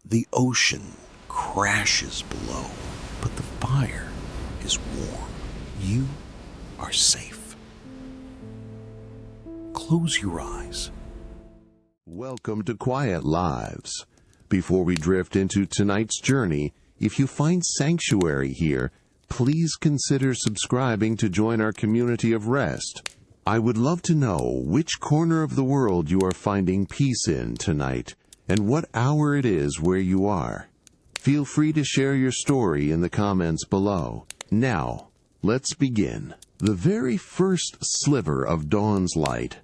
The ocean crashes below, but the fire is warm. You are safe. Close your eyes. Welcome to Quiet Lives. Before we drift into tonight's journey, if you find sanctuary here, please consider subscribing to join our community of rest. I would love to know which corner of the world you are finding peace in tonight, and what hour it is where you are. Feel free to share your story in the comments below. Now, let's begin. The very first sliver of dawn's light,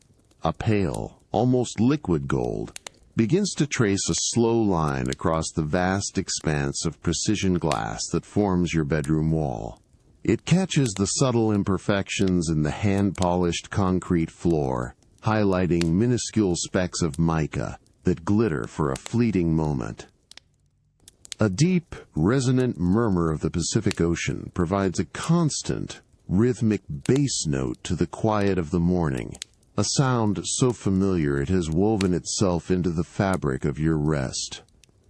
a pale, almost liquid gold, begins to trace a slow line across the vast expanse of precision glass that forms your bedroom wall. It catches the subtle imperfections in the hand-polished concrete floor, highlighting minuscule specks of mica that glitter for a fleeting moment. A deep, resonant murmur of the Pacific Ocean provides a constant, rhythmic bass note to the quiet of the morning, a sound so familiar it has woven itself into the fabric of your rest.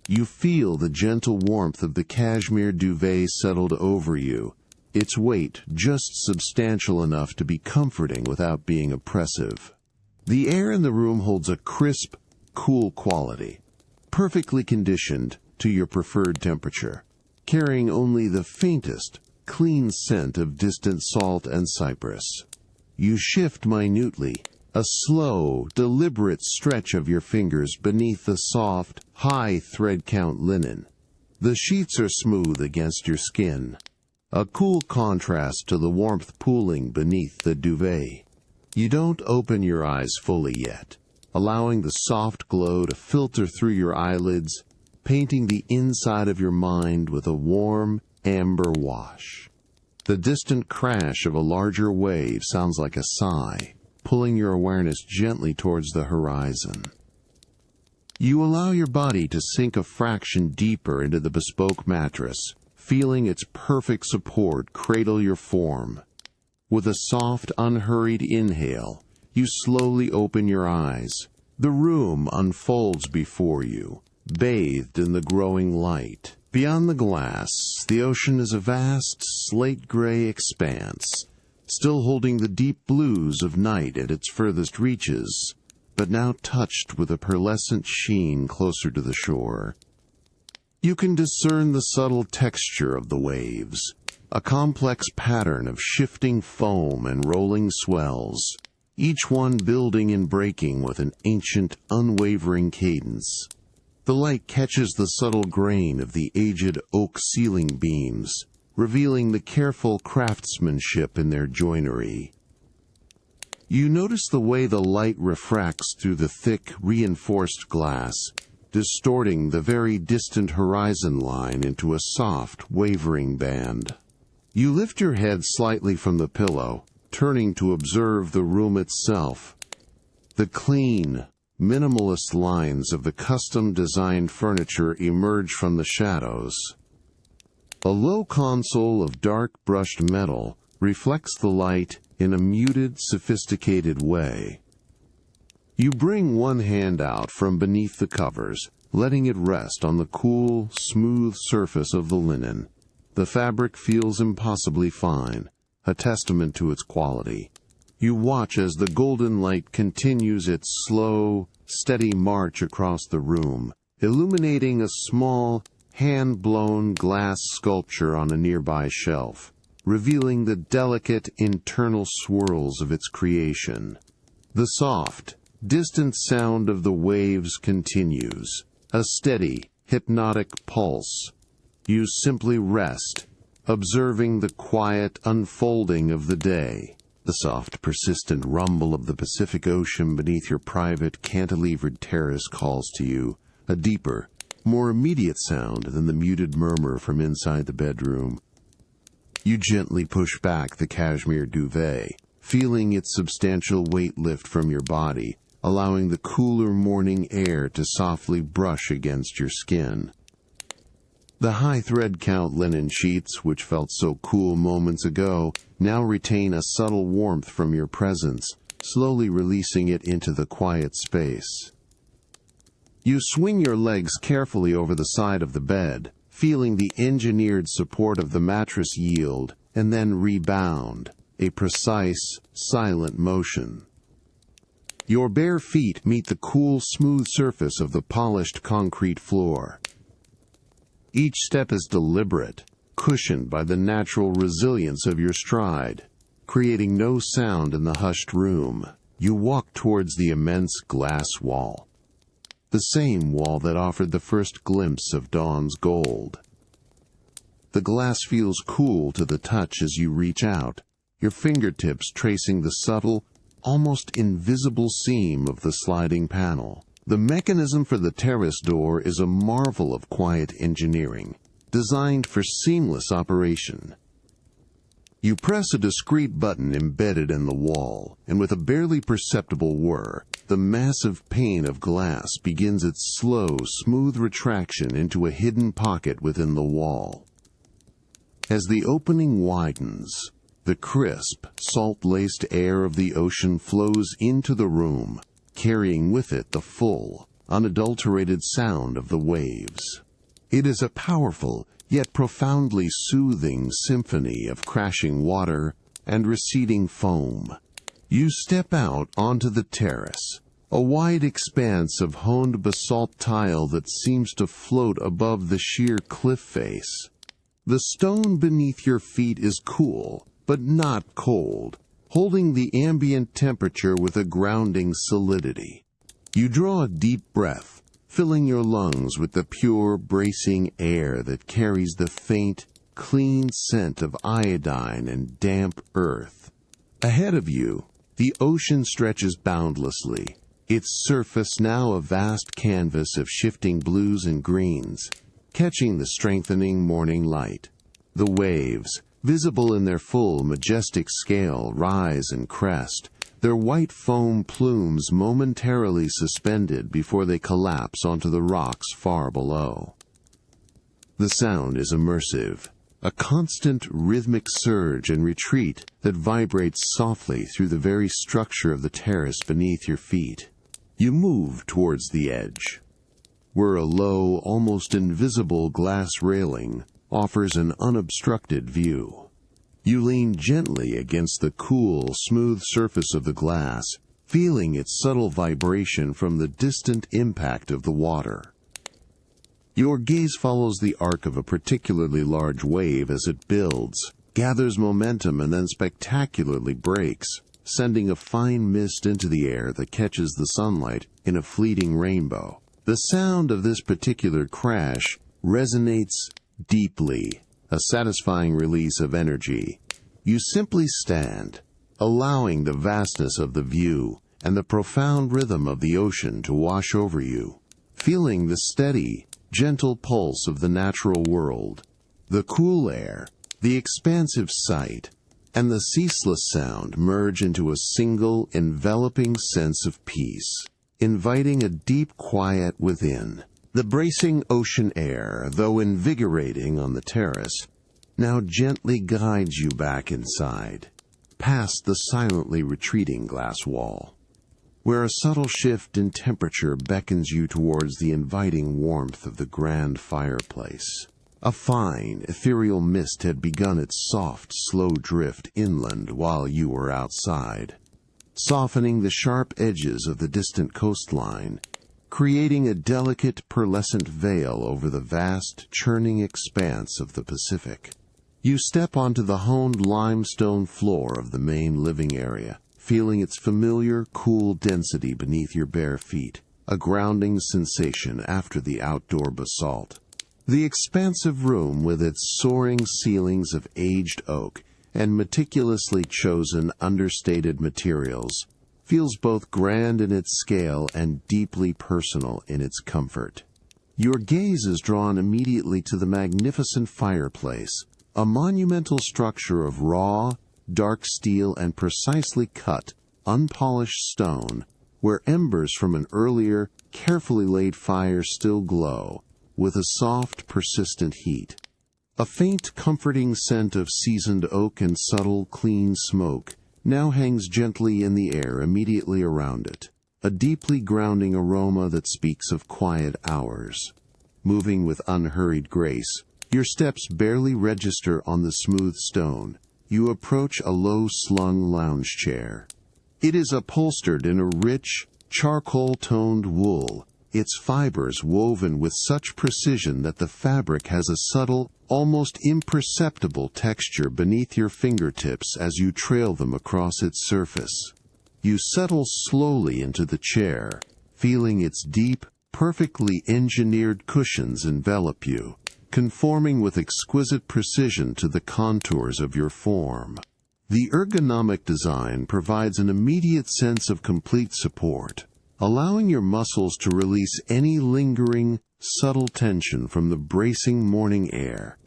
You feel the gentle warmth of the cashmere duvet settled over you, its weight just substantial enough to be comforting without being oppressive. The air in the room holds a crisp, cool quality, perfectly conditioned to your preferred temperature, carrying only the faintest, clean scent of distant salt and cypress. You shift minutely, a slow, deliberate stretch of your fingers beneath the soft, high thread count linen. The sheets are smooth against your skin, a cool contrast to the warmth pooling beneath the duvet. You don't open your eyes fully yet, allowing the soft glow to filter through your eyelids, painting the inside of your mind with a warm, amber wash. The distant crash of a larger wave sounds like a sigh, pulling your awareness gently towards the horizon. You allow your body to sink a fraction deeper into the bespoke mattress, feeling its perfect support cradle your form. With a soft, unhurried inhale, you slowly open your eyes. The room unfolds before you, bathed in the growing light. Beyond the glass, the ocean is a vast, slate-gray expanse, still holding the deep blues of night at its furthest reaches, but now touched with a pearlescent sheen closer to the shore. You can discern the subtle texture of the waves, a complex pattern of shifting foam and rolling swells, each one building and breaking with an ancient, unwavering cadence. The light catches the subtle grain of the aged oak ceiling beams, revealing the careful craftsmanship in their joinery. You notice the way the light refracts through the thick, reinforced glass, distorting the very distant horizon line into a soft, wavering band. You lift your head slightly from the pillow, turning to observe the room itself. The clean, minimalist lines of the custom-designed furniture emerge from the shadows. A low console of dark brushed metal reflects the light in a muted, sophisticated way. You bring one hand out from beneath the covers, letting it rest on the cool, smooth surface of the linen. The fabric feels impossibly fine, a testament to its quality. You watch as the golden light continues its slow, steady march across the room, illuminating a small, hand-blown glass sculpture on a nearby shelf, revealing the delicate internal swirls of its creation. The soft, distant sound of the waves continues, a steady, hypnotic pulse. You simply rest, observing the quiet unfolding of the day. The soft, persistent rumble of the Pacific Ocean beneath your private, cantilevered terrace calls to you, a deeper, more immediate sound than the muted murmur from inside the bedroom. You gently push back the cashmere duvet, feeling its substantial weight lift from your body, allowing the cooler morning air to softly brush against your skin. The high thread count linen sheets, which felt so cool moments ago, now retain a subtle warmth from your presence, slowly releasing it into the quiet space. You swing your legs carefully over the side of the bed, feeling the engineered support of the mattress yield and then rebound, a precise, silent motion. Your bare feet meet the cool, smooth surface of the polished concrete floor. Each step is deliberate, cushioned by the natural resilience of your stride. Creating no sound in the hushed room, you walk towards the immense glass wall. The same wall that offered the first glimpse of dawn's gold. The glass feels cool to the touch as you reach out, your fingertips tracing the subtle, almost invisible seam of the sliding panel. The mechanism for the terrace door is a marvel of quiet engineering, designed for seamless operation. You press a discreet button embedded in the wall, and with a barely perceptible whir, the massive pane of glass begins its slow, smooth retraction into a hidden pocket within the wall. As the opening widens, the crisp, salt-laced air of the ocean flows into the room, carrying with it the full, unadulterated sound of the waves. It is a powerful, yet profoundly soothing symphony of crashing water and receding foam. You step out onto the terrace, a wide expanse of honed basalt tile that seems to float above the sheer cliff face. The stone beneath your feet is cool, but not cold, holding the ambient temperature with a grounding solidity. You draw a deep breath, filling your lungs with the pure, bracing air that carries the faint, clean scent of iodine and damp earth. Ahead of you, the ocean stretches boundlessly, its surface now a vast canvas of shifting blues and greens, catching the strengthening morning light. The waves, visible in their full, majestic scale, rise and crest, their white foam plumes momentarily suspended before they collapse onto the rocks far below. The sound is immersive, a constant rhythmic surge and retreat that vibrates softly through the very structure of the terrace beneath your feet. You move towards the edge, where a low, almost invisible glass railing offers an unobstructed view. You lean gently against the cool, smooth surface of the glass, feeling its subtle vibration from the distant impact of the water. Your gaze follows the arc of a particularly large wave as it builds, gathers momentum, and then spectacularly breaks, sending a fine mist into the air that catches the sunlight in a fleeting rainbow. The sound of this particular crash resonates deeply, a satisfying release of energy. You simply stand, allowing the vastness of the view and the profound rhythm of the ocean to wash over you, feeling the steady, gentle pulse of the natural world. The cool air, the expansive sight, and the ceaseless sound merge into a single, enveloping sense of peace, inviting a deep quiet within. The bracing ocean air, though invigorating on the terrace, now gently guides you back inside, past the silently retreating glass wall, where a subtle shift in temperature beckons you towards the inviting warmth of the grand fireplace. A fine, ethereal mist had begun its soft, slow drift inland while you were outside, softening the sharp edges of the distant coastline, creating a delicate, pearlescent veil over the vast, churning expanse of the Pacific. You step onto the honed limestone floor of the main living area, feeling its familiar, cool density beneath your bare feet, a grounding sensation after the outdoor basalt. The expansive room, with its soaring ceilings of aged oak and meticulously chosen, understated materials, feels both grand in its scale and deeply personal in its comfort. Your gaze is drawn immediately to the magnificent fireplace, a monumental structure of raw, dark steel and precisely cut, unpolished stone, where embers from an earlier, carefully laid fire still glow, with a soft, persistent heat. A faint, comforting scent of seasoned oak and subtle, clean smoke now hangs gently in the air immediately around it, a deeply grounding aroma that speaks of quiet hours. Moving with unhurried grace, your steps barely register on the smooth stone. You approach a low-slung lounge chair. It is upholstered in a rich, charcoal-toned wool, its fibers woven with such precision that the fabric has a subtle, almost imperceptible texture beneath your fingertips as you trail them across its surface. You settle slowly into the chair, feeling its deep, perfectly engineered cushions envelop you, conforming with exquisite precision to the contours of your form. The ergonomic design provides an immediate sense of complete support, allowing your muscles to release any lingering, subtle tension from the bracing morning air.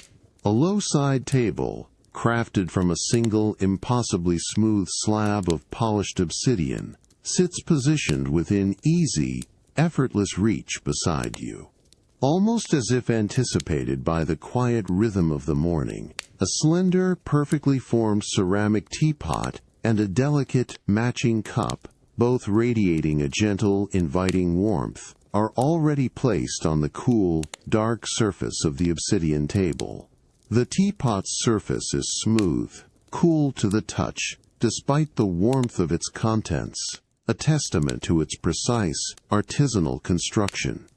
A low-side table, crafted from a single, impossibly smooth slab of polished obsidian, sits positioned within easy, effortless reach beside you. Almost as if anticipated by the quiet rhythm of the morning, a slender, perfectly formed ceramic teapot and a delicate, matching cup, both radiating a gentle, inviting warmth, are already placed on the cool, dark surface of the obsidian table. The teapot's surface is smooth, cool to the touch, despite the warmth of its contents, a testament to its precise, artisanal construction.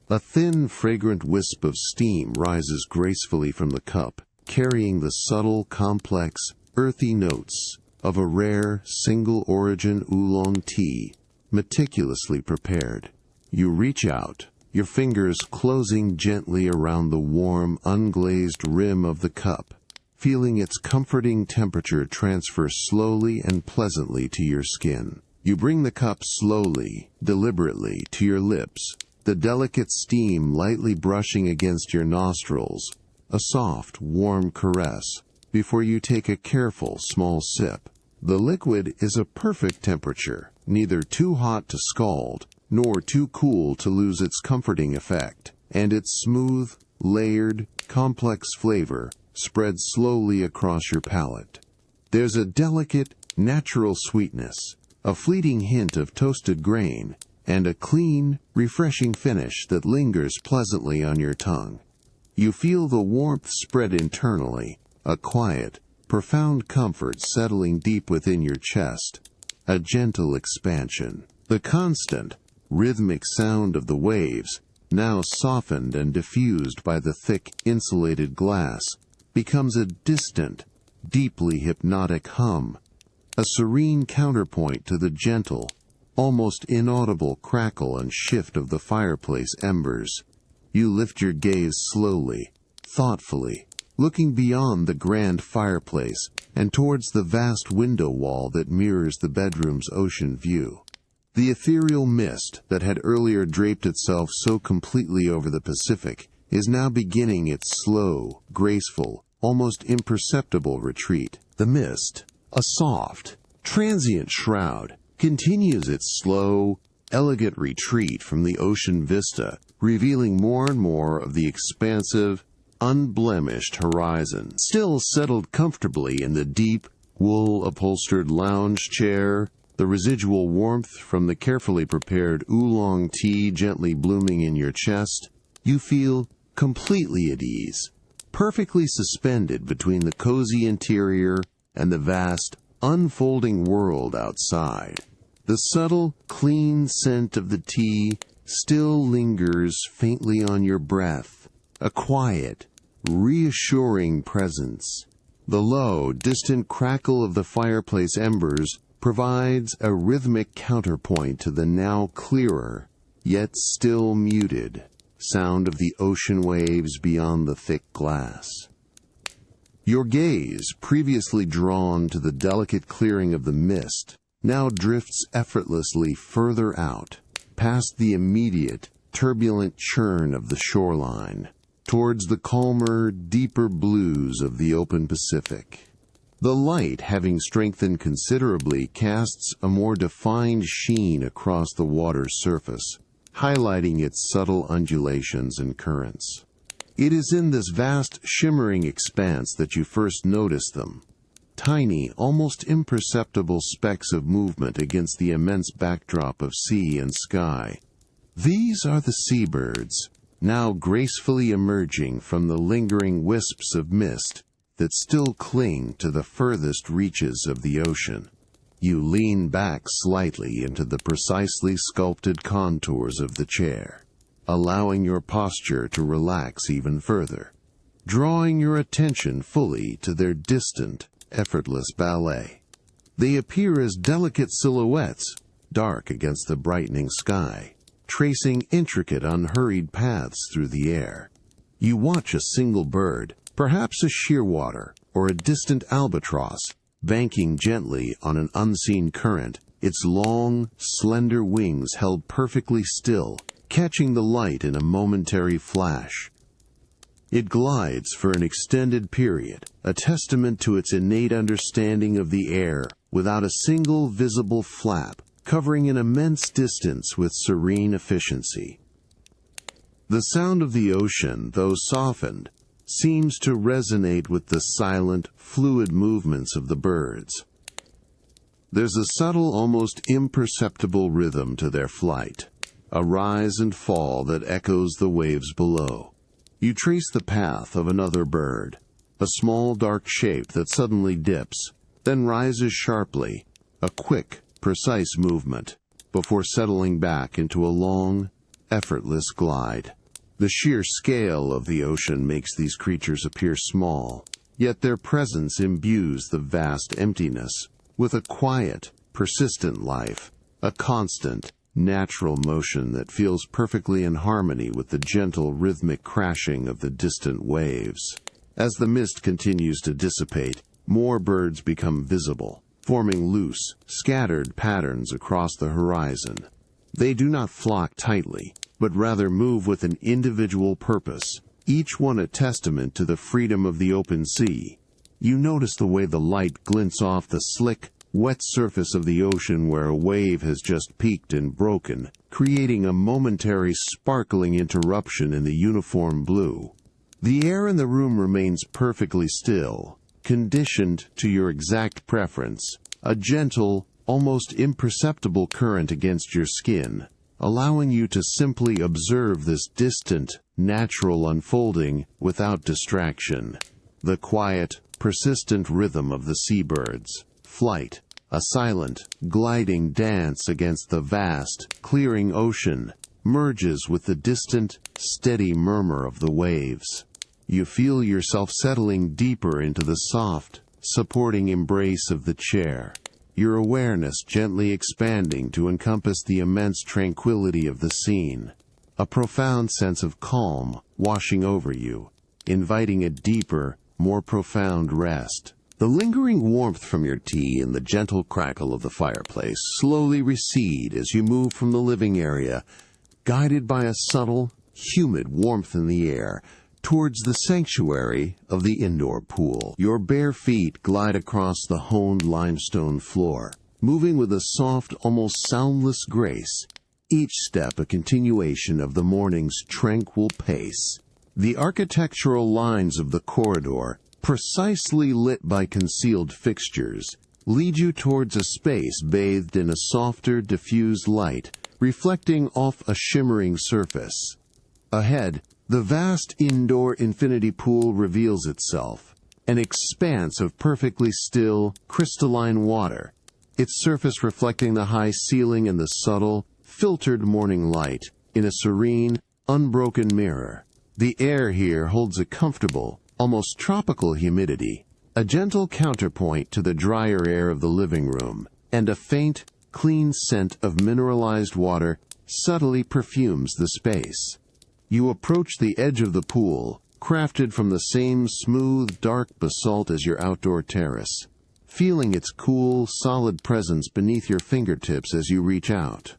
A thin, fragrant wisp of steam rises gracefully from the cup, carrying the subtle, complex, earthy notes of a rare, single-origin oolong tea, meticulously prepared. You reach out, your fingers closing gently around the warm, unglazed rim of the cup, feeling its comforting temperature transfer slowly and pleasantly to your skin. You bring the cup slowly, deliberately, to your lips, the delicate steam lightly brushing against your nostrils, a soft, warm caress, before you take a careful, small sip. The liquid is a perfect temperature, neither too hot to scald, nor too cool to lose its comforting effect, and its smooth, layered, complex flavor spreads slowly across your palate. There's a delicate, natural sweetness, a fleeting hint of toasted grain, and a clean, refreshing finish that lingers pleasantly on your tongue. You feel the warmth spread internally, a quiet, profound comfort settling deep within your chest, a gentle expansion. The constant, rhythmic sound of the waves, now softened and diffused by the thick, insulated glass, becomes a distant, deeply hypnotic hum, a serene counterpoint to the gentle, almost inaudible crackle and shift of the fireplace embers. You lift your gaze slowly, thoughtfully, looking beyond the grand fireplace and towards the vast window wall that mirrors the bedroom's ocean view. The ethereal mist that had earlier draped itself so completely over the Pacific is now beginning its slow, graceful, almost imperceptible retreat. The mist, a soft, transient shroud, continues its slow, elegant retreat from the ocean vista, revealing more and more of the expansive, unblemished horizon. Still settled comfortably in the deep, wool-upholstered lounge chair, the residual warmth from the carefully prepared oolong tea gently blooming in your chest, you feel completely at ease, perfectly suspended between the cozy interior and the vast, unfolding world outside. The subtle, clean scent of the tea still lingers faintly on your breath, a quiet, reassuring presence. The low, distant crackle of the fireplace embers provides a rhythmic counterpoint to the now clearer, yet still muted, sound of the ocean waves beyond the thick glass. Your gaze, previously drawn to the delicate clearing of the mist, now drifts effortlessly further out, past the immediate, turbulent churn of the shoreline, towards the calmer, deeper blues of the open Pacific. The light, having strengthened considerably, casts a more defined sheen across the water's surface, highlighting its subtle undulations and currents. It is in this vast, shimmering expanse that you first notice them. tiny, almost imperceptible specks of movement against the immense backdrop of sea and sky. These are the seabirds, now gracefully emerging from the lingering wisps of mist that still cling to the furthest reaches of the ocean. You lean back slightly into the precisely sculpted contours of the chair, allowing your posture to relax even further, drawing your attention fully to their distant, effortless ballet. They appear as delicate silhouettes, dark against the brightening sky, tracing intricate, unhurried paths through the air. You watch a single bird, perhaps a shearwater or a distant albatross, banking gently on an unseen current, its long, slender wings held perfectly still, catching the light in a momentary flash. It glides for an extended period, a testament to its innate understanding of the air, without a single visible flap, covering an immense distance with serene efficiency. The sound of the ocean, though softened, seems to resonate with the silent, fluid movements of the birds. There's a subtle, almost imperceptible rhythm to their flight, a rise and fall that echoes the waves below. You trace the path of another bird, a small dark shape that suddenly dips, then rises sharply, a quick, precise movement, before settling back into a long, effortless glide. The sheer scale of the ocean makes these creatures appear small, yet their presence imbues the vast emptiness with a quiet, persistent life, a constant, natural motion that feels perfectly in harmony with the gentle, rhythmic crashing of the distant waves. As the mist continues to dissipate, more birds become visible, forming loose, scattered patterns across the horizon. They do not flock tightly, but rather move with an individual purpose, each one a testament to the freedom of the open sea. You notice the way the light glints off the slick, wet surface of the ocean where a wave has just peaked and broken, creating a momentary sparkling interruption in the uniform blue. The air in the room remains perfectly still, conditioned to your exact preference, a gentle, almost imperceptible current against your skin, allowing you to simply observe this distant, natural unfolding without distraction. The quiet, persistent rhythm of the seabirds' flight, a silent, gliding dance against the vast, clearing ocean, merges with the distant, steady murmur of the waves. You feel yourself settling deeper into the soft, supporting embrace of the chair, your awareness gently expanding to encompass the immense tranquility of the scene, a profound sense of calm washing over you, inviting a deeper, more profound rest. The lingering warmth from your tea and the gentle crackle of the fireplace slowly recede as you move from the living area, guided by a subtle, humid warmth in the air, towards the sanctuary of the indoor pool. Your bare feet glide across the honed limestone floor, moving with a soft, almost soundless grace, each step a continuation of the morning's tranquil pace. The architectural lines of the corridor, precisely lit by concealed fixtures, lead you towards a space bathed in a softer, diffused light, reflecting off a shimmering surface. Ahead, the vast indoor infinity pool reveals itself, an expanse of perfectly still, crystalline water, its surface reflecting the high ceiling and the subtle, filtered morning light in a serene, unbroken mirror. The air here holds a comfortable, almost tropical humidity, a gentle counterpoint to the drier air of the living room, and a faint, clean scent of mineralized water subtly perfumes the space. You approach the edge of the pool, crafted from the same smooth, dark basalt as your outdoor terrace, feeling its cool, solid presence beneath your fingertips as you reach out.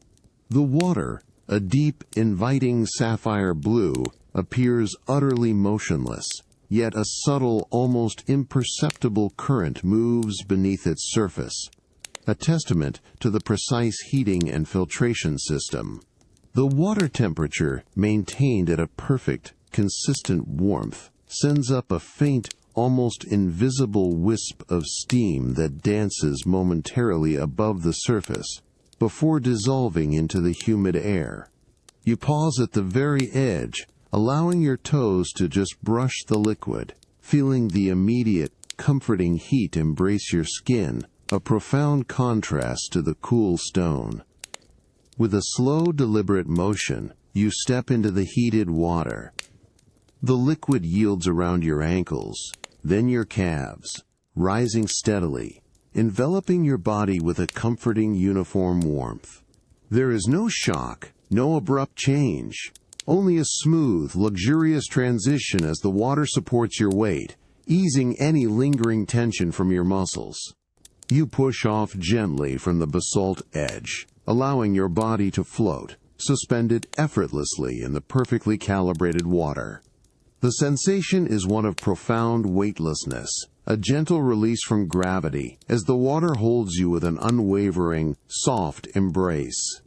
The water, a deep, inviting sapphire blue, appears utterly motionless, yet a subtle, almost imperceptible current moves beneath its surface, a testament to the precise heating and filtration system. The water temperature, maintained at a perfect, consistent warmth, sends up a faint, almost invisible wisp of steam that dances momentarily above the surface before dissolving into the humid air. You pause at the very edge, allowing your toes to just brush the liquid, feeling the immediate, comforting heat embrace your skin, a profound contrast to the cool stone. With a slow, deliberate motion, you step into the heated water. The liquid yields around your ankles, then your calves, rising steadily, enveloping your body with a comforting, uniform warmth. There is no shock, no abrupt change, only a smooth, luxurious transition as the water supports your weight, easing any lingering tension from your muscles. You push off gently from the basalt edge, allowing your body to float, suspended effortlessly in the perfectly calibrated water. The sensation is one of profound weightlessness, a gentle release from gravity as the water holds you with an unwavering, soft embrace.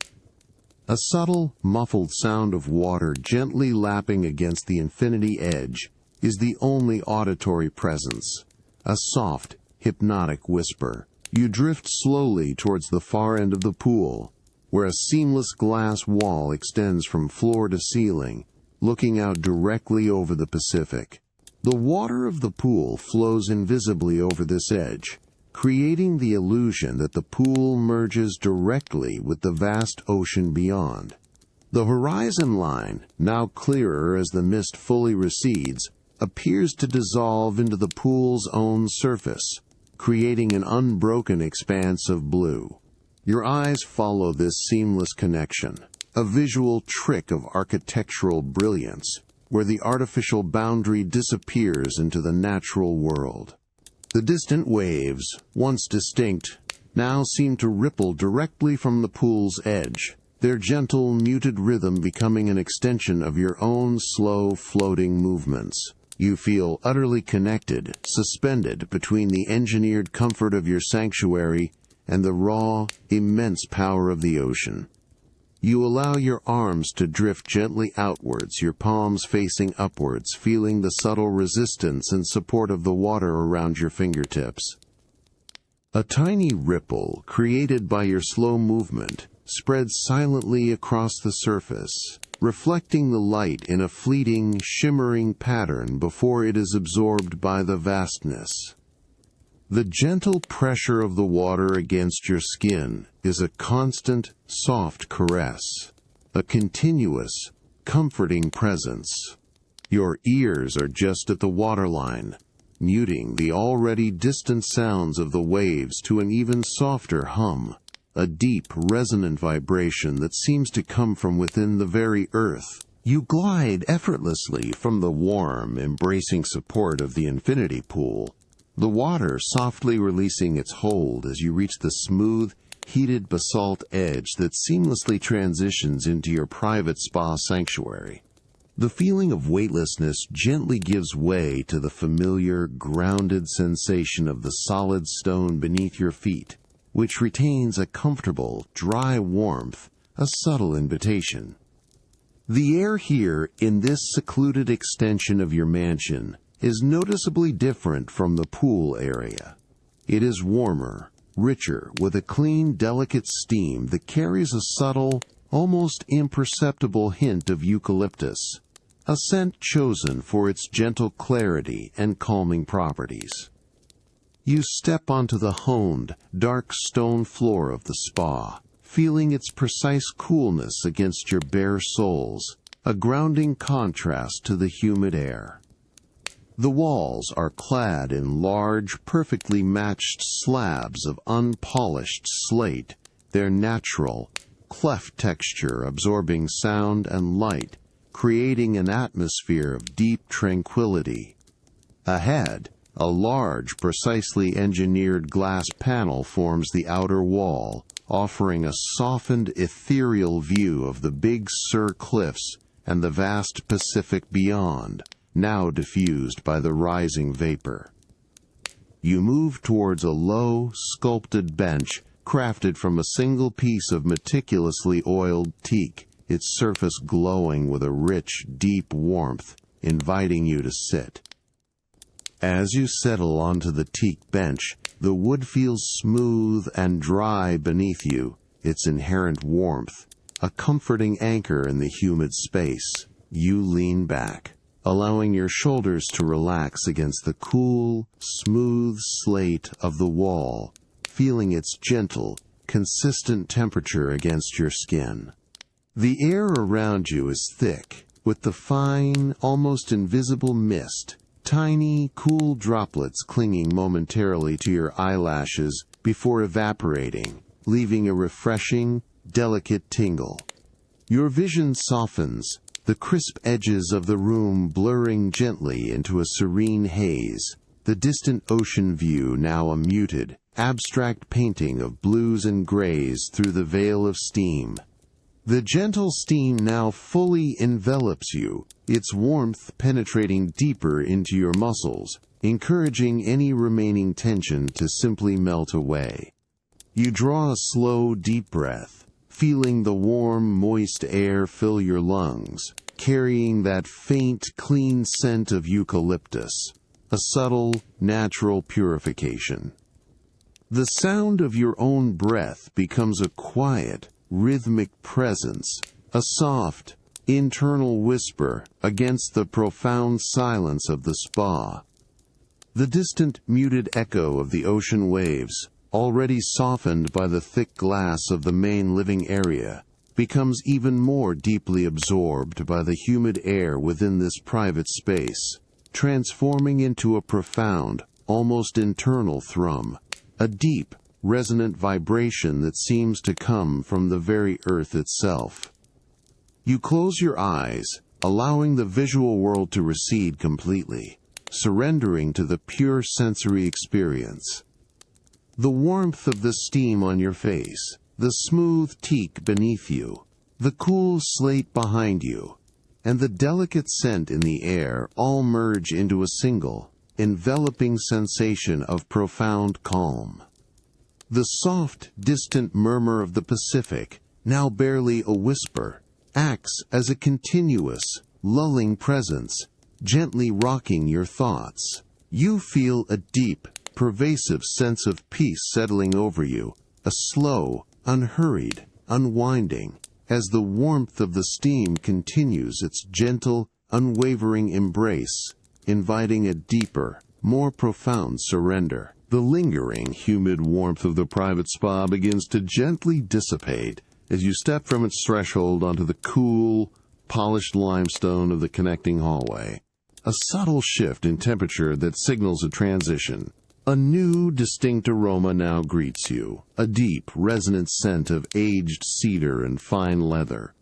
A subtle, muffled sound of water gently lapping against the infinity edge is the only auditory presence, a soft, hypnotic whisper. You drift slowly towards the far end of the pool, where a seamless glass wall extends from floor to ceiling, looking out directly over the Pacific. The water of the pool flows invisibly over this edge, creating the illusion that the pool merges directly with the vast ocean beyond. The horizon line, now clearer as the mist fully recedes, appears to dissolve into the pool's own surface, creating an unbroken expanse of blue. Your eyes follow this seamless connection, a visual trick of architectural brilliance, where the artificial boundary disappears into the natural world. The distant waves, once distinct, now seem to ripple directly from the pool's edge, their gentle, muted rhythm becoming an extension of your own slow, floating movements. You feel utterly connected, suspended between the engineered comfort of your sanctuary and the raw, immense power of the ocean. You allow your arms to drift gently outwards, your palms facing upwards, feeling the subtle resistance and support of the water around your fingertips. A tiny ripple, created by your slow movement, spreads silently across the surface, reflecting the light in a fleeting, shimmering pattern before it is absorbed by the vastness. The gentle pressure of the water against your skin is a constant, soft caress, a continuous, comforting presence. Your ears are just at the waterline, muting the already distant sounds of the waves to an even softer hum, a deep, resonant vibration that seems to come from within the very earth. You glide effortlessly from the warm, embracing support of the infinity pool, the water softly releasing its hold as you reach the smooth, heated basalt edge that seamlessly transitions into your private spa sanctuary. The feeling of weightlessness gently gives way to the familiar, grounded sensation of the solid stone beneath your feet, which retains a comfortable, dry warmth, a subtle invitation. The air here, in this secluded extension of your mansion, is noticeably different from the pool area. It is warmer, richer, with a clean, delicate steam that carries a subtle, almost imperceptible hint of eucalyptus, a scent chosen for its gentle clarity and calming properties. You step onto the honed, dark stone floor of the spa, feeling its precise coolness against your bare soles, a grounding contrast to the humid air. The walls are clad in large, perfectly matched slabs of unpolished slate, their natural, cleft texture absorbing sound and light, creating an atmosphere of deep tranquility. Ahead, a large, precisely engineered glass panel forms the outer wall, offering a softened, ethereal view of the Big Sur cliffs and the vast Pacific beyond, now diffused by the rising vapor. You move towards a low, sculpted bench crafted from a single piece of meticulously oiled teak, its surface glowing with a rich, deep warmth, inviting you to sit. As you settle onto the teak bench, the wood feels smooth and dry beneath you, its inherent warmth, a comforting anchor in the humid space. You lean back, allowing your shoulders to relax against the cool, smooth slate of the wall, feeling its gentle, consistent temperature against your skin. The air around you is thick, with the fine, almost invisible mist, tiny, cool droplets clinging momentarily to your eyelashes before evaporating, leaving a refreshing, delicate tingle. Your vision softens, the crisp edges of the room blurring gently into a serene haze, the distant ocean view now a muted, abstract painting of blues and grays through the veil of steam. The gentle steam now fully envelops you, its warmth penetrating deeper into your muscles, encouraging any remaining tension to simply melt away. You draw a slow, deep breath, feeling the warm, moist air fill your lungs, carrying that faint, clean scent of eucalyptus, a subtle, natural purification. The sound of your own breath becomes a quiet, rhythmic presence, a soft, internal whisper against the profound silence of the spa. The distant, muted echo of the ocean waves, already softened by the thick glass of the main living area, becomes even more deeply absorbed by the humid air within this private space, transforming into a profound, almost internal thrum, a deep, resonant vibration that seems to come from the very earth itself. You close your eyes, allowing the visual world to recede completely, surrendering to the pure sensory experience. The warmth of the steam on your face, the smooth teak beneath you, the cool slate behind you, and the delicate scent in the air all merge into a single, enveloping sensation of profound calm. The soft, distant murmur of the Pacific, now barely a whisper, acts as a continuous, lulling presence, gently rocking your thoughts. You feel a deep, pervasive sense of peace settling over you, a slow, unhurried, unwinding, as the warmth of the steam continues its gentle, unwavering embrace, inviting a deeper, more profound surrender. The lingering, humid warmth of the private spa begins to gently dissipate as you step from its threshold onto the cool, polished limestone of the connecting hallway. A subtle shift in temperature that signals a transition. A new, distinct aroma now greets you, a deep, resonant scent of aged cedar and fine leather.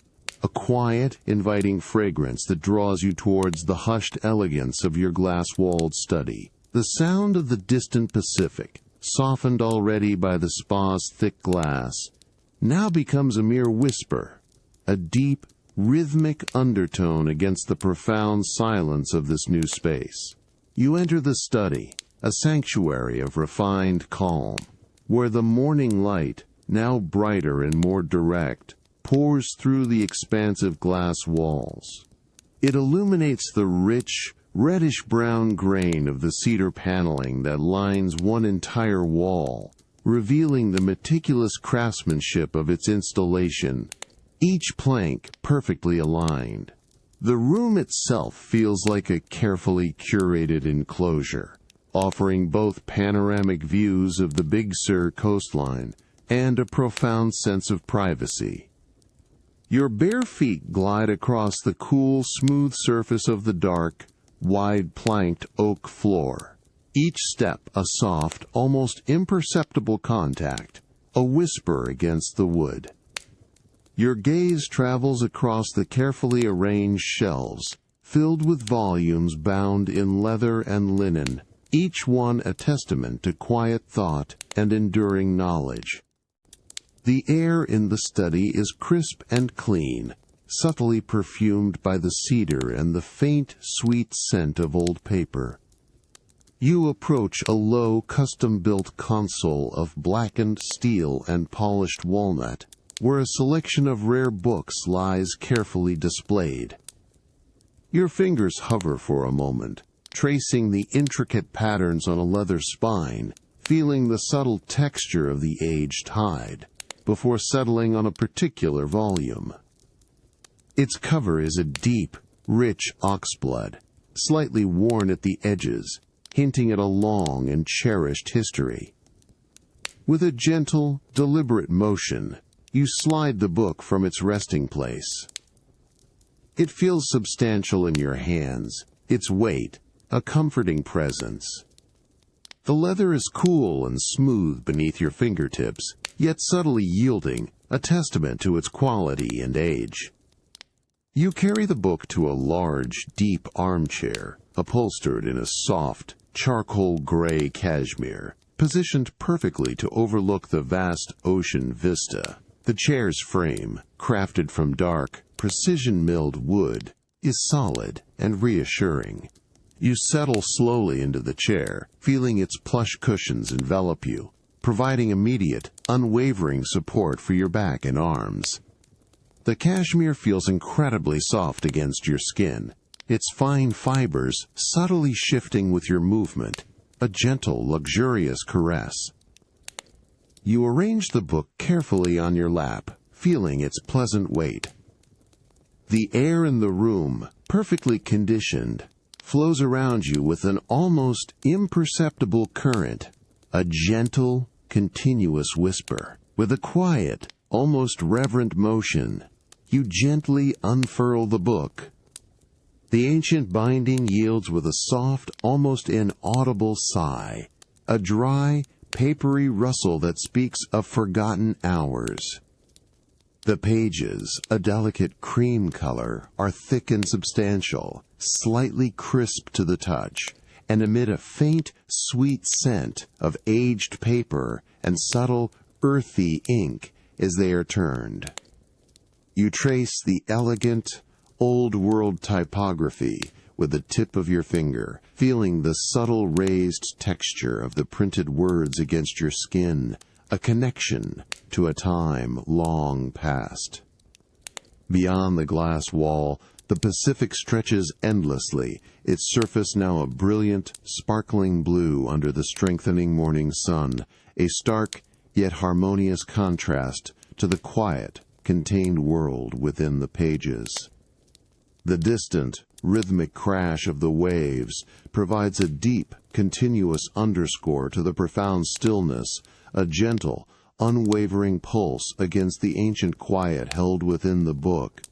A quiet, inviting fragrance that draws you towards the hushed elegance of your glass-walled study. The sound of the distant Pacific, softened already by the spa's thick glass, now becomes a mere whisper, a deep, rhythmic undertone against the profound silence of this new space. You enter the study, a sanctuary of refined calm, where the morning light, now brighter and more direct, pours through the expansive glass walls. It illuminates the rich, reddish-brown grain of the cedar paneling that lines one entire wall, revealing the meticulous craftsmanship of its installation, each plank perfectly aligned. The room itself feels like a carefully curated enclosure, offering both panoramic views of the Big Sur coastline and a profound sense of privacy. Your bare feet glide across the cool, smooth surface of the dark, wide-planked oak floor. Each step a soft, almost imperceptible contact, a whisper against the wood. Your gaze travels across the carefully arranged shelves, filled with volumes bound in leather and linen, each one a testament to quiet thought and enduring knowledge. The air in the study is crisp and clean, subtly perfumed by the cedar and the faint, sweet scent of old paper. You approach a low, custom-built console of blackened steel and polished walnut, where a selection of rare books lies carefully displayed. Your fingers hover for a moment, tracing the intricate patterns on a leather spine, feeling the subtle texture of the aged hide, before settling on a particular volume. Its cover is a deep, rich oxblood, slightly worn at the edges, hinting at a long and cherished history. With a gentle, deliberate motion, you slide the book from its resting place. It feels substantial in your hands, its weight, a comforting presence. The leather is cool and smooth beneath your fingertips, yet subtly yielding, a testament to its quality and age. You carry the book to a large, deep armchair, upholstered in a soft, charcoal gray cashmere, positioned perfectly to overlook the vast ocean vista. The chair's frame, crafted from dark, precision-milled wood, is solid and reassuring. You settle slowly into the chair, feeling its plush cushions envelop you, providing immediate, unwavering support for your back and arms. The cashmere feels incredibly soft against your skin, its fine fibers subtly shifting with your movement, a gentle, luxurious caress. You arrange the book carefully on your lap, feeling its pleasant weight. The air in the room, perfectly conditioned, flows around you with an almost imperceptible current, a gentle, continuous whisper. With a quiet, almost reverent motion, you gently unfurl the book. The ancient binding yields with a soft, almost inaudible sigh, a dry, papery rustle that speaks of forgotten hours. The pages, a delicate cream color, are thick and substantial, slightly crisp to the touch, and emit a faint, sweet scent of aged paper and subtle, earthy ink as they are turned. You trace the elegant, old-world typography with the tip of your finger, feeling the subtle raised texture of the printed words against your skin, a connection to a time long past. Beyond the glass wall, the Pacific stretches endlessly, its surface now a brilliant, sparkling blue under the strengthening morning sun, a stark yet harmonious contrast to the quiet, contained world within the pages. The distant, rhythmic crash of the waves provides a deep, continuous underscore to the profound stillness, a gentle, unwavering pulse against the ancient quiet held within the book.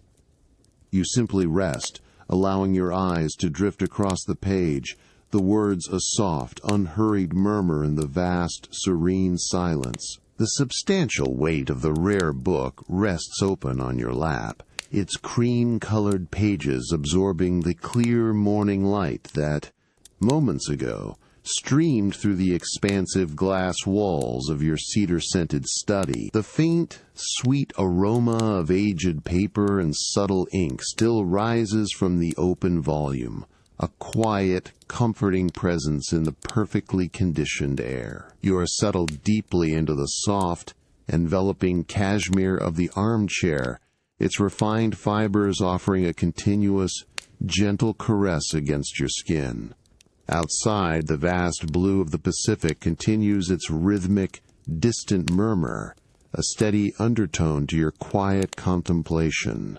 You simply rest, allowing your eyes to drift across the page, the words a soft, unhurried murmur in the vast, serene silence. The substantial weight of the rare book rests open on your lap, its cream-colored pages absorbing the clear morning light that, moments ago, streamed through the expansive glass walls of your cedar-scented study. The faint, sweet aroma of aged paper and subtle ink still rises from the open volume, a quiet, comforting presence in the perfectly conditioned air. You are settled deeply into the soft, enveloping cashmere of the armchair, its refined fibers offering a continuous, gentle caress against your skin. Outside, the vast blue of the Pacific continues its rhythmic, distant murmur, a steady undertone to your quiet contemplation.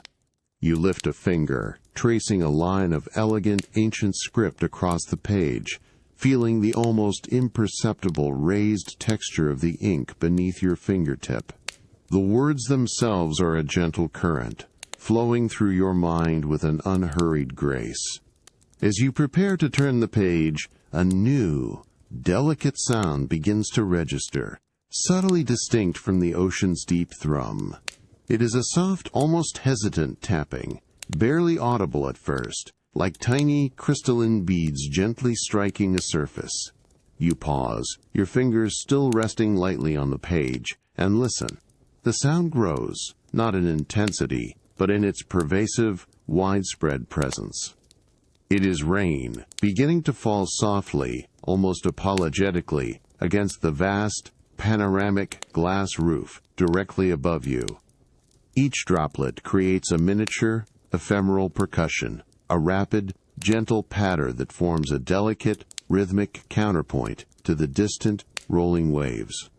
You lift a finger, tracing a line of elegant, ancient script across the page, feeling the almost imperceptible raised texture of the ink beneath your fingertip. The words themselves are a gentle current, flowing through your mind with an unhurried grace. As you prepare to turn the page, a new, delicate sound begins to register, subtly distinct from the ocean's deep thrum. It is a soft, almost hesitant tapping, barely audible at first, like tiny crystalline beads gently striking a surface. You pause, your fingers still resting lightly on the page, and listen. The sound grows, not in intensity, but in its pervasive, widespread presence. It is rain, beginning to fall softly, almost apologetically, against the vast, panoramic glass roof directly above you. Each droplet creates a miniature, ephemeral percussion, a rapid, gentle patter that forms a delicate, rhythmic counterpoint to the distant, rolling waves.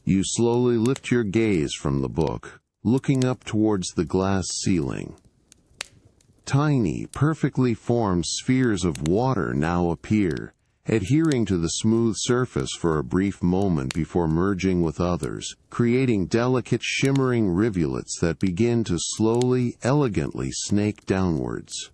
You slowly lift your gaze from the book, looking up towards the glass ceiling. Tiny, perfectly formed spheres of water now appear, adhering to the smooth surface for a brief moment before merging with others, creating delicate shimmering rivulets that begin to slowly, elegantly snake downwards.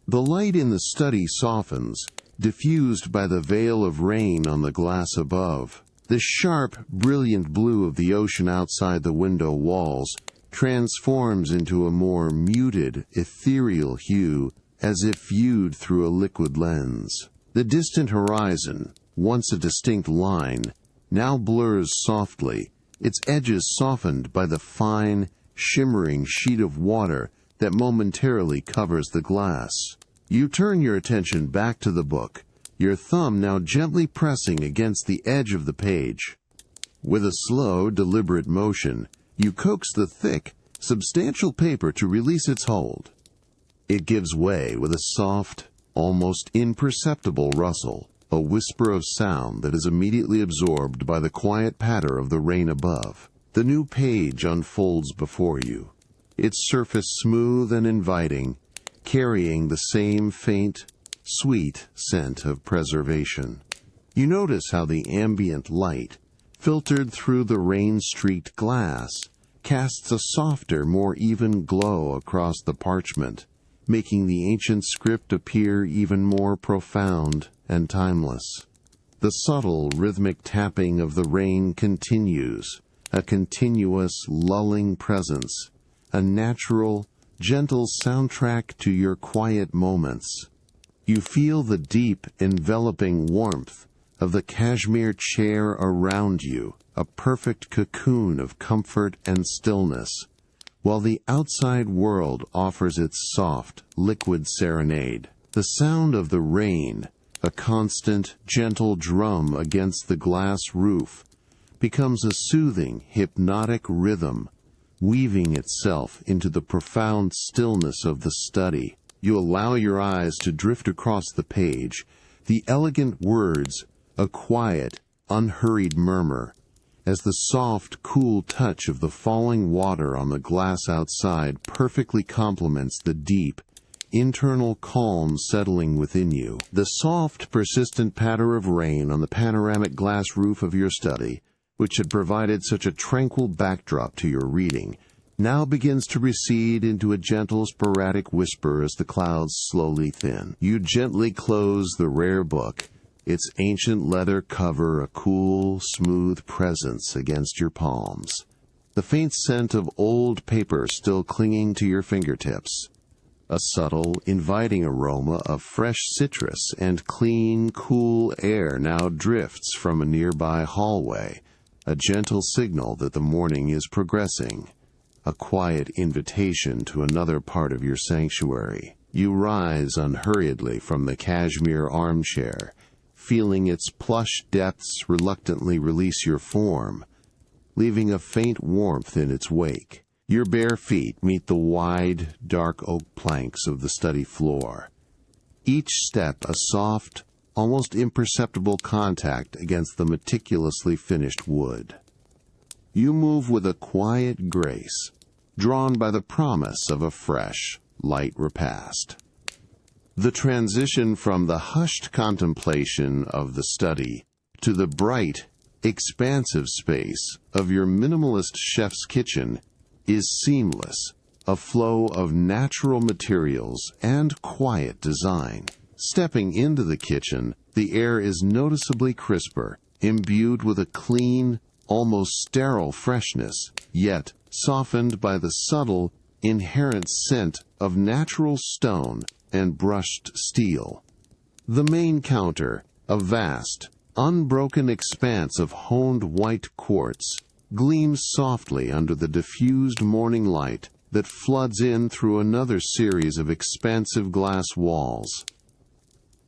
The light in the study softens, diffused by the veil of rain on the glass above. The sharp, brilliant blue of the ocean outside the window walls transforms into a more muted, ethereal hue, as if viewed through a liquid lens. The distant horizon, once a distinct line, now blurs softly, its edges softened by the fine, shimmering sheet of water that momentarily covers the glass. You turn your attention back to the book, your thumb now gently pressing against the edge of the page. With a slow, deliberate motion, you coax the thick, substantial paper to release its hold. It gives way with a soft, almost imperceptible rustle, a whisper of sound that is immediately absorbed by the quiet patter of the rain above. The new page unfolds before you, its surface smooth and inviting, carrying the same faint, sweet scent of preservation. You notice how the ambient light, filtered through the rain-streaked glass, casts a softer, more even glow across the parchment, making the ancient script appear even more profound and timeless. The subtle, rhythmic tapping of the rain continues, a continuous, lulling presence, a natural, gentle soundtrack to your quiet moments. You feel the deep, enveloping warmth of the cashmere chair around you, a perfect cocoon of comfort and stillness, while the outside world offers its soft, liquid serenade. The sound of the rain, a constant, gentle drum against the glass roof, becomes a soothing, hypnotic rhythm, weaving itself into the profound stillness of the study. You allow your eyes to drift across the page, the elegant words, a quiet, unhurried murmur, as the soft, cool touch of the falling water on the glass outside perfectly complements the deep, internal calm settling within you. The soft, persistent patter of rain on the panoramic glass roof of your study, which had provided such a tranquil backdrop to your reading, now begins to recede into a gentle, sporadic whisper as the clouds slowly thin. You gently close the rare book, its ancient leather cover a cool, smooth presence against your palms, the faint scent of old paper still clinging to your fingertips. A subtle, inviting aroma of fresh citrus and clean, cool air now drifts from a nearby hallway, a gentle signal that the morning is progressing, a quiet invitation to another part of your sanctuary. You rise unhurriedly from the cashmere armchair, feeling its plush depths reluctantly release your form, leaving a faint warmth in its wake. Your bare feet meet the wide, dark oak planks of the study floor, each step a soft, almost imperceptible contact against the meticulously finished wood. You move with a quiet grace, drawn by the promise of a fresh, light repast. The transition from the hushed contemplation of the study to the bright, expansive space of your minimalist chef's kitchen is seamless, a flow of natural materials and quiet design. Stepping into the kitchen, the air is noticeably crisper, imbued with a clean, almost sterile freshness, yet softened by the subtle, inherent scent of natural stone and brushed steel. The main counter, a vast, unbroken expanse of honed white quartz, gleams softly under the diffused morning light that floods in through another series of expansive glass walls.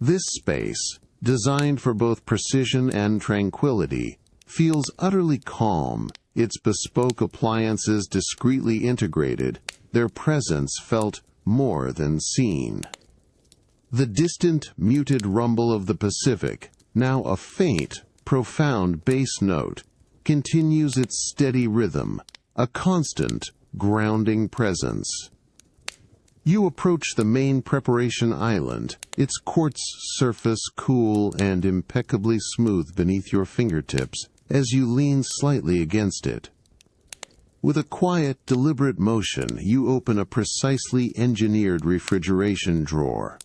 This space, designed for both precision and tranquility, feels utterly calm, its bespoke appliances discreetly integrated, their presence felt more than seen. The distant, muted rumble of the Pacific, now a faint, profound bass note, continues its steady rhythm, a constant, grounding presence. You approach the main preparation island, its quartz surface cool and impeccably smooth beneath your fingertips as you lean slightly against it. With a quiet, deliberate motion, you open a precisely engineered refrigeration drawer.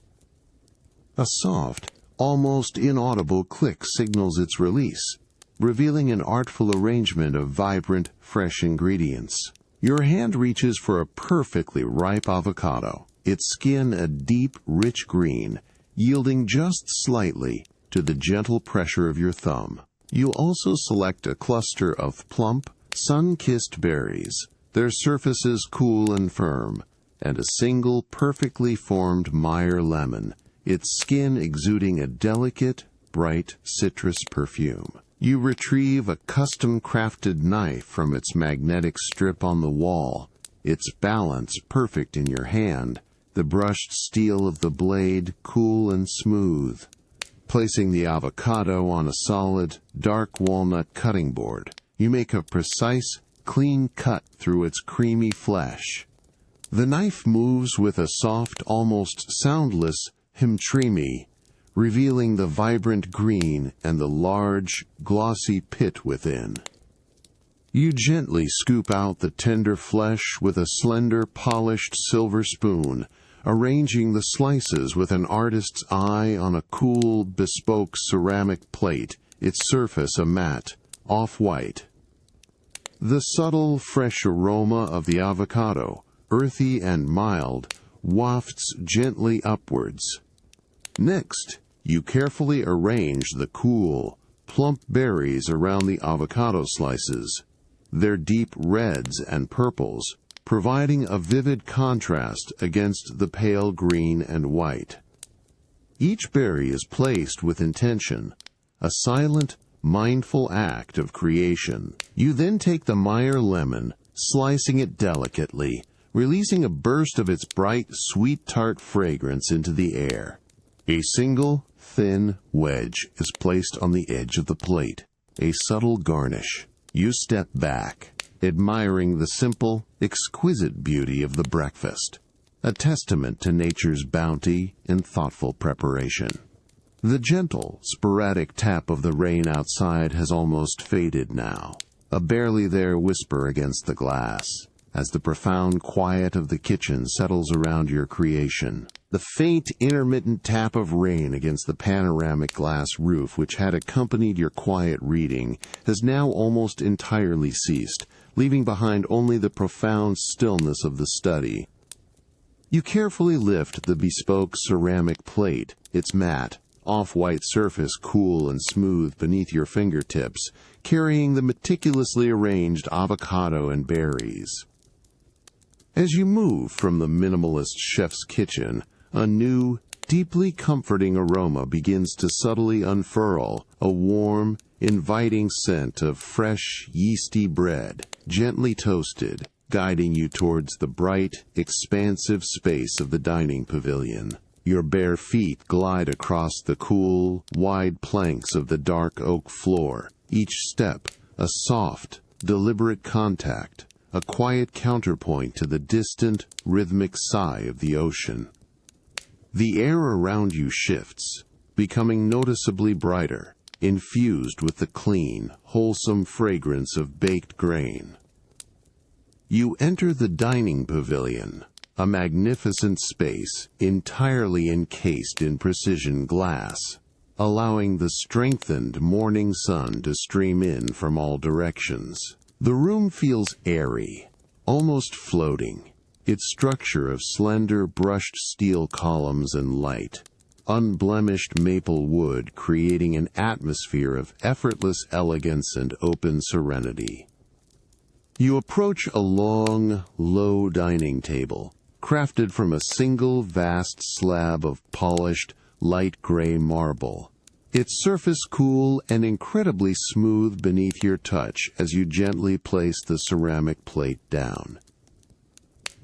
A soft, almost inaudible click signals its release, revealing an artful arrangement of vibrant, fresh ingredients. Your hand reaches for a perfectly ripe avocado, its skin a deep, rich green, yielding just slightly to the gentle pressure of your thumb. You also select a cluster of plump, sun-kissed berries, their surfaces cool and firm, and a single perfectly formed Meyer lemon, its skin exuding a delicate, bright citrus perfume. You retrieve a custom-crafted knife from its magnetic strip on the wall, its balance perfect in your hand, the brushed steel of the blade cool and smooth. Placing the avocado on a solid, dark walnut cutting board, you make a precise, clean cut through its creamy flesh. The knife moves with a soft, almost soundless himtrimi, revealing the vibrant green and the large, glossy pit within. You gently scoop out the tender flesh with a slender, polished silver spoon, arranging the slices with an artist's eye on a cool, bespoke ceramic plate, its surface a matte, off-white. The subtle, fresh aroma of the avocado, earthy and mild, wafts gently upwards. Next, you carefully arrange the cool, plump berries around the avocado slices, their deep reds and purples providing a vivid contrast against the pale green and white. Each berry is placed with intention, a silent, mindful act of creation. You then take the Meyer lemon, slicing it delicately, releasing a burst of its bright, sweet tart fragrance into the air. A single, thin wedge is placed on the edge of the plate, a subtle garnish. You step back, admiring the simple, exquisite beauty of the breakfast, a testament to nature's bounty and thoughtful preparation. The gentle, sporadic tap of the rain outside has almost faded now, a barely there whisper against the glass, as the profound quiet of the kitchen settles around your creation. The faint, intermittent tap of rain against the panoramic glass roof which had accompanied your quiet reading has now almost entirely ceased, leaving behind only the profound stillness of the study. You carefully lift the bespoke ceramic plate, its matte, off-white surface cool and smooth beneath your fingertips, carrying the meticulously arranged avocado and berries. As you move from the minimalist chef's kitchen, a new, deeply comforting aroma begins to subtly unfurl, a warm, inviting scent of fresh, yeasty bread, gently toasted, guiding you towards the bright, expansive space of the dining pavilion. Your bare feet glide across the cool, wide planks of the dark oak floor, each step a soft, deliberate contact, a quiet counterpoint to the distant, rhythmic sigh of the ocean. The air around you shifts, becoming noticeably brighter, infused with the clean, wholesome fragrance of baked grain. You enter the dining pavilion, a magnificent space entirely encased in precision glass, allowing the strengthened morning sun to stream in from all directions. The room feels airy, almost floating, its structure of slender brushed steel columns and light, unblemished maple wood creating an atmosphere of effortless elegance and open serenity. You approach a long, low dining table, crafted from a single vast slab of polished, light gray marble, its surface cool and incredibly smooth beneath your touch as you gently place the ceramic plate down.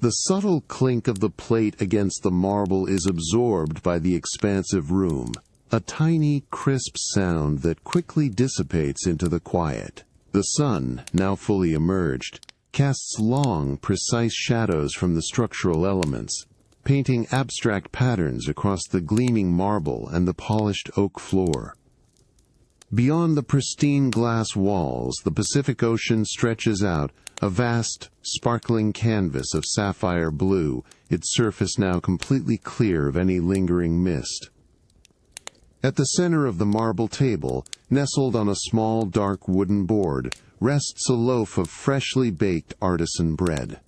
The subtle clink of the plate against the marble is absorbed by the expansive room, a tiny, crisp sound that quickly dissipates into the quiet. The sun, now fully emerged, casts long, precise shadows from the structural elements, painting abstract patterns across the gleaming marble and the polished oak floor. Beyond the pristine glass walls, the Pacific Ocean stretches out, a vast, sparkling canvas of sapphire blue, its surface now completely clear of any lingering mist. At the center of the marble table, nestled on a small dark wooden board, rests a loaf of freshly baked artisan bread.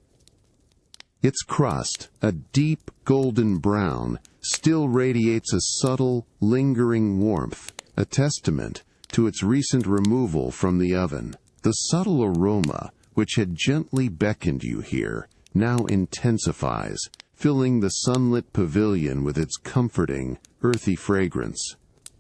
Its crust, a deep golden brown, still radiates a subtle, lingering warmth, a testament to its recent removal from the oven. The subtle aroma, which had gently beckoned you here, now intensifies, filling the sunlit pavilion with its comforting, earthy fragrance.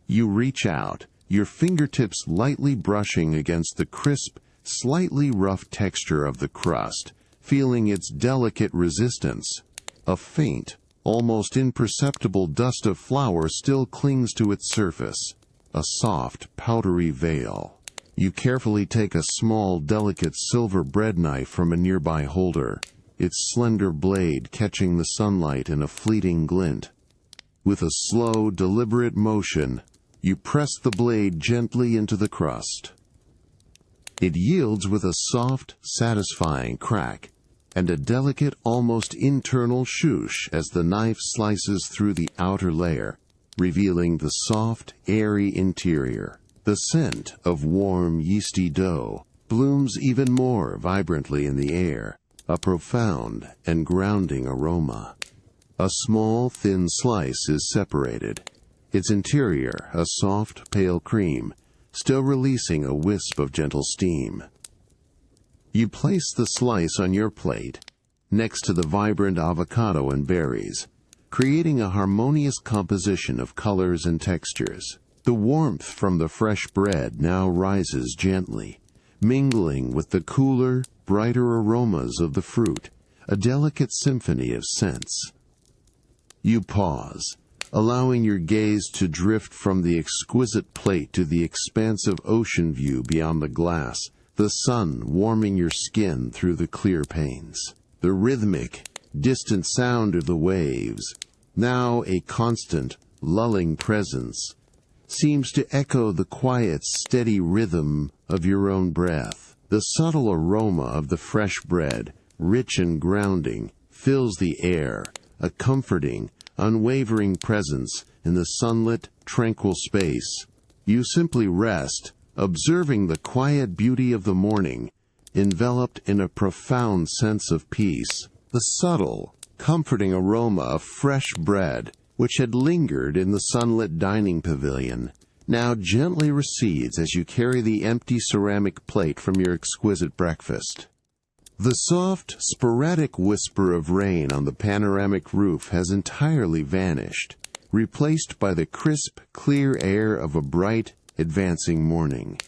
You reach out, your fingertips lightly brushing against the crisp, slightly rough texture of the crust, feeling its delicate resistance. A faint, almost imperceptible dust of flour still clings to its surface, a soft, powdery veil. You carefully take a small, delicate silver bread knife from a nearby holder, its slender blade catching the sunlight in a fleeting glint. With a slow, deliberate motion, you press the blade gently into the crust. It yields with a soft, satisfying crack, and a delicate, almost internal swoosh as the knife slices through the outer layer, revealing the soft, airy interior. The scent of warm, yeasty dough blooms even more vibrantly in the air, a profound and grounding aroma. A small, thin slice is separated, its interior a soft, pale cream, still releasing a wisp of gentle steam. You place the slice on your plate, next to the vibrant avocado and berries, creating a harmonious composition of colors and textures. The warmth from the fresh bread now rises gently, mingling with the cooler, brighter aromas of the fruit, a delicate symphony of scents. You pause, allowing your gaze to drift from the exquisite plate to the expansive ocean view beyond the glass, the sun warming your skin through the clear panes. The rhythmic, distant sound of the waves, now a constant, lulling presence, seems to echo the quiet, steady rhythm of your own breath. The subtle aroma of the fresh bread, rich and grounding, fills the air, a comforting, unwavering presence in the sunlit, tranquil space. You simply rest, observing the quiet beauty of the morning, enveloped in a profound sense of peace. The subtle, comforting aroma of fresh bread, which had lingered in the sunlit dining pavilion, now gently recedes as you carry the empty ceramic plate from your exquisite breakfast. The soft, sporadic whisper of rain on the panoramic roof has entirely vanished, replaced by the crisp, clear air of a bright, advancing morning.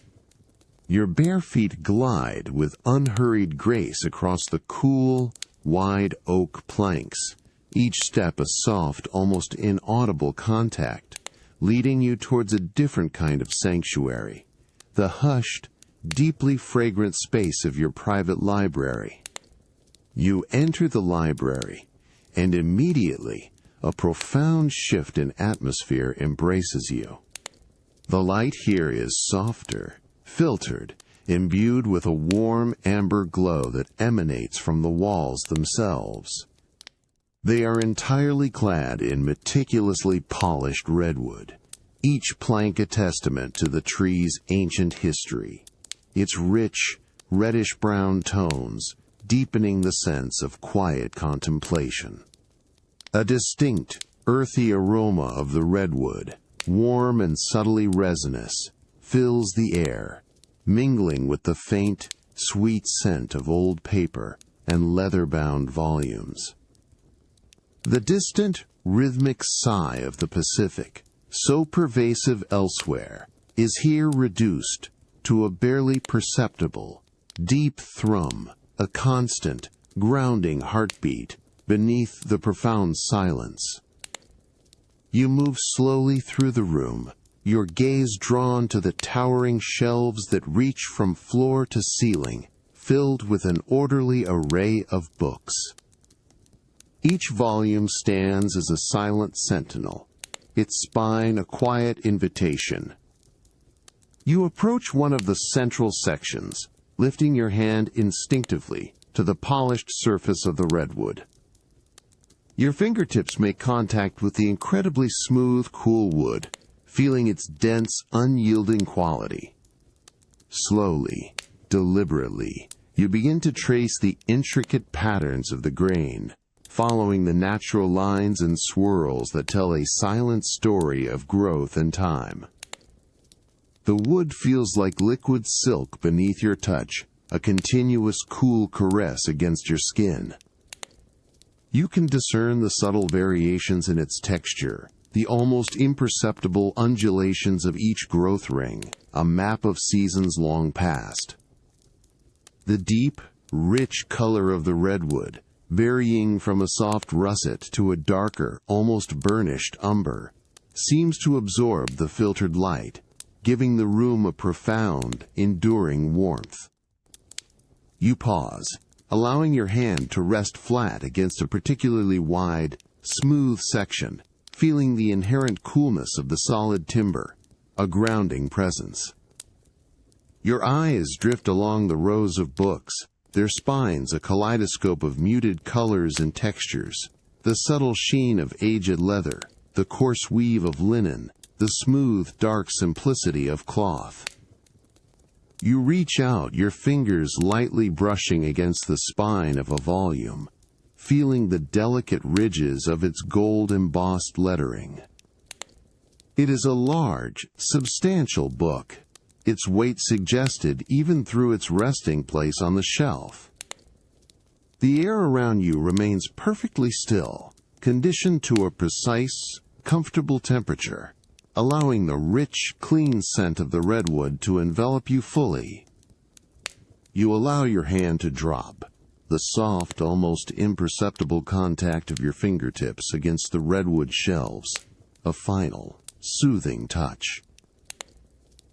Your bare feet glide with unhurried grace across the cool, wide oak planks, each step a soft, almost inaudible contact, leading you towards a different kind of sanctuary, the hushed, deeply fragrant space of your private library. You enter the library, and immediately a profound shift in atmosphere embraces you. The light here is softer, filtered, imbued with a warm amber glow that emanates from the walls themselves. They are entirely clad in meticulously polished redwood, each plank a testament to the tree's ancient history, its rich, reddish-brown tones deepening the sense of quiet contemplation. A distinct, earthy aroma of the redwood, warm and subtly resinous, fills the air, mingling with the faint, sweet scent of old paper and leather-bound volumes. The distant, rhythmic sigh of the Pacific, so pervasive elsewhere, is here reduced to a barely perceptible, deep thrum, a constant, grounding heartbeat beneath the profound silence. You move slowly through the room, your gaze drawn to the towering shelves that reach from floor to ceiling, filled with an orderly array of books. Each volume stands as a silent sentinel, its spine a quiet invitation. You approach one of the central sections, lifting your hand instinctively to the polished surface of the redwood. Your fingertips make contact with the incredibly smooth, cool wood, feeling its dense, unyielding quality. Slowly, deliberately, you begin to trace the intricate patterns of the grain, following the natural lines and swirls that tell a silent story of growth and time. The wood feels like liquid silk beneath your touch, a continuous cool caress against your skin. You can discern the subtle variations in its texture, the almost imperceptible undulations of each growth ring, a map of seasons long past. The deep, rich color of the redwood, varying from a soft russet to a darker, almost burnished umber, seems to absorb the filtered light, giving the room a profound, enduring warmth. You pause, allowing your hand to rest flat against a particularly wide, smooth section, feeling the inherent coolness of the solid timber, a grounding presence. Your eyes drift along the rows of books, their spines a kaleidoscope of muted colors and textures, the subtle sheen of aged leather, the coarse weave of linen, the smooth, dark simplicity of cloth. You reach out, your fingers lightly brushing against the spine of a volume, feeling the delicate ridges of its gold-embossed lettering. It is a large, substantial book, its weight suggested even through its resting place on the shelf. The air around you remains perfectly still, conditioned to a precise, comfortable temperature, allowing the rich, clean scent of the redwood to envelop you fully. You allow your hand to drop, the soft, almost imperceptible contact of your fingertips against the redwood shelves, a final, soothing touch.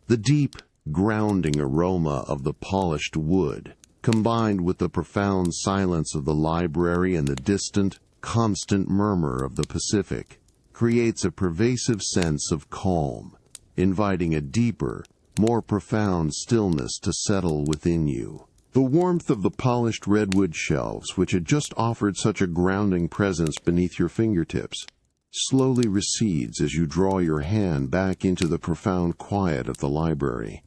The deep, grounding aroma of the polished wood, combined with the profound silence of the library and the distant, constant murmur of the Pacific, creates a pervasive sense of calm, inviting a deeper, more profound stillness to settle within you. The warmth of the polished redwood shelves, which had just offered such a grounding presence beneath your fingertips, slowly recedes as you draw your hand back into the profound quiet of the library.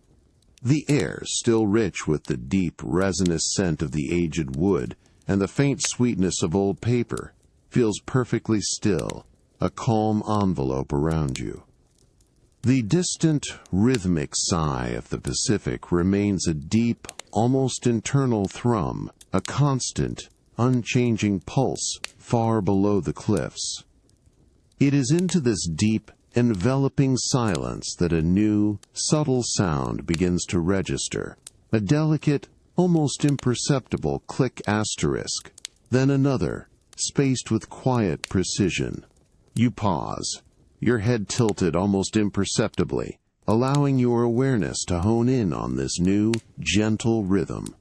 The air, still rich with the deep, resinous scent of the aged wood and the faint sweetness of old paper, feels perfectly still, a calm envelope around you. The distant, rhythmic sigh of the Pacific remains a deep, almost internal thrum, a constant, unchanging pulse far below the cliffs. It is into this deep, enveloping silence that a new, subtle sound begins to register, a delicate, almost imperceptible click asterisk, then another, spaced with quiet precision. You pause, your head tilted almost imperceptibly, allowing your awareness to hone in on this new, gentle rhythm.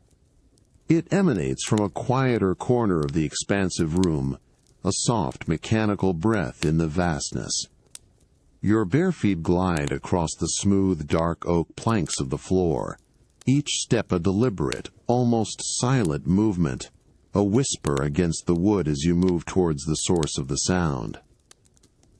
It emanates from a quieter corner of the expansive room, a soft mechanical breath in the vastness. Your bare feet glide across the smooth, dark oak planks of the floor, each step a deliberate, almost silent movement, a whisper against the wood as you move towards the source of the sound.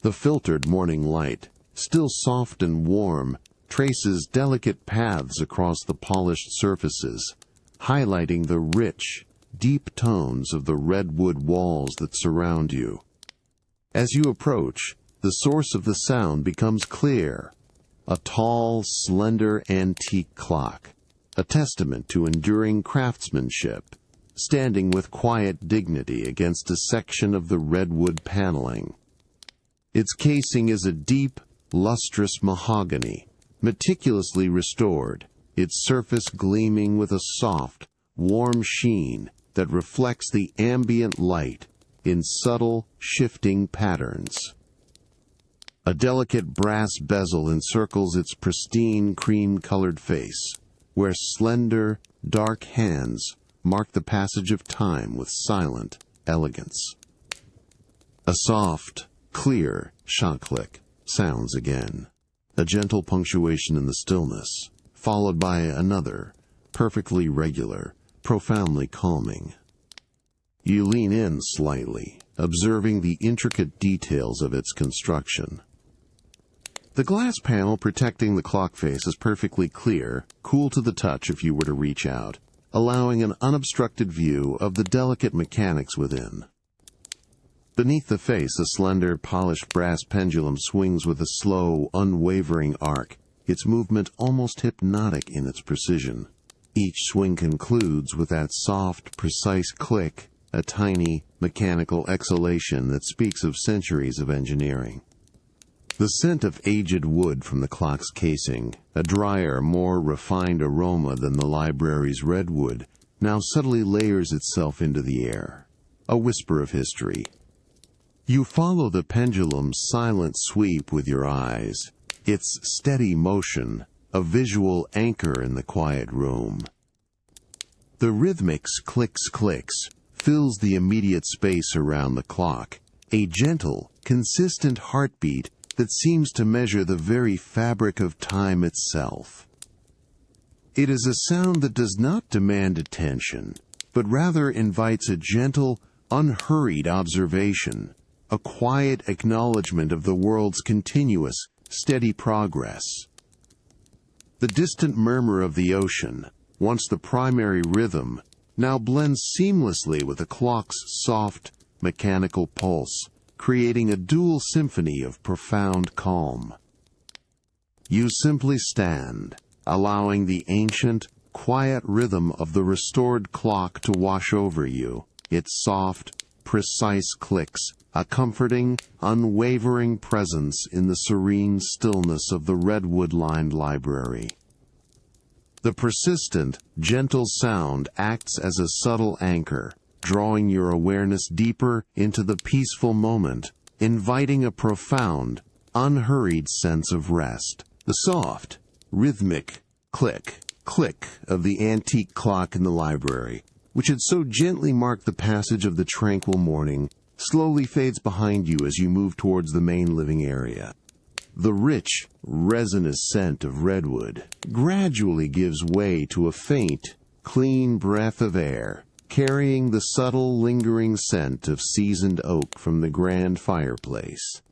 The filtered morning light, still soft and warm, traces delicate paths across the polished surfaces, highlighting the rich, deep tones of the redwood walls that surround you. As you approach, the source of the sound becomes clear, a tall, slender antique clock, a testament to enduring craftsmanship, standing with quiet dignity against a section of the redwood paneling. Its casing is a deep, lustrous mahogany, meticulously restored, its surface gleaming with a soft, warm sheen that reflects the ambient light in subtle, shifting patterns. A delicate brass bezel encircles its pristine cream-colored face, where slender, dark hands mark the passage of time with silent elegance. A soft, clear shot click sounds again, a gentle punctuation in the stillness, followed by another, perfectly regular, profoundly calming. You lean in slightly, observing the intricate details of its construction. The glass panel protecting the clock face is perfectly clear, cool to the touch if you were to reach out, allowing an unobstructed view of the delicate mechanics within. Beneath the face, a slender, polished brass pendulum swings with a slow, unwavering arc, its movement almost hypnotic in its precision. Each swing concludes with that soft, precise click, a tiny, mechanical exhalation that speaks of centuries of engineering. The scent of aged wood from the clock's casing, a drier, more refined aroma than the library's redwood, now subtly layers itself into the air, a whisper of history. You follow the pendulum's silent sweep with your eyes, its steady motion, a visual anchor in the quiet room. The rhythmic's clicks fills the immediate space around the clock, a gentle, consistent heartbeat that seems to measure the very fabric of time itself. It is a sound that does not demand attention, but rather invites a gentle, unhurried observation, a quiet acknowledgement of the world's continuous, steady progress. The distant murmur of the ocean, once the primary rhythm, now blends seamlessly with the clock's soft, mechanical pulse, creating a dual symphony of profound calm. You simply stand, allowing the ancient, quiet rhythm of the restored clock to wash over you, its soft, precise clicks, a comforting, unwavering presence in the serene stillness of the redwood-lined library. The persistent, gentle sound acts as a subtle anchor, drawing your awareness deeper into the peaceful moment, inviting a profound, unhurried sense of rest. The soft, rhythmic click of the antique clock in the library, which had so gently marked the passage of the tranquil morning, slowly fades behind you as you move towards the main living area. The rich, resinous scent of redwood gradually gives way to a faint, clean breath of air, carrying the subtle, lingering scent of seasoned oak from the grand fireplace.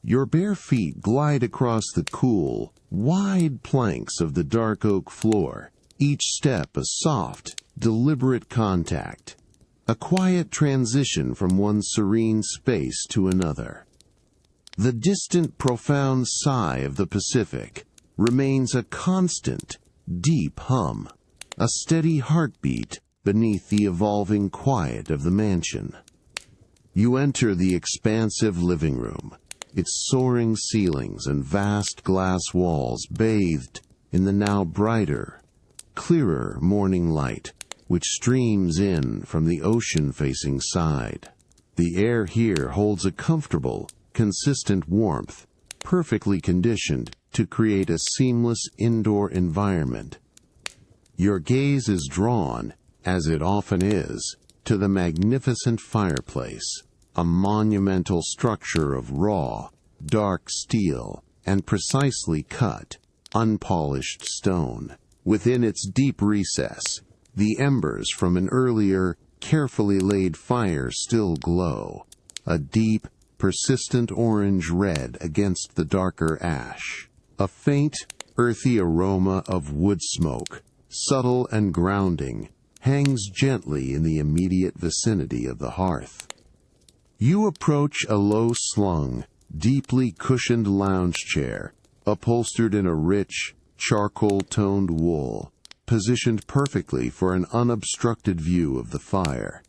Your bare feet glide across the cool, wide planks of the dark oak floor, each step a soft, deliberate contact, a quiet transition from one serene space to another. The distant, profound sigh of the Pacific remains a constant, deep hum, a steady heartbeat beneath the evolving quiet of the mansion. You enter the expansive living room, its soaring ceilings and vast glass walls bathed in the now brighter, clearer morning light, which streams in from the ocean-facing side. The air here holds a comfortable, consistent warmth, perfectly conditioned to create a seamless indoor environment. Your gaze is drawn, as it often is, to the magnificent fireplace, a monumental structure of raw, dark steel and precisely cut, unpolished stone. Within its deep recess, the embers from an earlier, carefully laid fire still glow, a deep, persistent orange red against the darker ash. A faint, earthy aroma of wood smoke, subtle and grounding, hangs gently in the immediate vicinity of the hearth. You approach a low-slung, deeply cushioned lounge chair, upholstered in a rich, charcoal-toned wool, positioned perfectly for an unobstructed view of the fire.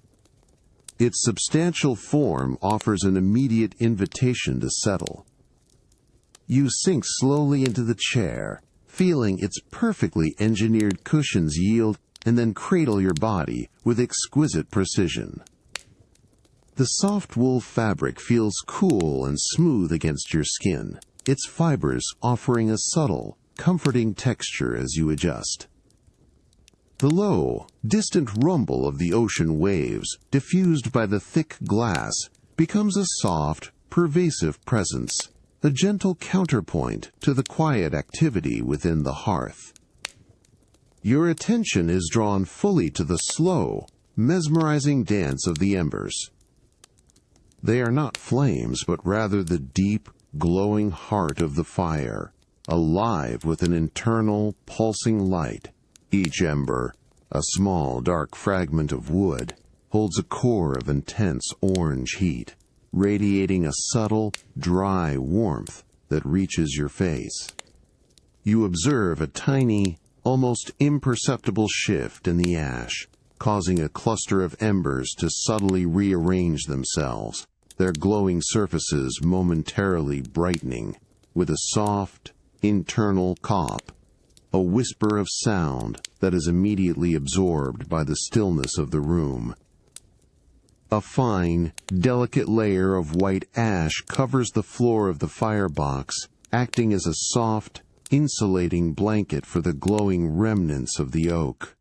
Its substantial form offers an immediate invitation to settle. You sink slowly into the chair, feeling its perfectly engineered cushions yield and then cradle your body with exquisite precision. The soft wool fabric feels cool and smooth against your skin, its fibers offering a subtle, comforting texture as you adjust. The low, distant rumble of the ocean waves, diffused by the thick glass, becomes a soft, pervasive presence, a gentle counterpoint to the quiet activity within the hearth. Your attention is drawn fully to the slow, mesmerizing dance of the embers. They are not flames, but rather the deep, glowing heart of the fire, alive with an internal, pulsing light. Each ember, a small, dark fragment of wood, holds a core of intense orange heat, radiating a subtle, dry warmth that reaches your face. You observe a tiny, almost imperceptible shift in the ash, causing a cluster of embers to subtly rearrange themselves, their glowing surfaces momentarily brightening with a soft, internal cop, a whisper of sound that is immediately absorbed by the stillness of the room. A fine, delicate layer of white ash covers the floor of the firebox, acting as a soft, insulating blanket for the glowing remnants of the oak.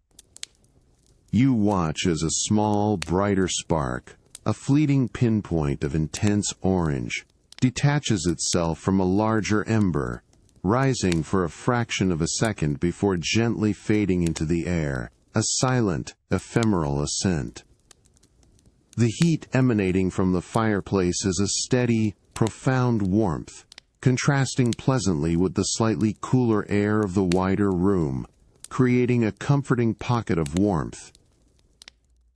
You watch as a small, brighter spark, a fleeting pinpoint of intense orange, detaches itself from a larger ember, rising for a fraction of a second before gently fading into the air, a silent, ephemeral ascent. The heat emanating from the fireplace is a steady, profound warmth, contrasting pleasantly with the slightly cooler air of the wider room, creating a comforting pocket of warmth.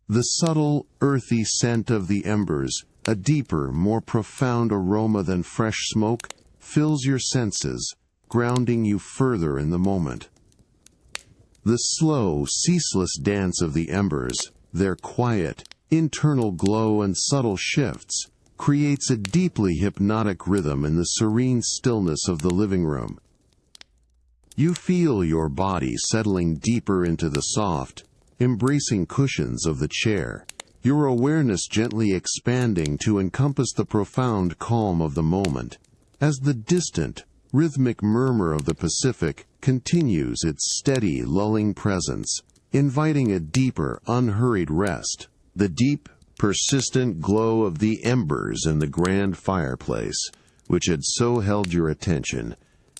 The subtle, earthy scent of the embers, a deeper, more profound aroma than fresh smoke, fills your senses, grounding you further in the moment. The slow, ceaseless dance of the embers, their quiet, internal glow and subtle shifts, creates a deeply hypnotic rhythm in the serene stillness of the living room. You feel your body settling deeper into the soft, embracing cushions of the chair, your awareness gently expanding to encompass the profound calm of the moment, as the distant, rhythmic murmur of the Pacific continues its steady, lulling presence, inviting a deeper, unhurried rest. The deep, persistent glow of the embers in the grand fireplace, which had so held your attention,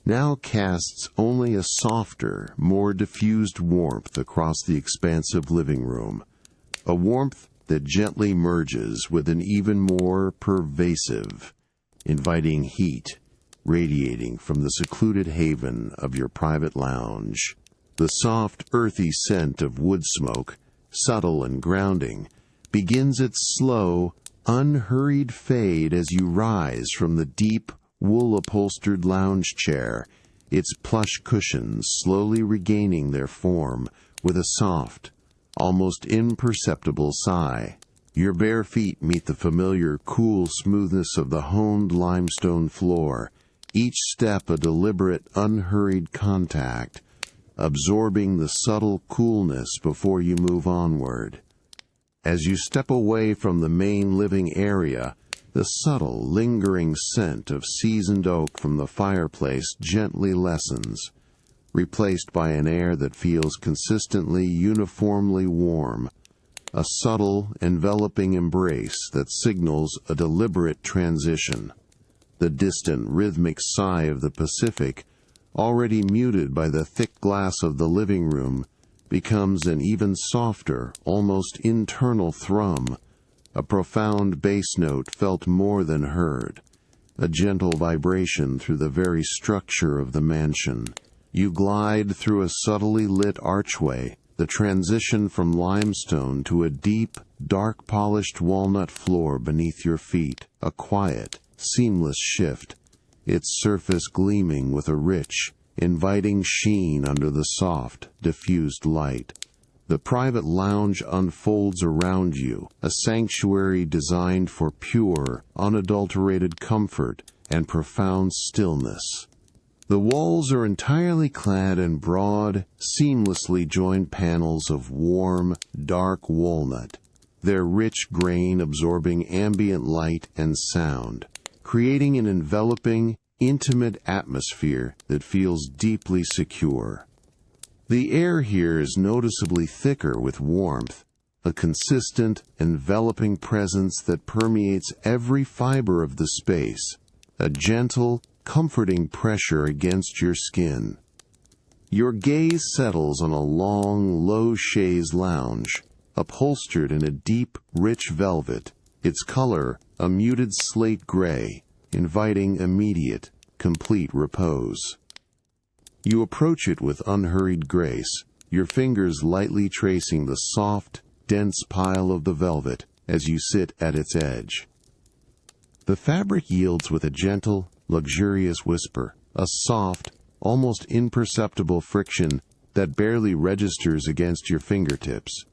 now casts only a softer, more diffused warmth across the expansive living room, a warmth that gently merges with an even more pervasive, inviting heat radiating from the secluded haven of your private lounge. The soft, earthy scent of wood smoke, subtle and grounding, begins its slow, unhurried fade as you rise from the deep, wool-upholstered lounge chair, its plush cushions slowly regaining their form with a soft, almost imperceptible sigh. Your bare feet meet the familiar, cool smoothness of the honed limestone floor, each step a deliberate, unhurried contact, absorbing the subtle coolness before you move onward. As you step away from the main living area, the subtle, lingering scent of seasoned oak from the fireplace gently lessens, replaced by an air that feels consistently, uniformly warm, a subtle, enveloping embrace that signals a deliberate transition. The distant, rhythmic sigh of the Pacific, already muted by the thick glass of the living room, becomes an even softer, almost internal thrum, a profound bass note felt more than heard, a gentle vibration through the very structure of the mansion. You glide through a subtly lit archway, the transition from limestone to a deep, dark-polished walnut floor beneath your feet, a quiet, seamless shift, its surface gleaming with a rich, inviting sheen under the soft, diffused light. The private lounge unfolds around you, a sanctuary designed for pure, unadulterated comfort and profound stillness. The walls are entirely clad in broad, seamlessly joined panels of warm, dark walnut, their rich grain absorbing ambient light and sound, creating an enveloping, intimate atmosphere that feels deeply secure. The air here is noticeably thicker with warmth, a consistent, enveloping presence that permeates every fiber of the space, a gentle, comforting pressure against your skin. Your gaze settles on a long, low chaise lounge, upholstered in a deep, rich velvet, its color a muted slate gray, inviting immediate, complete repose. You approach it with unhurried grace, your fingers lightly tracing the soft, dense pile of the velvet as you sit at its edge. The fabric yields with a gentle, luxurious whisper, a soft, almost imperceptible friction that barely registers against your fingertips.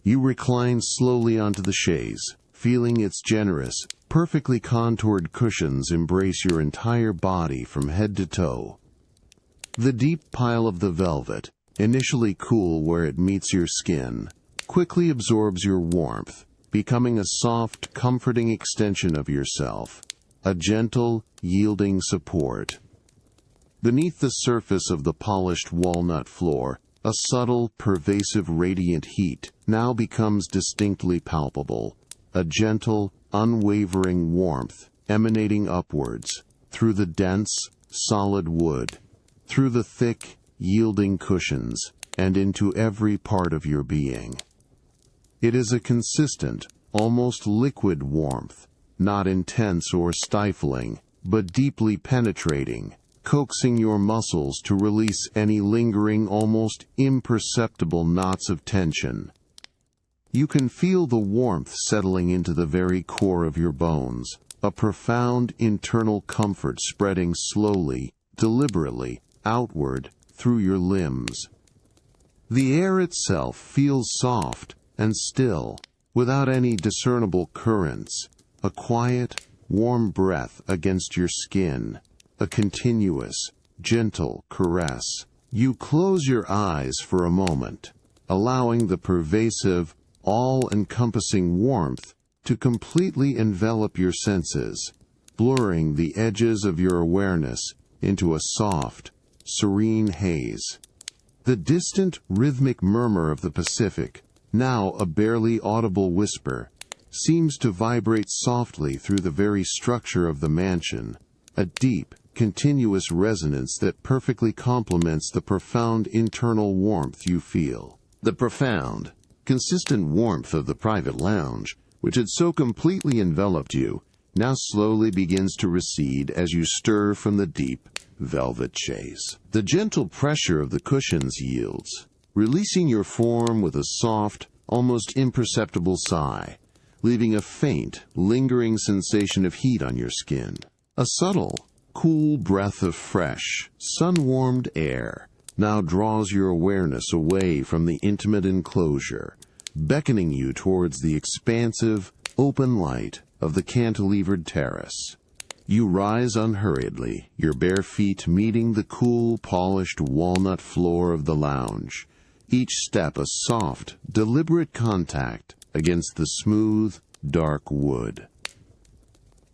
You recline slowly onto the chaise, feeling its generous, perfectly contoured cushions embrace your entire body from head to toe. The deep pile of the velvet, initially cool where it meets your skin, quickly absorbs your warmth, becoming a soft, comforting extension of yourself, a gentle, yielding support. Beneath the surface of the polished walnut floor, a subtle, pervasive radiant heat now becomes distinctly palpable, a gentle, unwavering warmth emanating upwards, through the dense, solid wood, through the thick, yielding cushions, and into every part of your being. It is a consistent, almost liquid warmth, not intense or stifling, but deeply penetrating, coaxing your muscles to release any lingering, almost imperceptible knots of tension. You can feel the warmth settling into the very core of your bones, a profound internal comfort spreading slowly, deliberately, outward, through your limbs. The air itself feels soft and still, without any discernible currents, a quiet, warm breath against your skin, a continuous, gentle caress. You close your eyes for a moment, allowing the pervasive, all-encompassing warmth to completely envelop your senses, blurring the edges of your awareness into a soft, serene haze. The distant, rhythmic murmur of the Pacific, now a barely audible whisper, seems to vibrate softly through the very structure of the mansion, a deep, continuous resonance that perfectly complements the profound internal warmth you feel. The profound, consistent warmth of the private lounge, which had so completely enveloped you, now slowly begins to recede as you stir from the deep, velvet chaise. The gentle pressure of the cushions yields, releasing your form with a soft, almost imperceptible sigh, leaving a faint, lingering sensation of heat on your skin. A subtle, cool breath of fresh, sun-warmed air now draws your awareness away from the intimate enclosure, beckoning you towards the expansive, open light of the cantilevered terrace. You rise unhurriedly, your bare feet meeting the cool, polished walnut floor of the lounge, each step a soft, deliberate contact against the smooth, dark wood.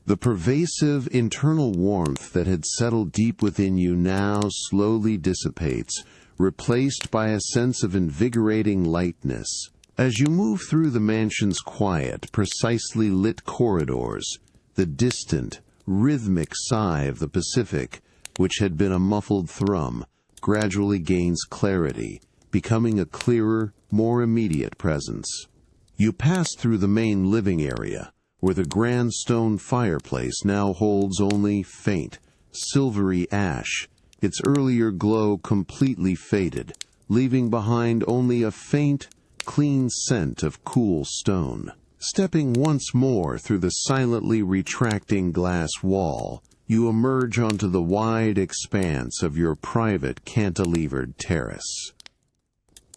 The pervasive internal warmth that had settled deep within you now slowly dissipates, replaced by a sense of invigorating lightness. As you move through the mansion's quiet, precisely lit corridors, the distant, rhythmic sigh of the Pacific, which had been a muffled thrum, gradually gains clarity, becoming a clearer, more immediate presence. You pass through the main living area, where the grand stone fireplace now holds only faint, silvery ash, its earlier glow completely faded, leaving behind only a faint, clean scent of cool stone. Stepping once more through the silently retracting glass wall, you emerge onto the wide expanse of your private cantilevered terrace.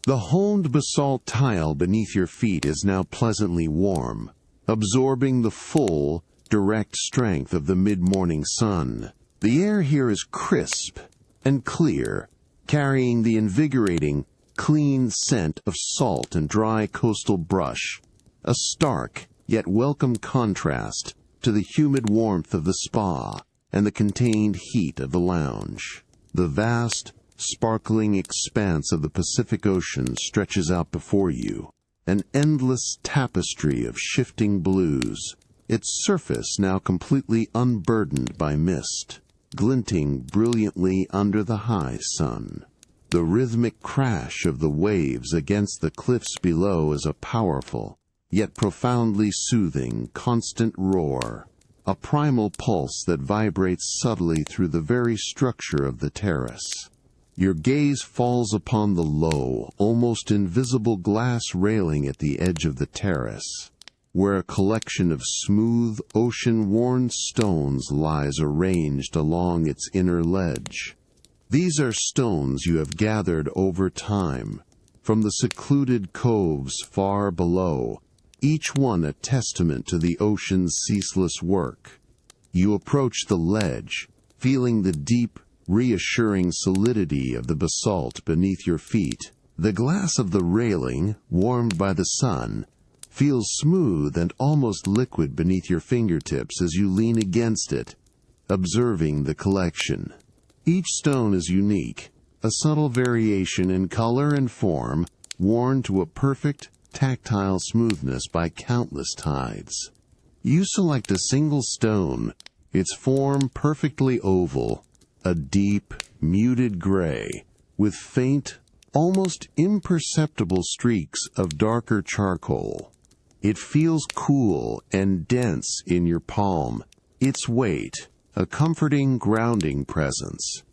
The honed basalt tile beneath your feet is now pleasantly warm, absorbing the full, direct strength of the mid-morning sun. The air here is crisp and clear, carrying the invigorating, clean scent of salt and dry coastal brush, a stark yet welcome contrast to the humid warmth of the spa and the contained heat of the lounge. The vast, sparkling expanse of the Pacific Ocean stretches out before you, an endless tapestry of shifting blues, its surface now completely unburdened by mist, glinting brilliantly under the high sun. The rhythmic crash of the waves against the cliffs below is a powerful, yet profoundly soothing, constant roar, a primal pulse that vibrates subtly through the very structure of the terrace. Your gaze falls upon the low, almost invisible glass railing at the edge of the terrace, where a collection of smooth, ocean-worn stones lies arranged along its inner ledge. These are stones you have gathered over time, from the secluded coves far below, each one a testament to the ocean's ceaseless work. You approach the ledge, feeling the deep, reassuring solidity of the basalt beneath your feet. The glass of the railing, warmed by the sun, feels smooth and almost liquid beneath your fingertips as you lean against it, observing the collection. Each stone is unique, a subtle variation in color and form, worn to a perfect, tactile smoothness by countless tides. You select a single stone, its form perfectly oval, a deep, muted gray, with faint, almost imperceptible streaks of darker charcoal. It feels cool and dense in your palm, its weight, a comforting, grounding presence.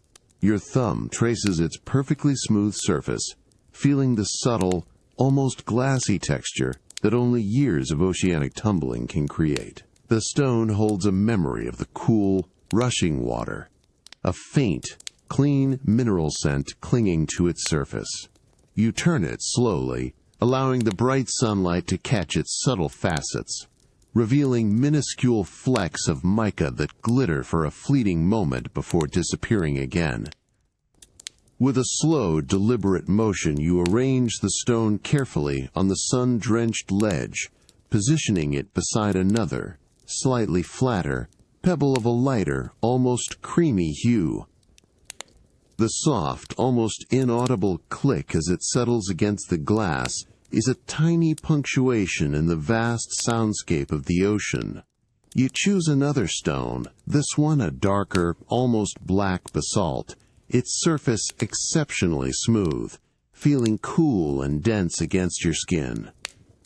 Your thumb traces its perfectly smooth surface, feeling the subtle, almost glassy texture that only years of oceanic tumbling can create. The stone holds a memory of the cool, rushing water, a faint, clean mineral scent clinging to its surface. You turn it slowly, allowing the bright sunlight to catch its subtle facets, revealing minuscule flecks of mica that glitter for a fleeting moment before disappearing again. With a slow, deliberate motion, you arrange the stone carefully on the sun-drenched ledge, positioning it beside another, slightly flatter, pebble of a lighter, almost creamy hue. The soft, almost inaudible click as it settles against the glass is a tiny punctuation in the vast soundscape of the ocean. You choose another stone, this one a darker, almost black basalt, its surface exceptionally smooth, feeling cool and dense against your skin.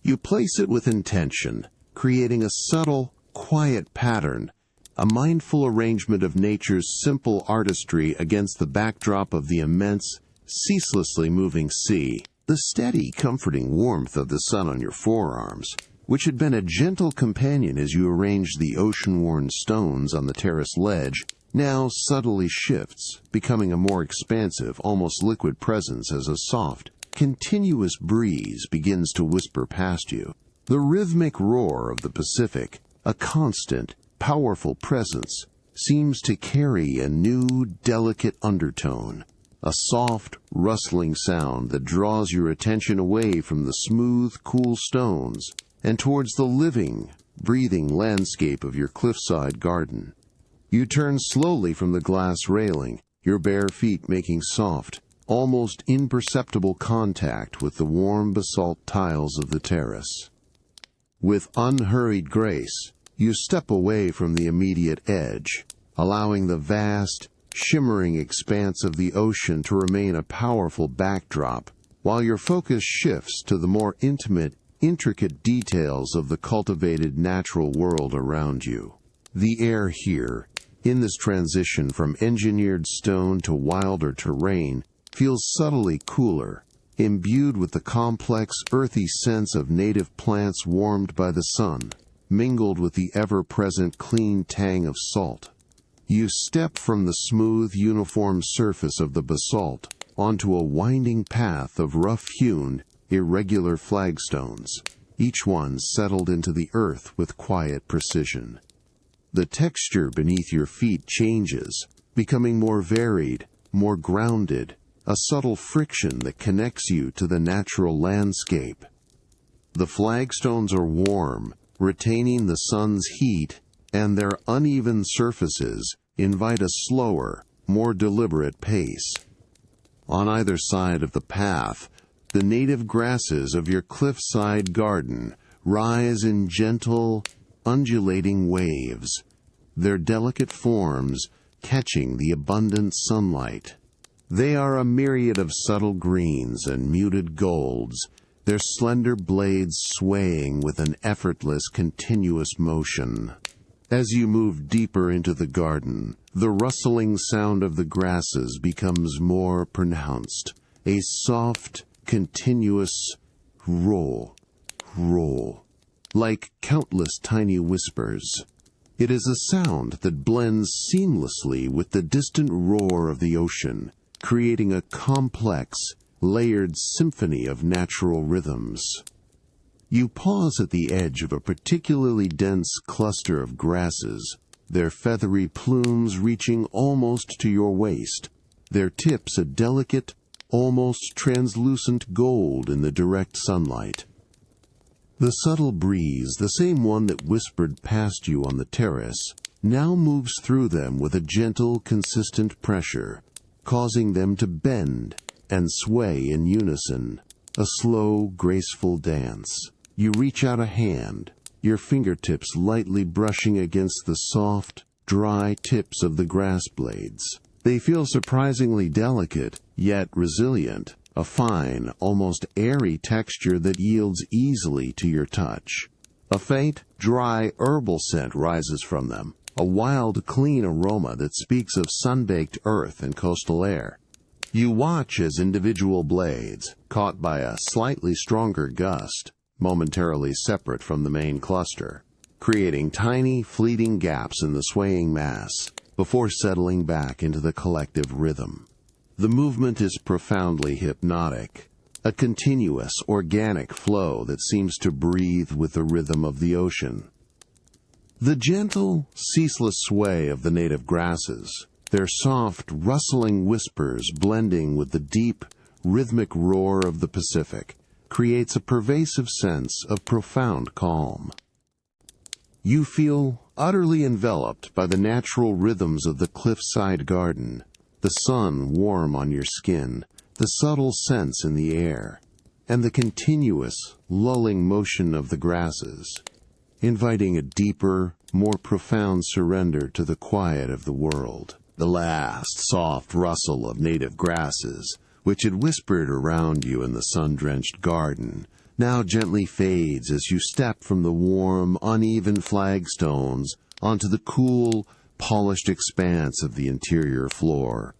You place it with intention, creating a subtle, quiet pattern, a mindful arrangement of nature's simple artistry against the backdrop of the immense, ceaselessly moving sea. The steady, comforting warmth of the sun on your forearms, which had been a gentle companion as you arranged the ocean-worn stones on the terrace ledge, now subtly shifts, becoming a more expansive, almost liquid presence as a soft, continuous breeze begins to whisper past you. The rhythmic roar of the Pacific, a constant, powerful presence, seems to carry a new, delicate undertone, a soft, rustling sound that draws your attention away from the smooth, cool stones and towards the living, breathing landscape of your cliffside garden. You turn slowly from the glass railing, your bare feet making soft, almost imperceptible contact with the warm basalt tiles of the terrace. With unhurried grace, you step away from the immediate edge, allowing the vast, shimmering expanse of the ocean to remain a powerful backdrop, while your focus shifts to the more intimate, intricate details of the cultivated natural world around you. The air here, in this transition from engineered stone to wilder terrain, feels subtly cooler, imbued with the complex, earthy sense of native plants warmed by the sun, mingled with the ever-present clean tang of salt. You step from the smooth, uniform surface of the basalt onto a winding path of rough-hewn, irregular flagstones, each one settled into the earth with quiet precision. The texture beneath your feet changes, becoming more varied, more grounded, a subtle friction that connects you to the natural landscape. The flagstones are warm, retaining the sun's heat, and their uneven surfaces invite a slower, more deliberate pace. On either side of the path, the native grasses of your cliffside garden rise in gentle, undulating waves, their delicate forms catching the abundant sunlight. They are a myriad of subtle greens and muted golds, their slender blades swaying with an effortless, continuous motion. As you move deeper into the garden, the rustling sound of the grasses becomes more pronounced, a soft, continuous roll, like countless tiny whispers. It is a sound that blends seamlessly with the distant roar of the ocean, creating a complex, layered symphony of natural rhythms. You pause at the edge of a particularly dense cluster of grasses, their feathery plumes reaching almost to your waist, their tips a delicate, almost translucent gold in the direct sunlight. The subtle breeze, the same one that whispered past you on the terrace, now moves through them with a gentle, consistent pressure, causing them to bend and sway in unison, a slow, graceful dance. You reach out a hand, your fingertips lightly brushing against the soft, dry tips of the grass blades. They feel surprisingly delicate, yet resilient, a fine, almost airy texture that yields easily to your touch. A faint, dry herbal scent rises from them, a wild, clean aroma that speaks of sun-baked earth and coastal air. You watch as individual blades, caught by a slightly stronger gust, momentarily separate from the main cluster, creating tiny, fleeting gaps in the swaying mass, before settling back into the collective rhythm. The movement is profoundly hypnotic, a continuous, organic flow that seems to breathe with the rhythm of the ocean. The gentle, ceaseless sway of the native grasses, their soft, rustling whispers blending with the deep, rhythmic roar of the Pacific, creates a pervasive sense of profound calm. You feel utterly enveloped by the natural rhythms of the cliffside garden, the sun warm on your skin, the subtle scents in the air, and the continuous, lulling motion of the grasses, inviting a deeper, more profound surrender to the quiet of the world. The last soft rustle of native grasses, which had whispered around you in the sun-drenched garden, now gently fades as you step from the warm, uneven flagstones onto the cool, polished expanse of the interior floor.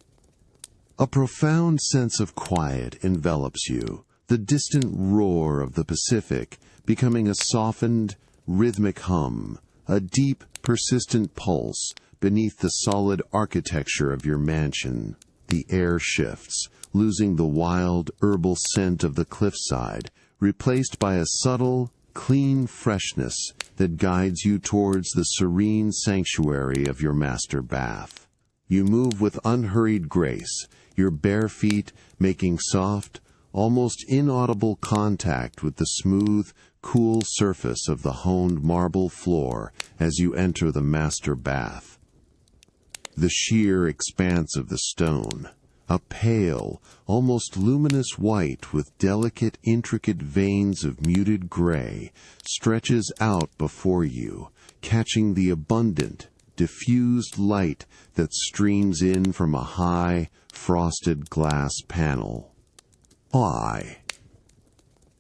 A profound sense of quiet envelops you, the distant roar of the Pacific becoming a softened, rhythmic hum, a deep, persistent pulse beneath the solid architecture of your mansion. The air shifts, losing the wild, herbal scent of the cliffside, replaced by a subtle, clean freshness that guides you towards the serene sanctuary of your master bath. You move with unhurried grace, your bare feet making soft, almost inaudible contact with the smooth, cool surface of the honed marble floor as you enter the master bath. The sheer expanse of the stone, a pale, almost luminous white with delicate, intricate veins of muted gray, stretches out before you, catching the abundant, diffused light that streams in from a high, frosted glass panel.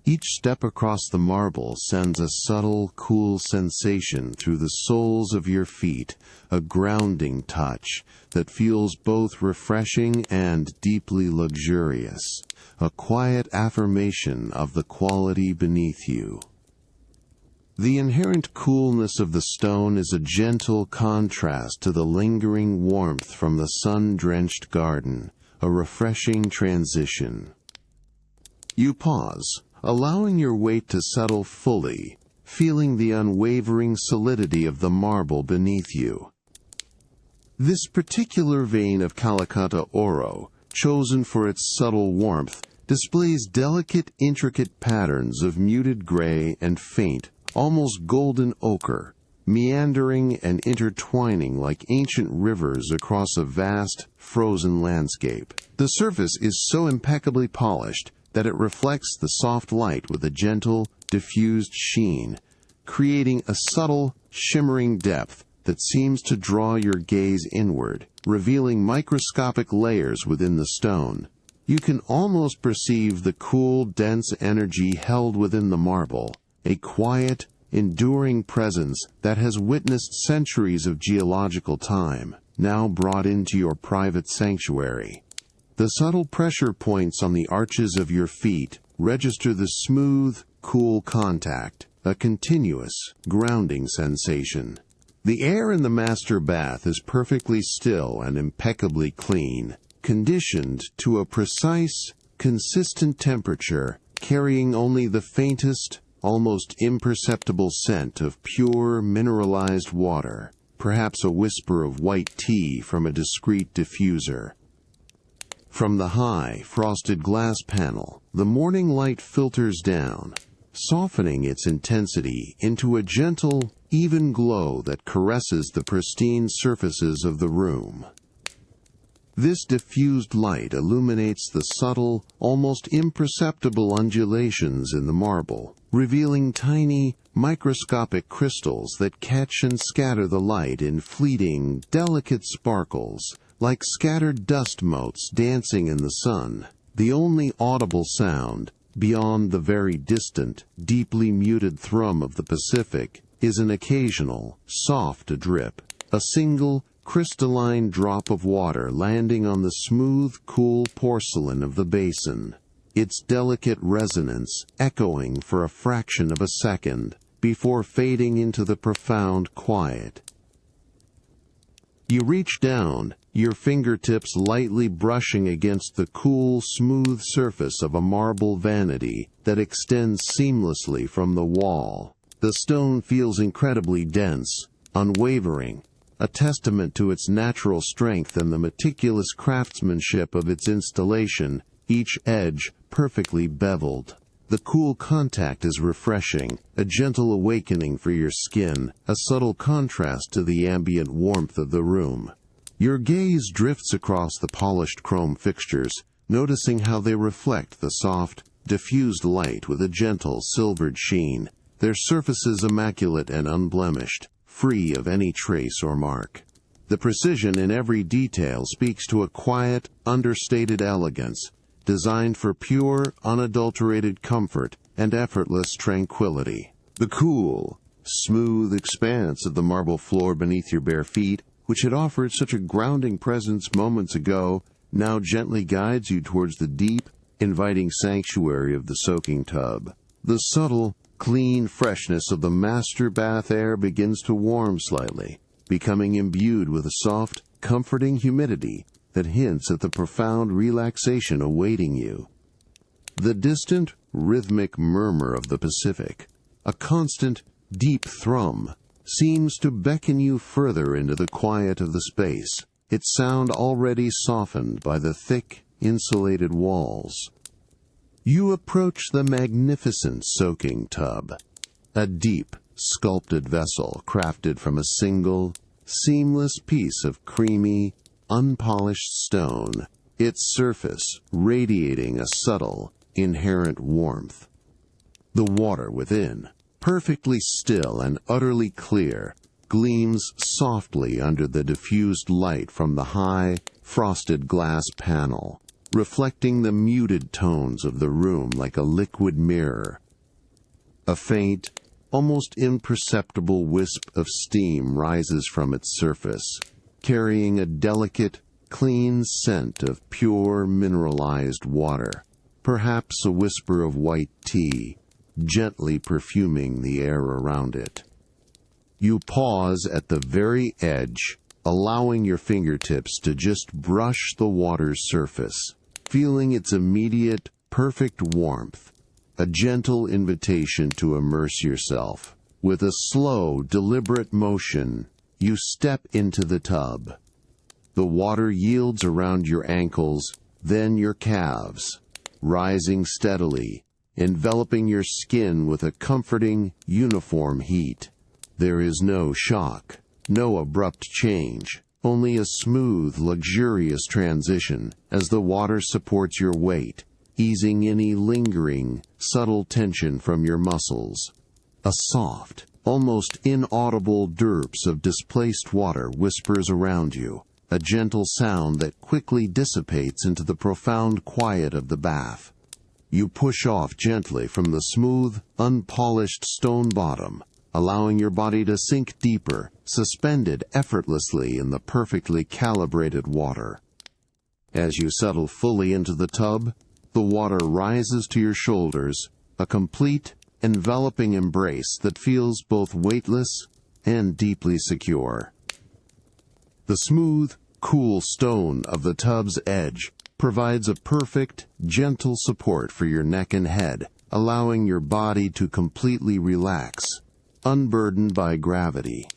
Each step across the marble sends a subtle, cool sensation through the soles of your feet, a grounding touch that feels both refreshing and deeply luxurious, a quiet affirmation of the quality beneath you. The inherent coolness of the stone is a gentle contrast to the lingering warmth from the sun-drenched garden, a refreshing transition. You pause, allowing your weight to settle fully, feeling the unwavering solidity of the marble beneath you. This particular vein of Calcutta oro, chosen for its subtle warmth, displays delicate, intricate patterns of muted gray and faint, almost golden ochre, meandering and intertwining like ancient rivers across a vast, frozen landscape. The surface is so impeccably polished that it reflects the soft light with a gentle, diffused sheen, creating a subtle, shimmering depth that seems to draw your gaze inward, revealing microscopic layers within the stone. You can almost perceive the cool, dense energy held within the marble, a quiet, enduring presence that has witnessed centuries of geological time, now brought into your private sanctuary. The subtle pressure points on the arches of your feet register the smooth, cool contact, a continuous, grounding sensation. The air in the master bath is perfectly still and impeccably clean, conditioned to a precise, consistent temperature, carrying only the faintest, almost imperceptible scent of pure, mineralized water, perhaps a whisper of white tea from a discreet diffuser. From the high, frosted glass panel, the morning light filters down, softening its intensity into a gentle, even glow that caresses the pristine surfaces of the room. This diffused light illuminates the subtle, almost imperceptible undulations in the marble, revealing tiny, microscopic crystals that catch and scatter the light in fleeting, delicate sparkles, like scattered dust motes dancing in the sun. The only audible sound, beyond the very distant, deeply muted thrum of the Pacific, is an occasional, soft drip, a single, crystalline drop of water landing on the smooth, cool porcelain of the basin, its delicate resonance echoing for a fraction of a second before fading into the profound quiet. You reach down, your fingertips lightly brushing against the cool, smooth surface of a marble vanity that extends seamlessly from the wall. The stone feels incredibly dense, unwavering, a testament to its natural strength and the meticulous craftsmanship of its installation, each edge perfectly beveled. The cool contact is refreshing, a gentle awakening for your skin, a subtle contrast to the ambient warmth of the room. Your gaze drifts across the polished chrome fixtures, noticing how they reflect the soft, diffused light with a gentle silvered sheen, their surfaces immaculate and unblemished, free of any trace or mark. The precision in every detail speaks to a quiet, understated elegance, designed for pure, unadulterated comfort and effortless tranquility. The cool, smooth expanse of the marble floor beneath your bare feet, which had offered such a grounding presence moments ago, now gently guides you towards the deep, inviting sanctuary of the soaking tub. The subtle, clean freshness of the master bath air begins to warm slightly, becoming imbued with a soft, comforting humidity that hints at the profound relaxation awaiting you. The distant, rhythmic murmur of the Pacific, a constant, deep thrum, seems to beckon you further into the quiet of the space, its sound already softened by the thick, insulated walls. You approach the magnificent soaking tub, a deep, sculpted vessel crafted from a single, seamless piece of creamy, unpolished stone, its surface radiating a subtle, inherent warmth. The water within, perfectly still and utterly clear, gleams softly under the diffused light from the high, frosted glass panel, reflecting the muted tones of the room like a liquid mirror. A faint, almost imperceptible wisp of steam rises from its surface, carrying a delicate, clean scent of pure mineralized water, perhaps a whisper of white tea, gently perfuming the air around it. You pause at the very edge, allowing your fingertips to just brush the water's surface, feeling its immediate, perfect warmth, a gentle invitation to immerse yourself, With a slow, deliberate motion, you step into the tub. The water yields around your ankles, then your calves, rising steadily, enveloping your skin with a comforting, uniform heat. There is no shock, no abrupt change, only a smooth, luxurious transition as the water supports your weight, easing any lingering, subtle tension from your muscles. A soft, almost inaudible derps of displaced water whispers around you, a gentle sound that quickly dissipates into the profound quiet of the bath. You push off gently from the smooth, unpolished stone bottom, allowing your body to sink deeper, suspended effortlessly in the perfectly calibrated water. As you settle fully into the tub, the water rises to your shoulders, a complete, enveloping embrace that feels both weightless and deeply secure. The smooth, cool stone of the tub's edge provides a perfect, gentle support for your neck and head, allowing your body to completely relax, unburdened by gravity.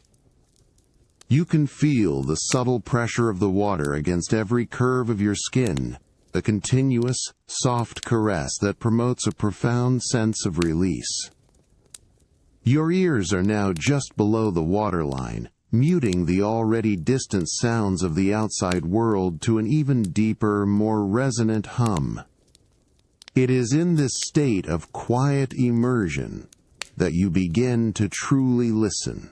You can feel the subtle pressure of the water against every curve of your skin, a continuous, soft caress that promotes a profound sense of release. Your ears are now just below the waterline, muting the already distant sounds of the outside world to an even deeper, more resonant hum. It is in this state of quiet immersion that you begin to truly listen.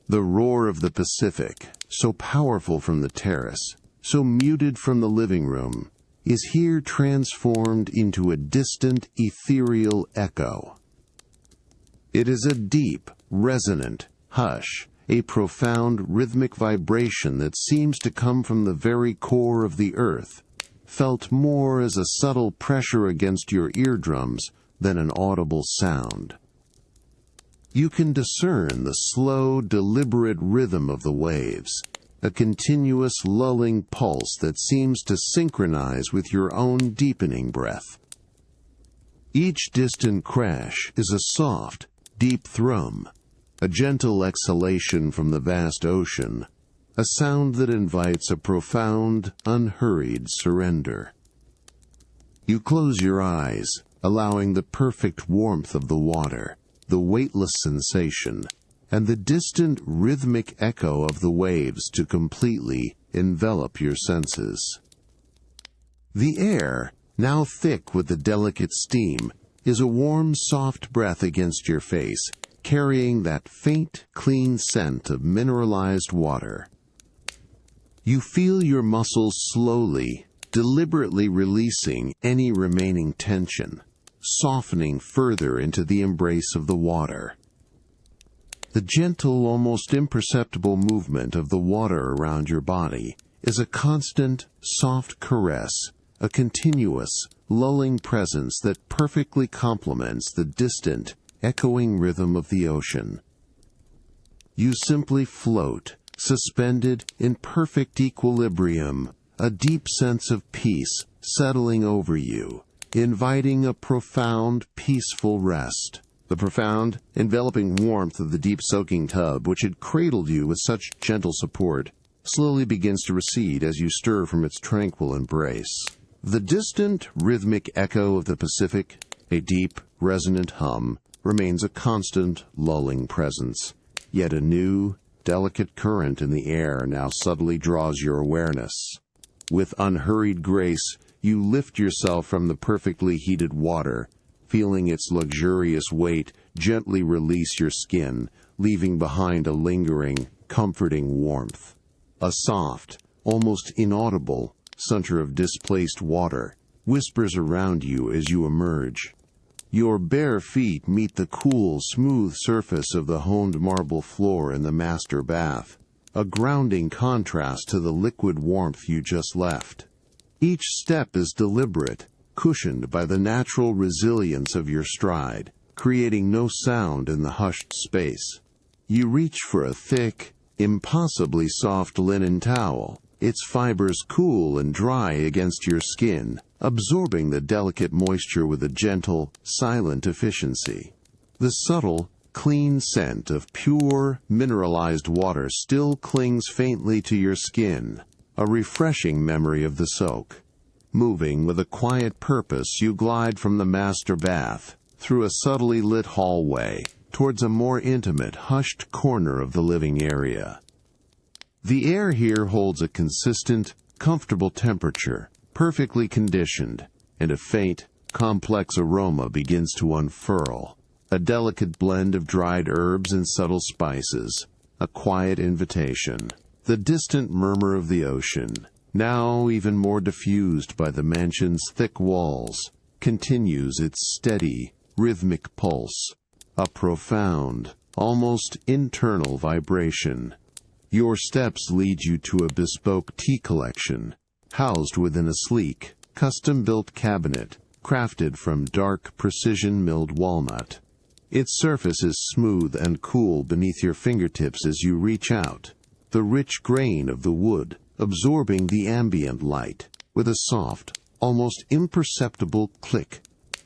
The roar of the Pacific, so powerful from the terrace, so muted from the living room, is here transformed into a distant, ethereal echo. It is a deep, resonant hush, a profound rhythmic vibration that seems to come from the very core of the earth, felt more as a subtle pressure against your eardrums than an audible sound. You can discern the slow, deliberate rhythm of the waves, a continuous lulling pulse that seems to synchronize with your own deepening breath. Each distant crash is a soft, deep thrum, a gentle exhalation from the vast ocean, a sound that invites a profound, unhurried surrender. You close your eyes, allowing the perfect warmth of the water, the weightless sensation, and the distant rhythmic echo of the waves to completely envelop your senses. The air, now thick with the delicate steam, is a warm, soft breath against your face, carrying that faint, clean scent of mineralized water. You feel your muscles slowly, deliberately releasing any remaining tension, softening further into the embrace of the water. The gentle, almost imperceptible movement of the water around your body is a constant, soft caress, a continuous, lulling presence that perfectly complements the distant, echoing rhythm of the ocean. You simply float, suspended in perfect equilibrium, a deep sense of peace settling over you, inviting a profound, peaceful rest. The profound, enveloping warmth of the deep soaking tub, which had cradled you with such gentle support, slowly begins to recede as you stir from its tranquil embrace. The distant, rhythmic echo of the Pacific, a deep, resonant hum, remains a constant, lulling presence, yet a new, delicate current in the air now subtly draws your awareness. With unhurried grace, you lift yourself from the perfectly heated water, feeling its luxurious weight gently release your skin, leaving behind a lingering, comforting warmth. A soft, almost inaudible, center of displaced water whispers around you as you emerge. Your bare feet meet the cool, smooth surface of the honed marble floor in the master bath, a grounding contrast to the liquid warmth you just left. Each step is deliberate, cushioned by the natural resilience of your stride, creating no sound in the hushed space. You reach for a thick, impossibly soft linen towel, its fibers cool and dry against your skin, absorbing the delicate moisture with a gentle, silent efficiency. The subtle, clean scent of pure, mineralized water still clings faintly to your skin, a refreshing memory of the soak. Moving with a quiet purpose, you glide from the master bath, through a subtly lit hallway, towards a more intimate, hushed corner of the living area. The air here holds a consistent, comfortable temperature, perfectly conditioned, and a faint, complex aroma begins to unfurl. A delicate blend of dried herbs and subtle spices, a quiet invitation. The distant murmur of the ocean, now even more diffused by the mansion's thick walls, continues its steady, rhythmic pulse, a profound, almost internal vibration. Your steps lead you to a bespoke tea collection, housed within a sleek, custom-built cabinet crafted from dark, precision-milled walnut. Its surface is smooth and cool beneath your fingertips as you reach out, the rich grain of the wood absorbing the ambient light. With a soft, almost imperceptible click,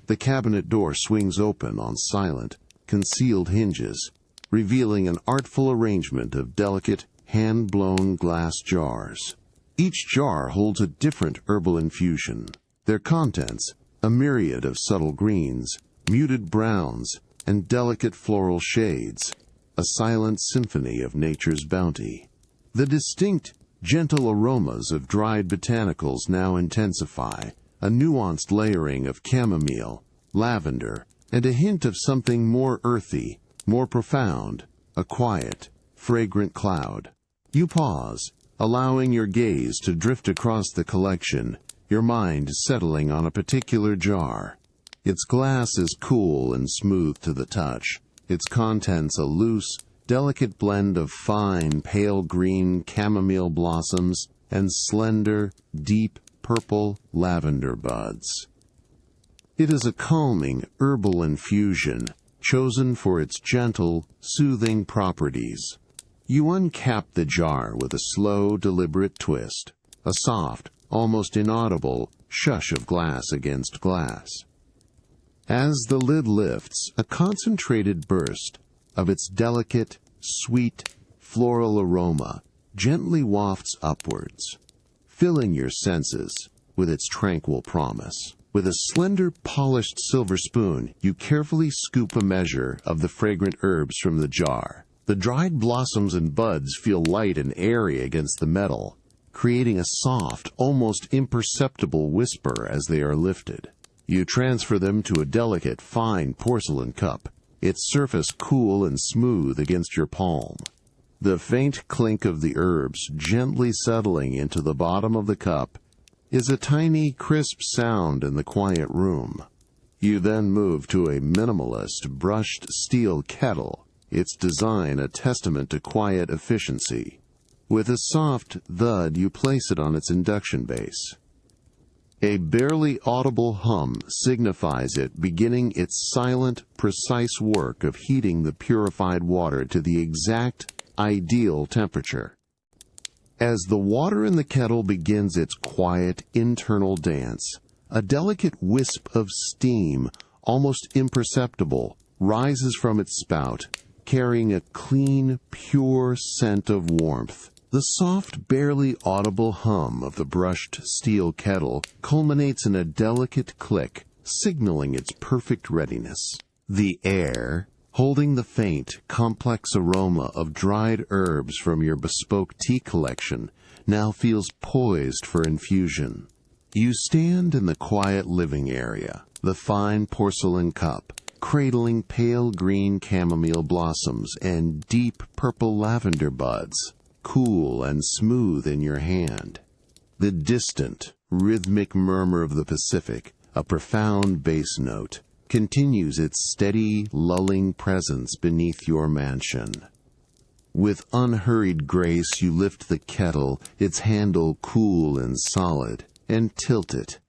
the cabinet door swings open on silent, concealed hinges, revealing an artful arrangement of delicate, hand-blown glass jars. Each jar holds a different herbal infusion. Their contents, a myriad of subtle greens, muted browns, and delicate floral shades, a silent symphony of nature's bounty. The distinct, gentle aromas of dried botanicals now intensify, a nuanced layering of chamomile, lavender, and a hint of something more earthy, more profound, a quiet, fragrant cloud. You pause, allowing your gaze to drift across the collection, your mind settling on a particular jar. Its glass is cool and smooth to the touch, its contents a loose, delicate blend of fine, pale green chamomile blossoms and slender, deep purple lavender buds. It is a calming, herbal infusion, chosen for its gentle, soothing properties. You uncap the jar with a slow, deliberate twist, a soft, almost inaudible shush of glass against glass. As the lid lifts, a concentrated burst of its delicate, sweet, floral aroma gently wafts upwards, filling your senses with its tranquil promise. With a slender, polished silver spoon, you carefully scoop a measure of the fragrant herbs from the jar. The dried blossoms and buds feel light and airy against the metal, creating a soft, almost imperceptible whisper as they are lifted. You transfer them to a delicate, fine porcelain cup, its surface cool and smooth against your palm. The faint clink of the herbs gently settling into the bottom of the cup is a tiny, crisp sound in the quiet room. You then move to a minimalist, brushed steel kettle, its design a testament to quiet efficiency. With a soft thud, you place it on its induction base. A barely audible hum signifies it beginning its silent, precise work of heating the purified water to the exact, ideal temperature. As the water in the kettle begins its quiet, internal dance, a delicate wisp of steam, almost imperceptible, rises from its spout, carrying a clean, pure scent of warmth. The soft, barely audible hum of the brushed steel kettle culminates in a delicate click, signaling its perfect readiness. The air, holding the faint, complex aroma of dried herbs from your bespoke tea collection, now feels poised for infusion. You stand in the quiet living area, the fine porcelain cup, cradling pale green chamomile blossoms and deep purple lavender buds, cool and smooth in your hand. The distant, rhythmic murmur of the Pacific, a profound bass note, continues its steady, lulling presence beneath your mansion. With unhurried grace you lift the kettle, its handle cool and solid, and tilt it.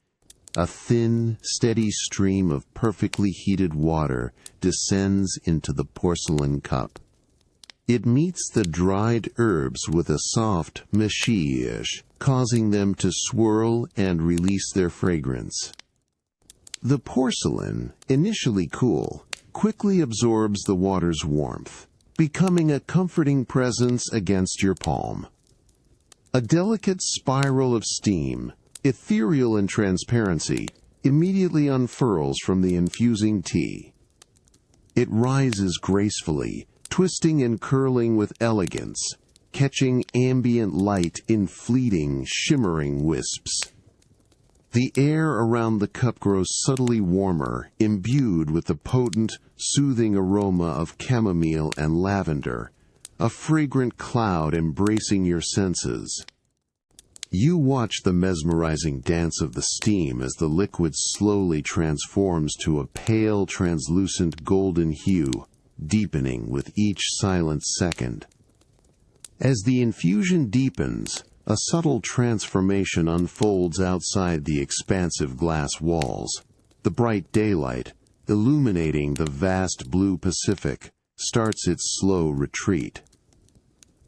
A thin, steady stream of perfectly heated water descends into the porcelain cup. It meets the dried herbs with a soft machiage, causing them to swirl and release their fragrance. The porcelain, initially cool, quickly absorbs the water's warmth, becoming a comforting presence against your palm. A delicate spiral of steam, ethereal in transparency, immediately unfurls from the infusing tea. It rises gracefully, twisting and curling with elegance, catching ambient light in fleeting, shimmering wisps. The air around the cup grows subtly warmer, imbued with the potent, soothing aroma of chamomile and lavender, a fragrant cloud embracing your senses. You watch the mesmerizing dance of the steam as the liquid slowly transforms to a pale, translucent golden hue, deepening with each silent second. As the infusion deepens, a subtle transformation unfolds outside the expansive glass walls. The bright daylight, illuminating the vast blue Pacific, starts its slow retreat.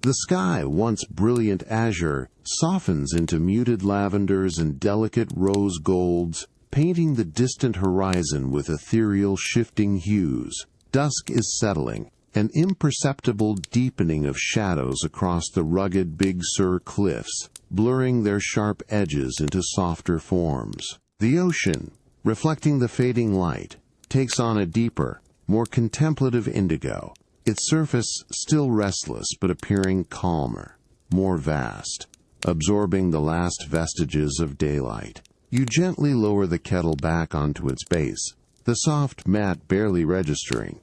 The sky, once brilliant azure, softens into muted lavenders and delicate rose golds, painting the distant horizon with ethereal shifting hues. Dusk is settling, an imperceptible deepening of shadows across the rugged Big Sur cliffs, blurring their sharp edges into softer forms. The ocean, reflecting the fading light, takes on a deeper, more contemplative indigo, its surface still restless but appearing calmer, more vast, absorbing the last vestiges of daylight. You gently lower the kettle back onto its base, the soft mat barely registering.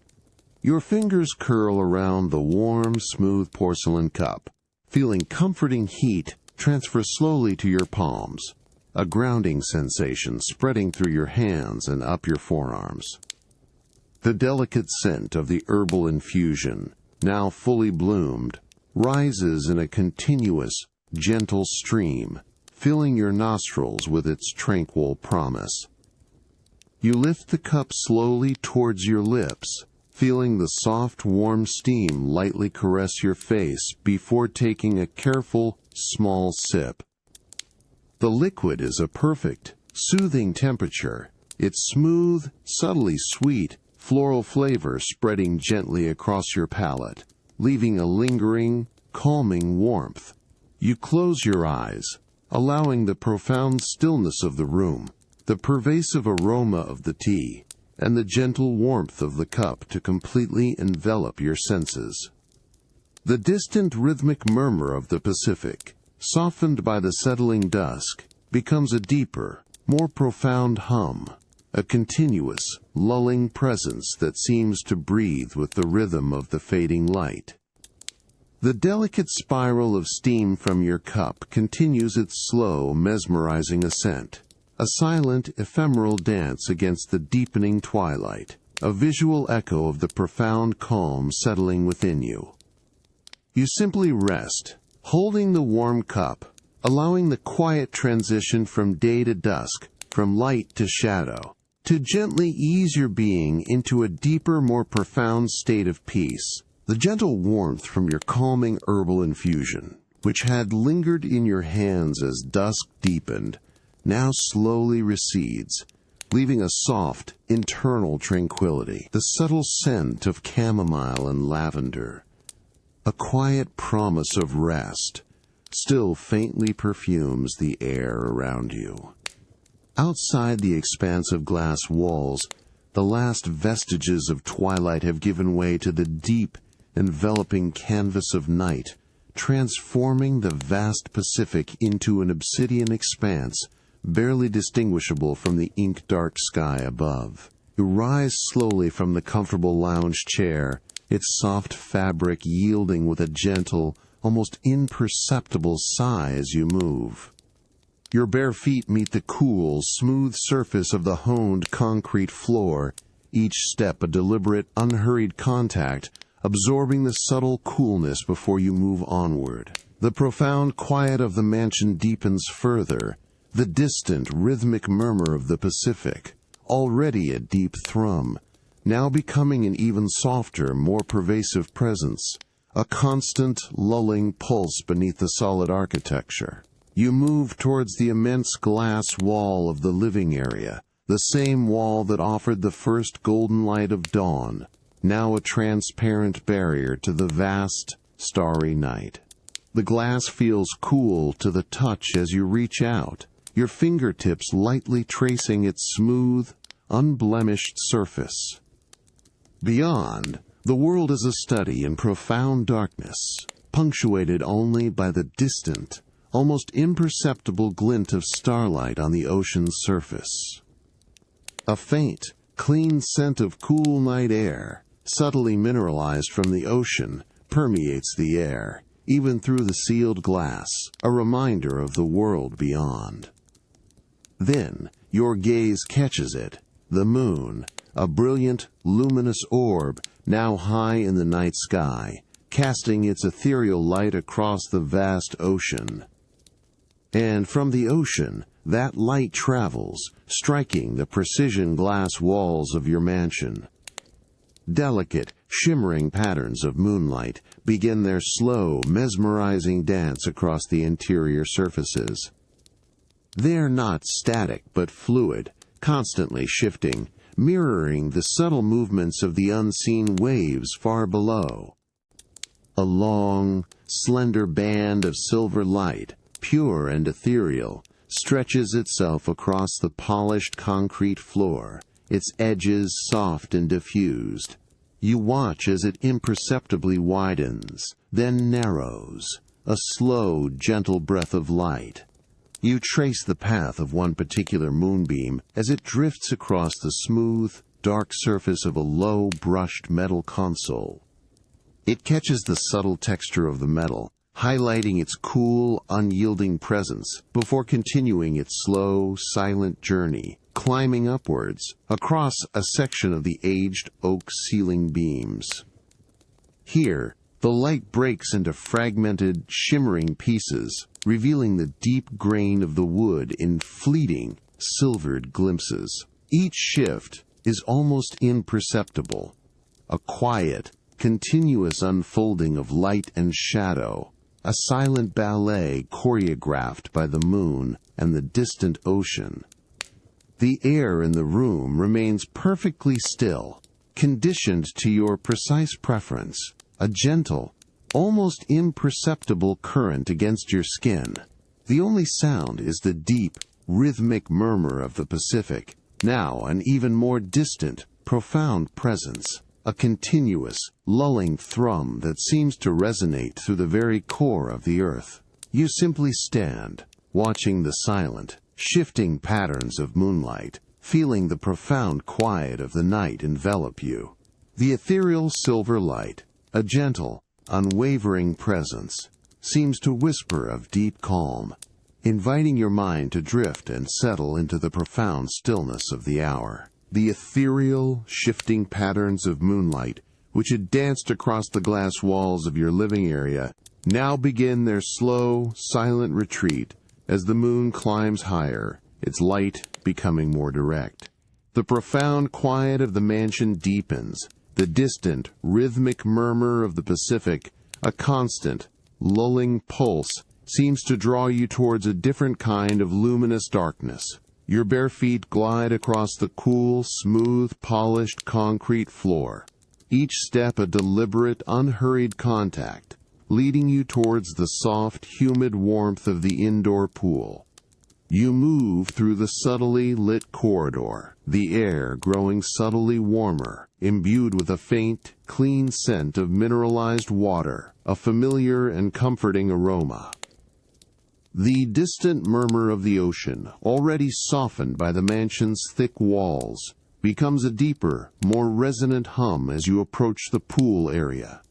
Your fingers curl around the warm, smooth porcelain cup, feeling comforting heat transfer slowly to your palms, a grounding sensation spreading through your hands and up your forearms. The delicate scent of the herbal infusion, now fully bloomed, rises in a continuous, gentle stream, filling your nostrils with its tranquil promise. You lift the cup slowly towards your lips, feeling the soft, warm steam lightly caress your face before taking a careful, small sip. The liquid is a perfect, soothing temperature, its smooth, subtly sweet, floral flavor spreading gently across your palate, leaving a lingering, calming warmth. You close your eyes, allowing the profound stillness of the room, the pervasive aroma of the tea, and the gentle warmth of the cup to completely envelop your senses. The distant rhythmic murmur of the Pacific, softened by the settling dusk, becomes a deeper, more profound hum, a continuous, lulling presence that seems to breathe with the rhythm of the fading light. The delicate spiral of steam from your cup continues its slow, mesmerizing ascent, a silent, ephemeral dance against the deepening twilight, a visual echo of the profound calm settling within you. You simply rest, holding the warm cup, allowing the quiet transition from day to dusk, from light to shadow, to gently ease your being into a deeper, more profound state of peace. The gentle warmth from your calming herbal infusion, which had lingered in your hands as dusk deepened, now slowly recedes, leaving a soft, internal tranquility. The subtle scent of chamomile and lavender, a quiet promise of rest, still faintly perfumes the air around you. Outside the expansive glass walls, the last vestiges of twilight have given way to the deep, enveloping canvas of night, transforming the vast Pacific into an obsidian expanse barely distinguishable from the ink-dark sky above. You rise slowly from the comfortable lounge chair, its soft fabric yielding with a gentle, almost imperceptible sigh as you move. Your bare feet meet the cool, smooth surface of the honed concrete floor, each step a deliberate, unhurried contact, absorbing the subtle coolness before you move onward. The profound quiet of the mansion deepens further, the distant, rhythmic murmur of the Pacific, already a deep thrum, now becoming an even softer, more pervasive presence, a constant, lulling pulse beneath the solid architecture. You move towards the immense glass wall of the living area, The same wall that offered the first golden light of dawn, now a transparent barrier to the vast, starry night. The glass feels cool to the touch as you reach out, your fingertips lightly tracing its smooth, unblemished surface. Beyond, the world is a study in profound darkness, punctuated only by the distant, almost imperceptible glint of starlight on the ocean's surface. A faint, clean scent of cool night air, subtly mineralized from the ocean, permeates the air, even through the sealed glass, a reminder of the world beyond. Then, your gaze catches it, the moon, a brilliant, luminous orb now high in the night sky, casting its ethereal light across the vast ocean. And from the ocean, that light travels, striking the precision glass walls of your mansion. Delicate, shimmering patterns of moonlight begin their slow, mesmerizing dance across the interior surfaces. They're not static but fluid, constantly shifting, mirroring the subtle movements of the unseen waves far below. A long, slender band of silver light, pure and ethereal, stretches itself across the polished concrete floor, its edges soft and diffused. You watch as it imperceptibly widens, then narrows, a slow, gentle breath of light. You trace the path of one particular moonbeam as it drifts across the smooth, dark surface of a low, brushed metal console. It catches the subtle texture of the metal, highlighting its cool, unyielding presence before continuing its slow, silent journey, climbing upwards, across a section of the aged oak ceiling beams. Here, the light breaks into fragmented, shimmering pieces, revealing the deep grain of the wood in fleeting, silvered glimpses. Each shift is almost imperceptible, a quiet, continuous unfolding of light and shadow, a silent ballet choreographed by the moon and the distant ocean. The air in the room remains perfectly still, conditioned to your precise preference, a gentle, almost imperceptible current against your skin. The only sound is the deep, rhythmic murmur of the Pacific, now an even more distant, profound presence, a continuous, lulling thrum that seems to resonate through the very core of the earth. You simply stand, watching the silent, shifting patterns of moonlight, feeling the profound quiet of the night envelop you. The ethereal silver light, a gentle, unwavering presence, seems to whisper of deep calm, inviting your mind to drift and settle into the profound stillness of the hour. The ethereal, shifting patterns of moonlight, which had danced across the glass walls of your living area, now begin their slow, silent retreat as the moon climbs higher, its light becoming more direct. The profound quiet of the mansion deepens, the distant, rhythmic murmur of the Pacific, a constant, lulling pulse, seems to draw you towards a different kind of luminous darkness. Your bare feet glide across the cool, smooth, polished concrete floor, each step a deliberate, unhurried contact, leading you towards the soft, humid warmth of the indoor pool. You move through the subtly lit corridor, the air growing subtly warmer, imbued with a faint, clean scent of mineralized water, a familiar and comforting aroma. The distant murmur of the ocean, already softened by the mansion's thick walls, becomes a deeper, more resonant hum as you approach the pool area.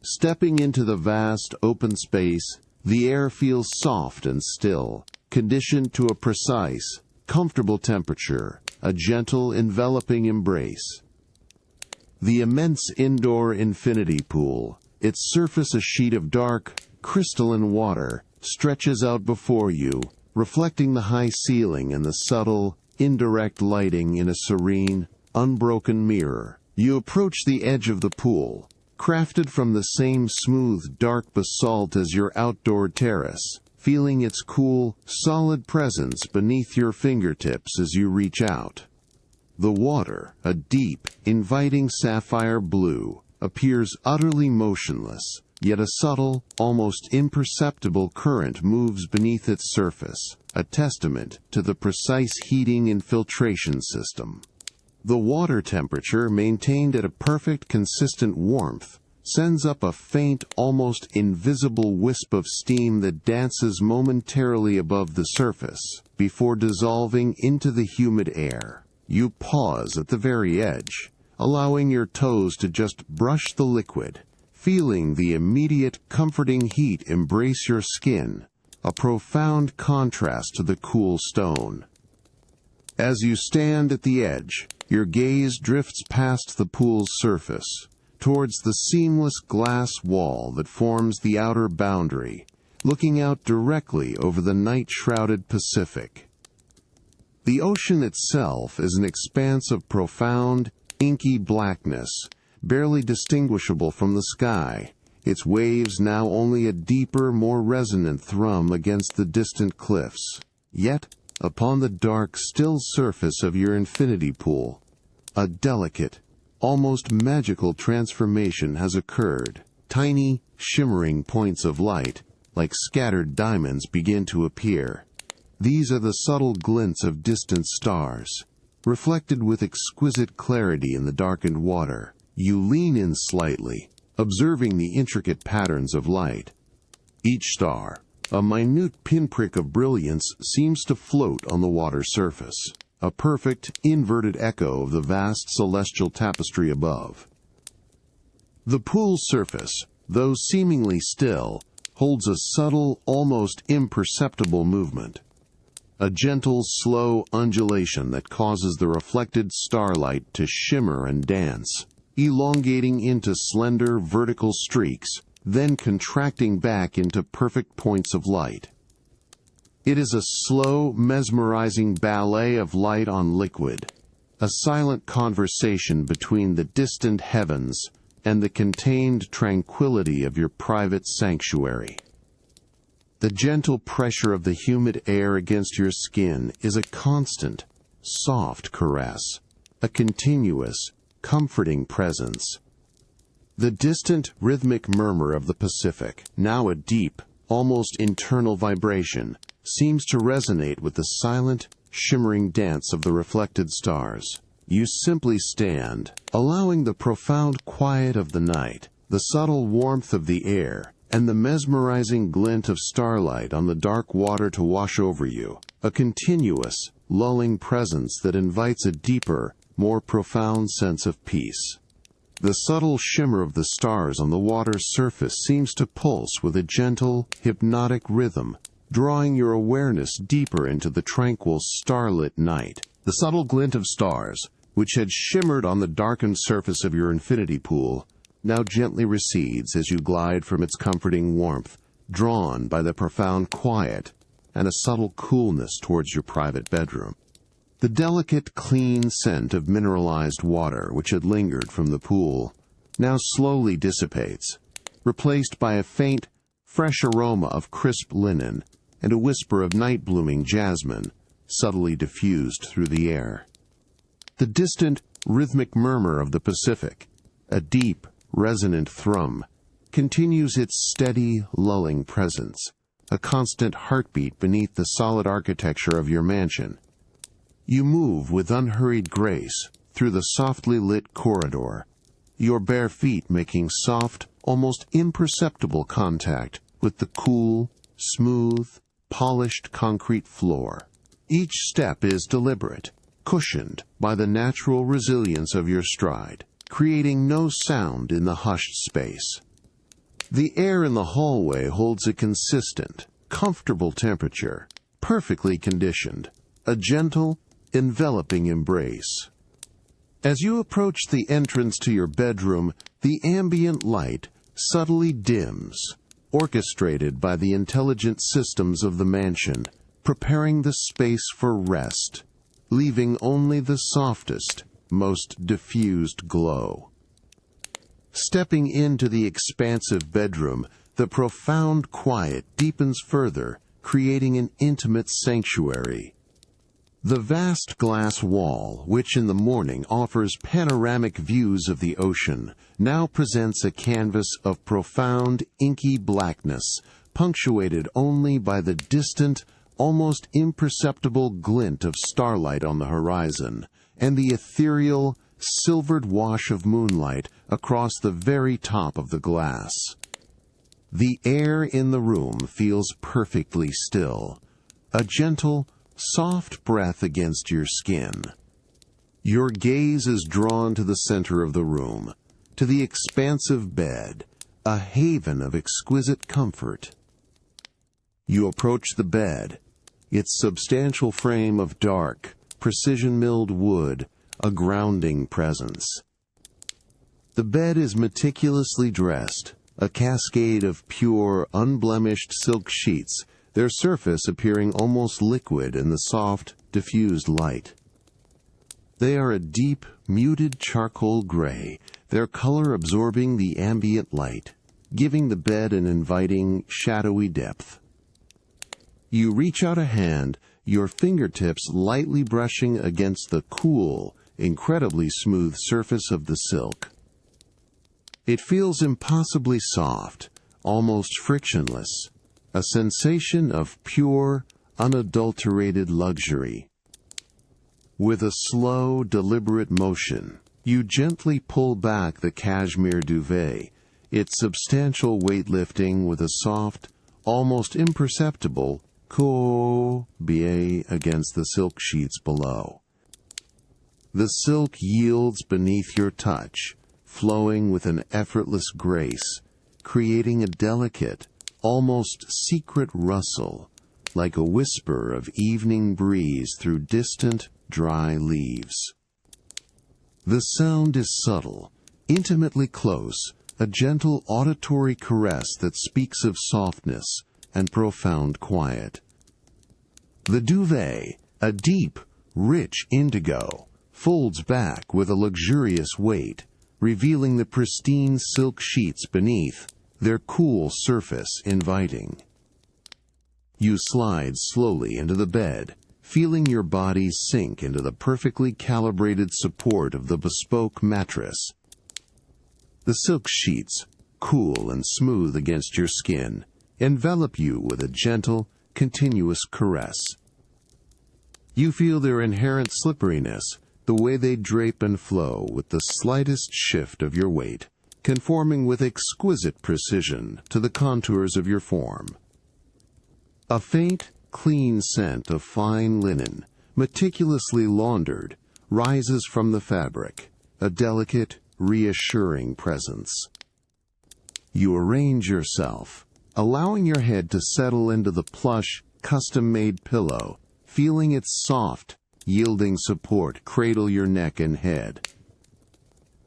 Stepping into the vast, open space, the air feels soft and still, conditioned to a precise, comfortable temperature, a gentle, enveloping embrace. The immense indoor infinity pool, its surface a sheet of dark, crystalline water, stretches out before you, reflecting the high ceiling and the subtle, indirect lighting in a serene, unbroken mirror. You approach the edge of the pool, crafted from the same smooth, dark basalt as your outdoor terrace, feeling its cool, solid presence beneath your fingertips as you reach out. The water, a deep, inviting sapphire blue, appears utterly motionless, yet a subtle, almost imperceptible current moves beneath its surface, a testament to the precise heating and filtration system. The water temperature, maintained at a perfect consistent warmth, sends up a faint, almost invisible wisp of steam that dances momentarily above the surface, before dissolving into the humid air. You pause at the very edge, allowing your toes to just brush the liquid, feeling the immediate comforting heat embrace your skin, a profound contrast to the cool stone. As you stand at the edge, your gaze drifts past the pool's surface, towards the seamless glass wall that forms the outer boundary, looking out directly over the night-shrouded Pacific. The ocean itself is an expanse of profound, inky blackness, barely distinguishable from the sky, its waves now only a deeper, more resonant thrum against the distant cliffs. Yet, upon the dark, still surface of your infinity pool, a delicate, almost magical transformation has occurred. Tiny, shimmering points of light, like scattered diamonds, begin to appear. These are the subtle glints of distant stars, reflected with exquisite clarity in the darkened water. You lean in slightly, observing the intricate patterns of light. Each star, a minute pinprick of brilliance, seems to float on the water surface, a perfect, inverted echo of the vast celestial tapestry above. The pool's surface, though seemingly still, holds a subtle, almost imperceptible movement. A gentle, slow undulation that causes the reflected starlight to shimmer and dance, elongating into slender vertical streaks, then contracting back into perfect points of light. It is a slow, mesmerizing ballet of light on liquid, a silent conversation between the distant heavens and the contained tranquility of your private sanctuary. The gentle pressure of the humid air against your skin is a constant, soft caress, a continuous, comforting presence. The distant, rhythmic murmur of the Pacific, now a deep, almost internal vibration, seems to resonate with the silent, shimmering dance of the reflected stars. You simply stand, allowing the profound quiet of the night, the subtle warmth of the air, and the mesmerizing glint of starlight on the dark water to wash over you, a continuous, lulling presence that invites a deeper, more profound sense of peace. The subtle shimmer of the stars on the water's surface seems to pulse with a gentle, hypnotic rhythm, drawing your awareness deeper into the tranquil, starlit night. The subtle glint of stars, which had shimmered on the darkened surface of your infinity pool, now gently recedes as you glide from its comforting warmth, drawn by the profound quiet and a subtle coolness towards your private bedroom. The delicate, clean scent of mineralized water which had lingered from the pool now slowly dissipates, replaced by a faint, fresh aroma of crisp linen and a whisper of night-blooming jasmine, subtly diffused through the air. The distant, rhythmic murmur of the Pacific, a deep, resonant thrum, continues its steady, lulling presence, a constant heartbeat beneath the solid architecture of your mansion. You move with unhurried grace through the softly lit corridor, your bare feet making soft, almost imperceptible contact with the cool, smooth, polished concrete floor. Each step is deliberate, cushioned by the natural resilience of your stride, creating no sound in the hushed space. The air in the hallway holds a consistent, comfortable temperature, perfectly conditioned, a gentle, enveloping embrace. As you approach the entrance to your bedroom, the ambient light subtly dims, orchestrated by the intelligent systems of the mansion, preparing the space for rest, leaving only the softest, most diffused glow. Stepping into the expansive bedroom, the profound quiet deepens further creating an intimate sanctuary. The vast glass wall, which in the morning offers panoramic views of the ocean, now presents a canvas of profound, inky blackness, punctuated only by the distant, almost imperceptible glint of starlight on the horizon, and the ethereal, silvered wash of moonlight across the very top of the glass. The air in the room feels perfectly still, a gentle, soft breath against your skin. Your gaze is drawn to the center of the room, to the expansive bed, a haven of exquisite comfort. You approach the bed, its substantial frame of dark, precision-milled wood, a grounding presence. The bed is meticulously dressed, a cascade of pure, unblemished silk sheets, their surface appearing almost liquid in the soft, diffused light. They are a deep, muted charcoal gray, their color absorbing the ambient light, giving the bed an inviting, shadowy depth. You reach out a hand, your fingertips lightly brushing against the cool, incredibly smooth surface of the silk. It feels impossibly soft, almost frictionless, a sensation of pure, unadulterated luxury. With a slow, deliberate motion, you gently pull back the cashmere duvet, its substantial weight lifting with a soft, almost imperceptible biais against the silk sheets below. The silk yields beneath your touch, flowing with an effortless grace, creating a delicate, almost secret rustle, like a whisper of evening breeze through distant, dry leaves. The sound is subtle, intimately close, a gentle auditory caress that speaks of softness and profound quiet. The duvet, a deep, rich indigo, folds back with a luxurious weight, revealing the pristine silk sheets beneath, their cool surface inviting. You slide slowly into the bed, feeling your body sink into the perfectly calibrated support of the bespoke mattress. The silk sheets, cool and smooth against your skin, envelop you with a gentle, continuous caress. You feel their inherent slipperiness, the way they drape and flow with the slightest shift of your weight, conforming with exquisite precision to the contours of your form. A faint, clean scent of fine linen, meticulously laundered, rises from the fabric, a delicate, reassuring presence. You arrange yourself, allowing your head to settle into the plush, custom-made pillow, feeling its soft, yielding support cradle your neck and head.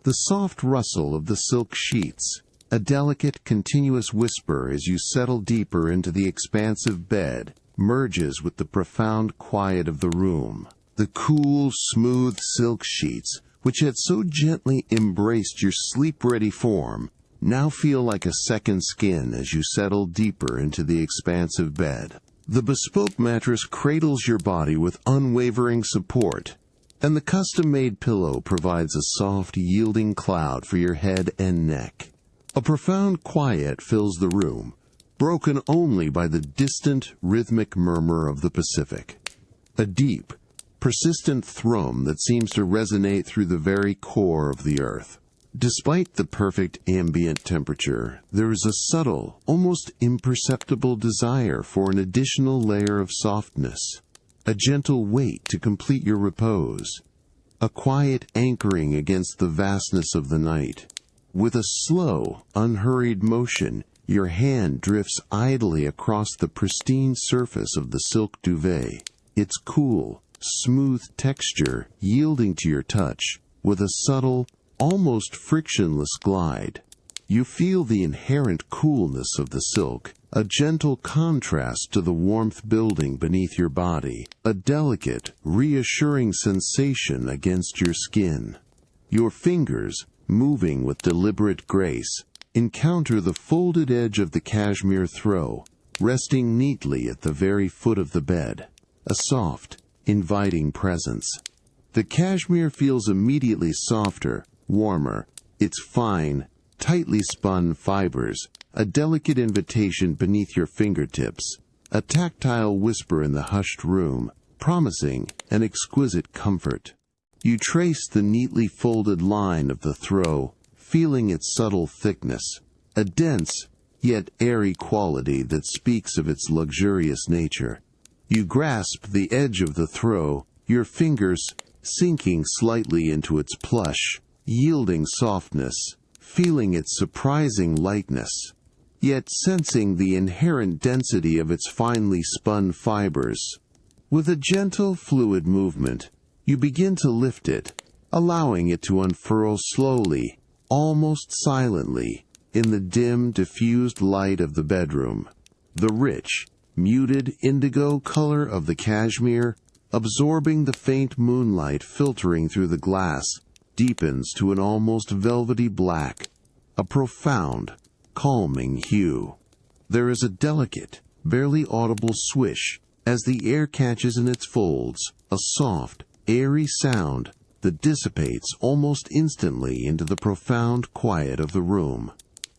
The soft rustle of the silk sheets, a delicate, continuous whisper as you settle deeper into the expansive bed, merges with the profound quiet of the room. The cool, smooth silk sheets, which had so gently embraced your sleep-ready form, now feel like a second skin as you settle deeper into the expansive bed. The bespoke mattress cradles your body with unwavering support, and the custom-made pillow provides a soft, yielding cloud for your head and neck. A profound quiet fills the room, broken only by the distant, rhythmic murmur of the Pacific. A deep, persistent thrum that seems to resonate through the very core of the earth. Despite the perfect ambient temperature, there is a subtle, almost imperceptible desire for an additional layer of softness, a gentle weight to complete your repose, a quiet anchoring against the vastness of the night. With a slow, unhurried motion, your hand drifts idly across the pristine surface of the silk duvet, its cool, smooth texture yielding to your touch with a subtle, almost frictionless glide. You feel the inherent coolness of the silk, a gentle contrast to the warmth building beneath your body, a delicate, reassuring sensation against your skin. Your fingers, moving with deliberate grace, encounter the folded edge of the cashmere throw, resting neatly at the very foot of the bed, a soft, inviting presence. The cashmere feels immediately softer, warmer, its fine, tightly spun fibers, a delicate invitation beneath your fingertips, a tactile whisper in the hushed room, promising an exquisite comfort. You trace the neatly folded line of the throw, feeling its subtle thickness, a dense, yet airy quality that speaks of its luxurious nature. You grasp the edge of the throw, your fingers sinking slightly into its plush, yielding softness, feeling its surprising lightness, yet sensing the inherent density of its finely spun fibers. With a gentle, fluid movement, you begin to lift it, allowing it to unfurl slowly, almost silently, in the dim, diffused light of the bedroom. The rich, muted indigo color of the cashmere, absorbing the faint moonlight filtering through the glass, deepens to an almost velvety black, a profound, calming hue. There is a delicate, barely audible swish as the air catches in its folds, a soft, airy sound that dissipates almost instantly into the profound quiet of the room,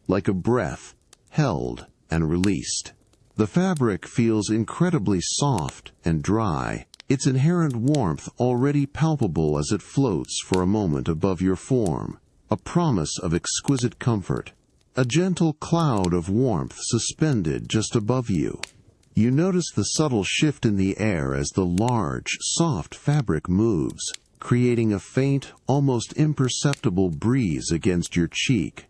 like a breath held and released. The fabric feels incredibly soft and dry, its inherent warmth already palpable as it floats for a moment above your form, a promise of exquisite comfort, a gentle cloud of warmth suspended just above you. You notice the subtle shift in the air as the large, soft fabric moves, creating a faint, almost imperceptible breeze against your cheek.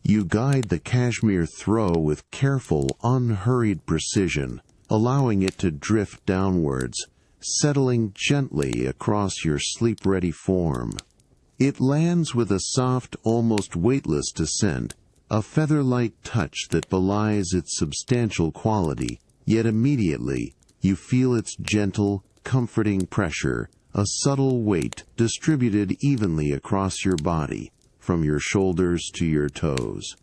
You guide the cashmere throw with careful, unhurried precision, allowing it to drift downwards, settling gently across your sleep-ready form. It lands with a soft, almost weightless descent, a feather-light touch that belies its substantial quality, yet immediately you feel its gentle, comforting pressure, a subtle weight distributed evenly across your body, from your shoulders to your toes.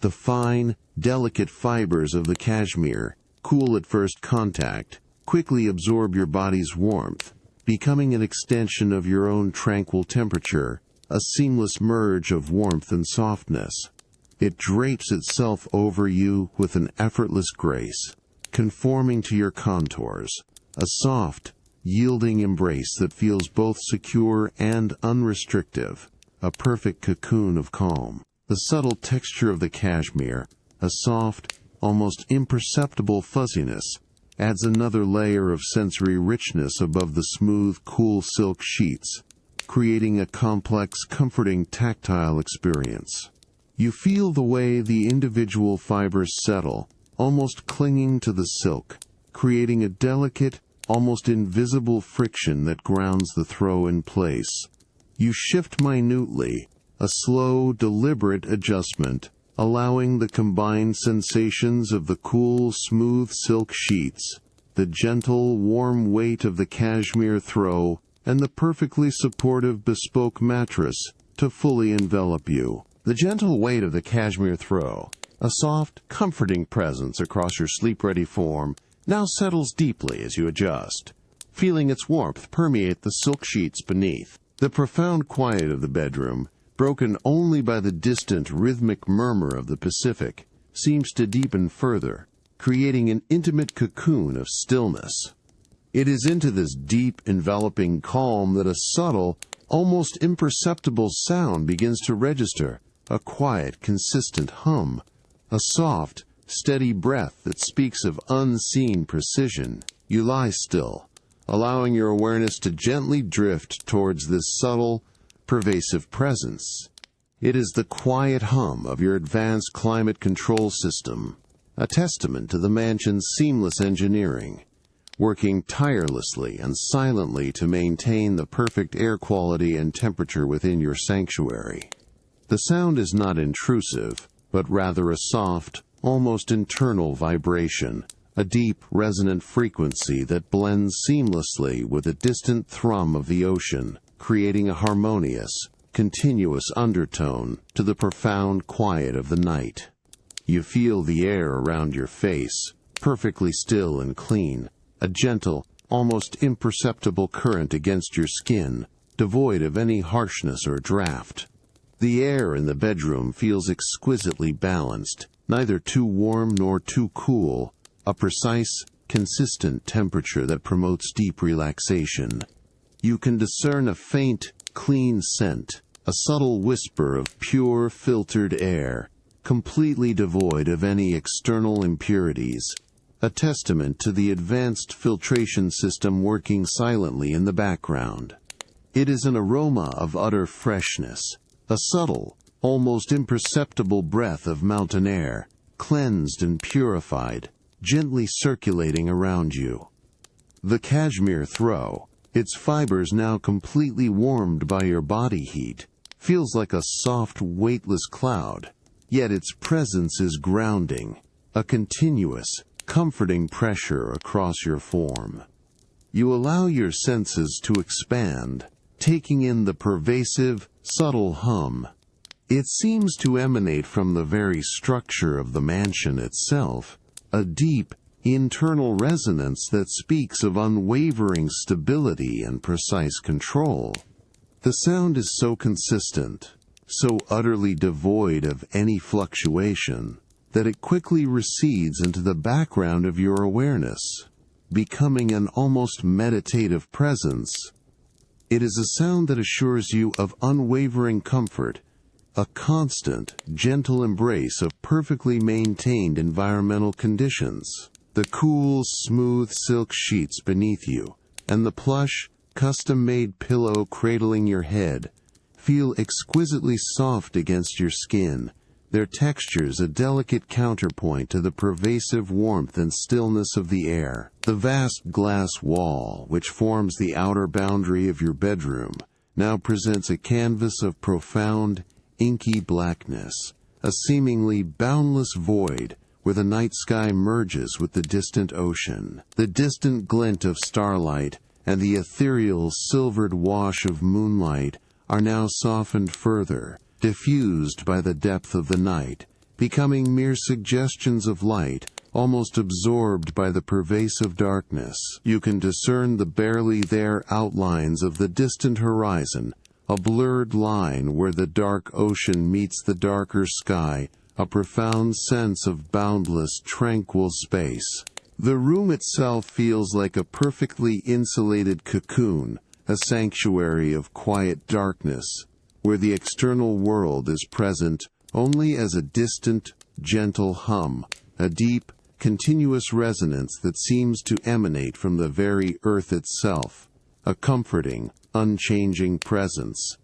The fine, delicate fibers of the cashmere, cool at first contact, quickly absorb your body's warmth, becoming an extension of your own tranquil temperature, a seamless merge of warmth and softness. It drapes itself over you with an effortless grace, conforming to your contours, a soft, yielding embrace that feels both secure and unrestrictive, a perfect cocoon of calm. The subtle texture of the cashmere, a soft, almost imperceptible fuzziness, adds another layer of sensory richness above the smooth, cool silk sheets, creating a complex, comforting tactile experience. You feel the way the individual fibers settle, almost clinging to the silk, creating a delicate, almost invisible friction that grounds the throw in place. You shift minutely, a slow, deliberate adjustment, allowing the combined sensations of the cool, smooth silk sheets, the gentle, warm weight of the cashmere throw, and the perfectly supportive bespoke mattress to fully envelop you. The gentle weight of the cashmere throw, a soft, comforting presence across your sleep-ready form, now settles deeply as you adjust, feeling its warmth permeate the silk sheets beneath. The profound quiet of the bedroom, broken only by the distant rhythmic murmur of the Pacific, seems to deepen further, creating an intimate cocoon of stillness. It is into this deep, enveloping calm that a subtle, almost imperceptible sound begins to register, a quiet, consistent hum, a soft, steady breath that speaks of unseen precision. You lie still, allowing your awareness to gently drift towards this subtle, pervasive presence. It is the quiet hum of your advanced climate control system, a testament to the mansion's seamless engineering, working tirelessly and silently to maintain the perfect air quality and temperature within your sanctuary. The sound is not intrusive, but rather a soft, almost internal vibration, a deep, resonant frequency that blends seamlessly with the distant thrum of the ocean, creating a harmonious, continuous undertone to the profound quiet of the night. You feel the air around your face, perfectly still and clean, a gentle, almost imperceptible current against your skin, devoid of any harshness or draft. The air in the bedroom feels exquisitely balanced, neither too warm nor too cool, a precise, consistent temperature that promotes deep relaxation. You can discern a faint, clean scent, a subtle whisper of pure, filtered air, completely devoid of any external impurities, a testament to the advanced filtration system working silently in the background. It is an aroma of utter freshness, a subtle, almost imperceptible breath of mountain air, cleansed and purified, gently circulating around you. The cashmere throw, its fibers now completely warmed by your body heat, feels like a soft, weightless cloud, yet its presence is grounding, a continuous, comforting pressure across your form. You allow your senses to expand, taking in the pervasive, subtle hum. It seems to emanate from the very structure of the mansion itself, a deep, internal resonance that speaks of unwavering stability and precise control. The sound is so consistent, so utterly devoid of any fluctuation, that it quickly recedes into the background of your awareness, becoming an almost meditative presence. It is a sound that assures you of unwavering comfort, a constant, gentle embrace of perfectly maintained environmental conditions. The cool, smooth silk sheets beneath you, and the plush, custom-made pillow cradling your head, feel exquisitely soft against your skin, their textures a delicate counterpoint to the pervasive warmth and stillness of the air. The vast glass wall, which forms the outer boundary of your bedroom, now presents a canvas of profound, inky blackness, a seemingly boundless void where the night sky merges with the distant ocean. The distant glint of starlight and the ethereal silvered wash of moonlight are now softened further, diffused by the depth of the night, becoming mere suggestions of light, almost absorbed by the pervasive darkness. You can discern the barely there outlines of the distant horizon, a blurred line where the dark ocean meets the darker sky, a profound sense of boundless, tranquil space. The room itself feels like a perfectly insulated cocoon, a sanctuary of quiet darkness, where the external world is present only as a distant, gentle hum, a deep, continuous resonance that seems to emanate from the very earth itself, a comforting, unchanging presence.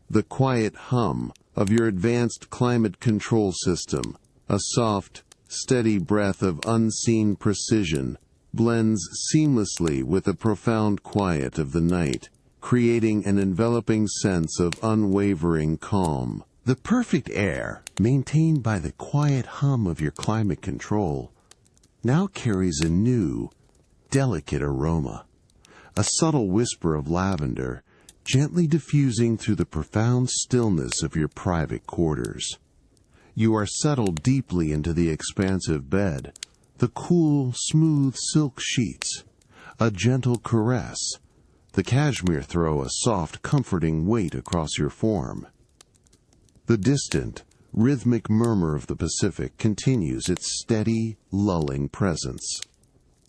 The quiet hum of your advanced climate control system, a soft, steady breath of unseen precision, blends seamlessly with the profound quiet of the night, creating an enveloping sense of unwavering calm. The perfect air, maintained by the quiet hum of your climate control, now carries a new, delicate aroma, a subtle whisper of lavender, gently diffusing through the profound stillness of your private quarters. You are settled deeply into the expansive bed, the cool, smooth silk sheets, a gentle caress, the cashmere throw a soft, comforting weight across your form. The distant, rhythmic murmur of the Pacific continues its steady, lulling presence.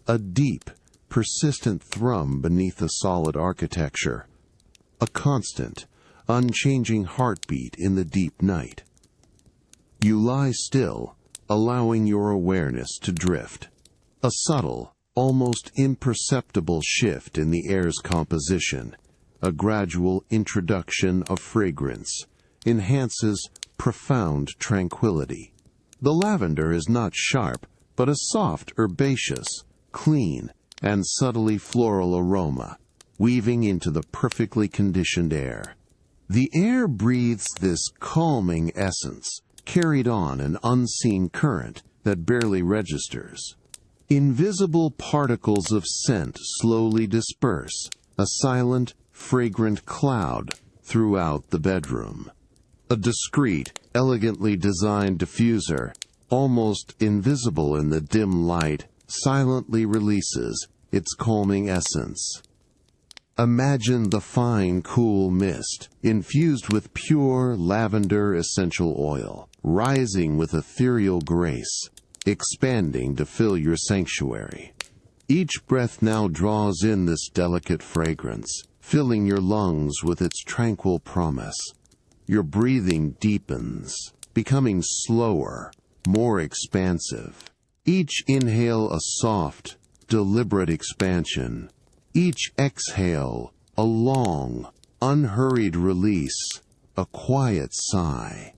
A deep, persistent thrum beneath the solid architecture. A constant, unchanging heartbeat in the deep night. You lie still, allowing your awareness to drift. A subtle, almost imperceptible shift in the air's composition, a gradual introduction of fragrance, enhances profound tranquility. The lavender is not sharp, but a soft, herbaceous, clean, and subtly floral aroma, weaving into the perfectly conditioned air. The air breathes this calming essence, carried on an unseen current that barely registers. Invisible particles of scent slowly disperse, a silent, fragrant cloud throughout the bedroom. A discreet, elegantly designed diffuser, almost invisible in the dim light, silently releases its calming essence. Imagine the fine, cool mist, infused with pure lavender essential oil, rising with ethereal grace, expanding to fill your sanctuary. Each breath now draws in this delicate fragrance, filling your lungs with its tranquil promise. Your breathing deepens, becoming slower, more expansive. Each inhale a soft, deliberate expansion. Each exhale a long, unhurried release, a quiet sigh.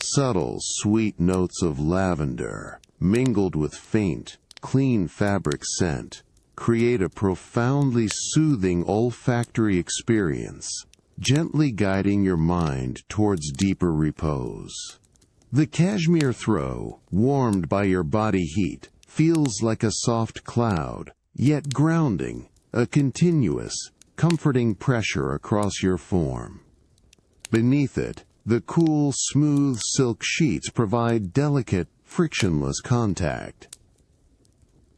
Subtle, sweet notes of lavender, mingled with faint, clean fabric scent, create a profoundly soothing olfactory experience, gently guiding your mind towards deeper repose. The cashmere throw, warmed by your body heat, feels like a soft cloud, yet grounding, a continuous, comforting pressure across your form. Beneath it, the cool, smooth silk sheets provide delicate, frictionless contact.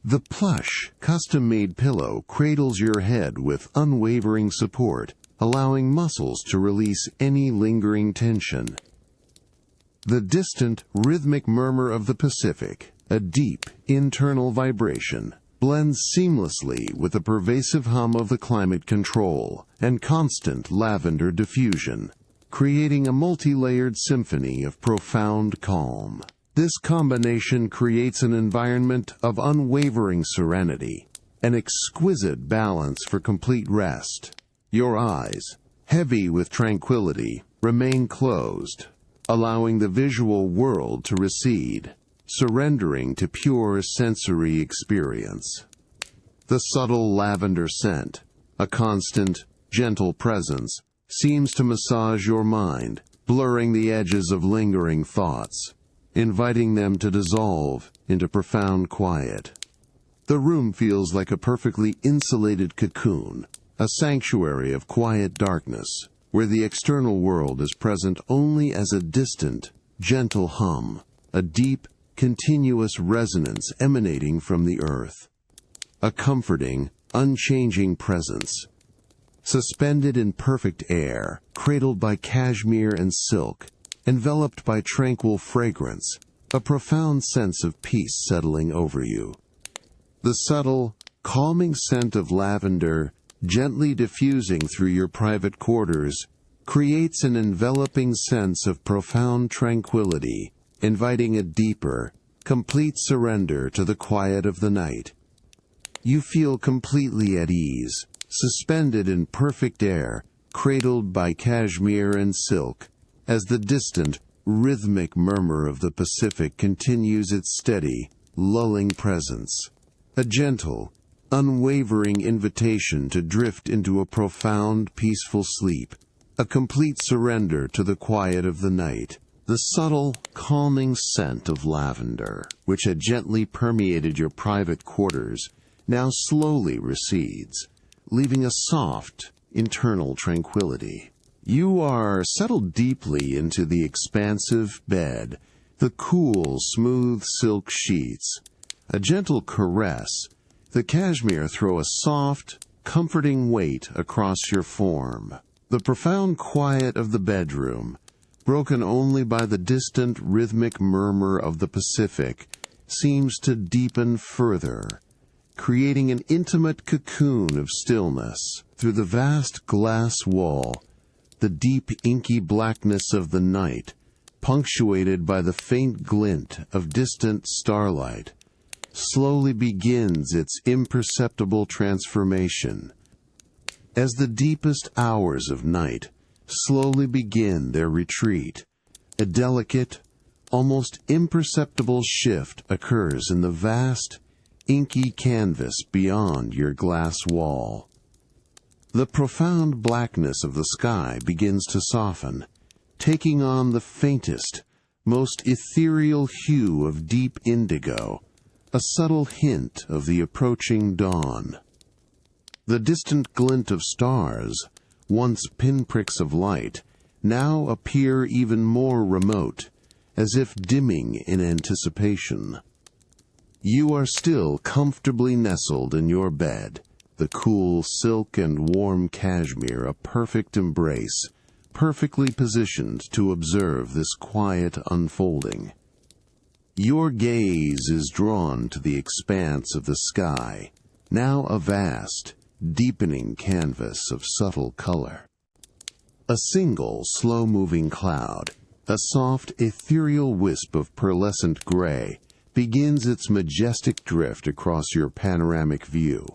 The plush, custom-made pillow cradles your head with unwavering support, allowing muscles to release any lingering tension. The distant, rhythmic murmur of the Pacific, a deep, internal vibration, blends seamlessly with the pervasive hum of the climate control and constant lavender diffusion, creating a multi-layered symphony of profound calm. This combination creates an environment of unwavering serenity, an exquisite balance for complete rest. Your eyes, heavy with tranquility, remain closed, allowing the visual world to recede, surrendering to pure sensory experience. The subtle lavender scent, a constant, gentle presence, seems to massage your mind, blurring the edges of lingering thoughts, inviting them to dissolve into profound quiet. The room feels like a perfectly insulated cocoon, a sanctuary of quiet darkness, where the external world is present only as a distant, gentle hum, a deep, continuous resonance emanating from the earth. A comforting, unchanging presence, suspended in perfect air, cradled by cashmere and silk, enveloped by tranquil fragrance, a profound sense of peace settling over you. The subtle, calming scent of lavender, gently diffusing through your private quarters, creates an enveloping sense of profound tranquility, inviting a deeper, complete surrender to the quiet of the night. You feel completely at ease, suspended in perfect air, cradled by cashmere and silk, as the distant, rhythmic murmur of the Pacific continues its steady, lulling presence. A gentle, unwavering invitation to drift into a profound, peaceful sleep, a complete surrender to the quiet of the night. The subtle, calming scent of lavender, which had gently permeated your private quarters, now slowly recedes, leaving a soft, internal tranquility. You are settled deeply into the expansive bed, the cool, smooth silk sheets. A gentle caress, the cashmere throw a soft, comforting weight across your form. The profound quiet of the bedroom, broken only by the distant rhythmic murmur of the Pacific, seems to deepen further, creating an intimate cocoon of stillness. Through the vast glass wall, the deep inky blackness of the night, punctuated by the faint glint of distant starlight, slowly begins its imperceptible transformation. As the deepest hours of night slowly begin their retreat, a delicate, almost imperceptible shift occurs in the vast, inky canvas beyond your glass wall. The profound blackness of the sky begins to soften, taking on the faintest, most ethereal hue of deep indigo, a subtle hint of the approaching dawn. The distant glint of stars, once pinpricks of light, now appear even more remote, as if dimming in anticipation. You are still comfortably nestled in your bed, the cool silk and warm cashmere a perfect embrace, perfectly positioned to observe this quiet unfolding. Your gaze is drawn to the expanse of the sky, now a vast, deepening canvas of subtle color. A single slow-moving cloud, a soft ethereal wisp of pearlescent gray, begins its majestic drift across your panoramic view.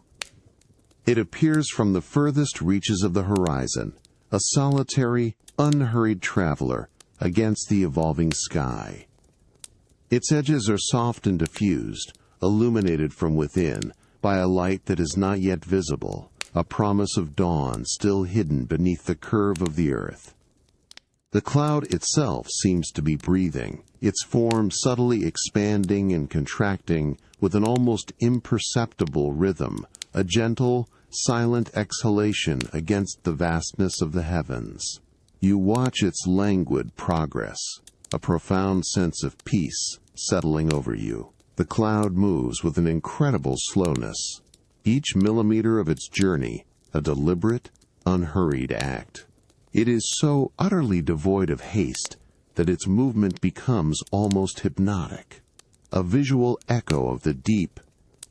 It appears from the furthest reaches of the horizon, a solitary, unhurried traveler against the evolving sky. Its edges are soft and diffused, illuminated from within by a light that is not yet visible, a promise of dawn still hidden beneath the curve of the earth. The cloud itself seems to be breathing, its form subtly expanding and contracting with an almost imperceptible rhythm, a gentle, silent exhalation against the vastness of the heavens. You watch its languid progress, a profound sense of peace settling over you. The cloud moves with an incredible slowness, each millimeter of its journey a deliberate, unhurried act. It is so utterly devoid of haste that its movement becomes almost hypnotic, a visual echo of the deep,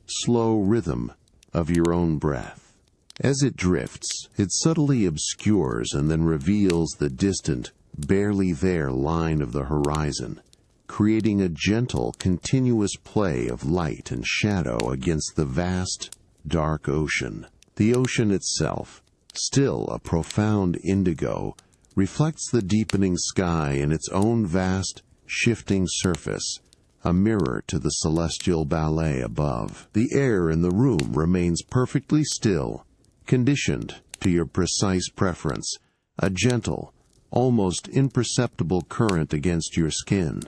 slow rhythm of your own breath. As it drifts, it subtly obscures and then reveals the distant, barely there line of the horizon, creating a gentle, continuous play of light and shadow against the vast, dark ocean. The ocean itself, still a profound indigo, reflects the deepening sky in its own vast, shifting surface, a mirror to the celestial ballet above. The air in the room remains perfectly still, conditioned to your precise preference, a gentle, almost imperceptible current against your skin.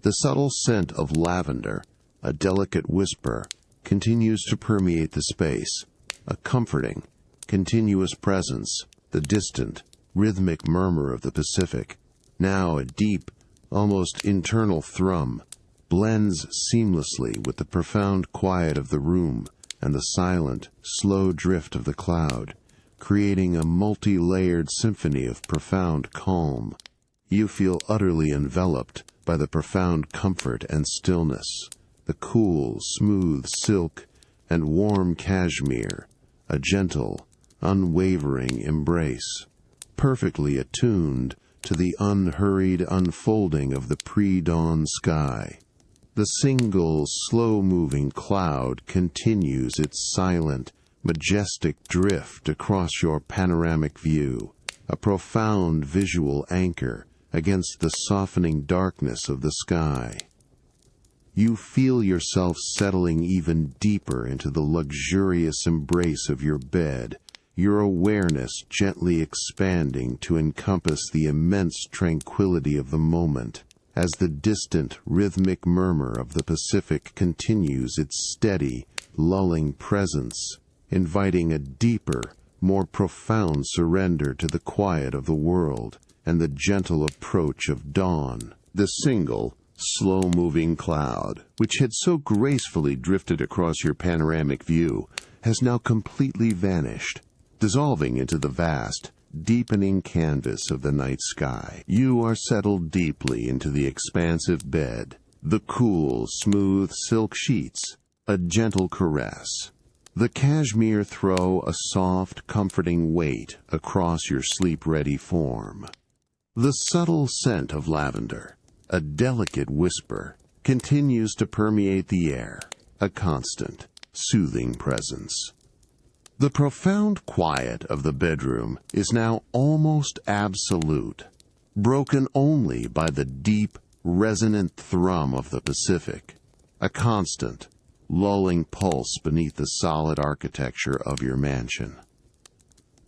The subtle scent of lavender, a delicate whisper, continues to permeate the space, a comforting, continuous presence. The distant, rhythmic murmur of the Pacific, now a deep, almost internal thrum, blends seamlessly with the profound quiet of the room and the silent, slow drift of the cloud, creating a multi-layered symphony of profound calm. You feel utterly enveloped by the profound comfort and stillness, the cool, smooth silk and warm cashmere, a gentle, unwavering embrace, perfectly attuned to the unhurried unfolding of the pre-dawn sky. The single, slow-moving cloud continues its silent, majestic drift across your panoramic view, a profound visual anchor against the softening darkness of the sky. You feel yourself settling even deeper into the luxurious embrace of your bed, your awareness gently expanding to encompass the immense tranquility of the moment, as the distant, rhythmic murmur of the Pacific continues its steady, lulling presence, inviting a deeper, more profound surrender to the quiet of the world and the gentle approach of dawn. The single, slow-moving cloud, which had so gracefully drifted across your panoramic view, has now completely vanished, dissolving into the vast, deepening canvas of the night sky. You are settled deeply into the expansive bed, the cool, smooth silk sheets, a gentle caress. The cashmere throw a soft, comforting weight across your sleep-ready form. The subtle scent of lavender, a delicate whisper, continues to permeate the air, a constant, soothing presence. The profound quiet of the bedroom is now almost absolute, broken only by the deep, resonant thrum of the Pacific, a constant, lulling pulse beneath the solid architecture of your mansion.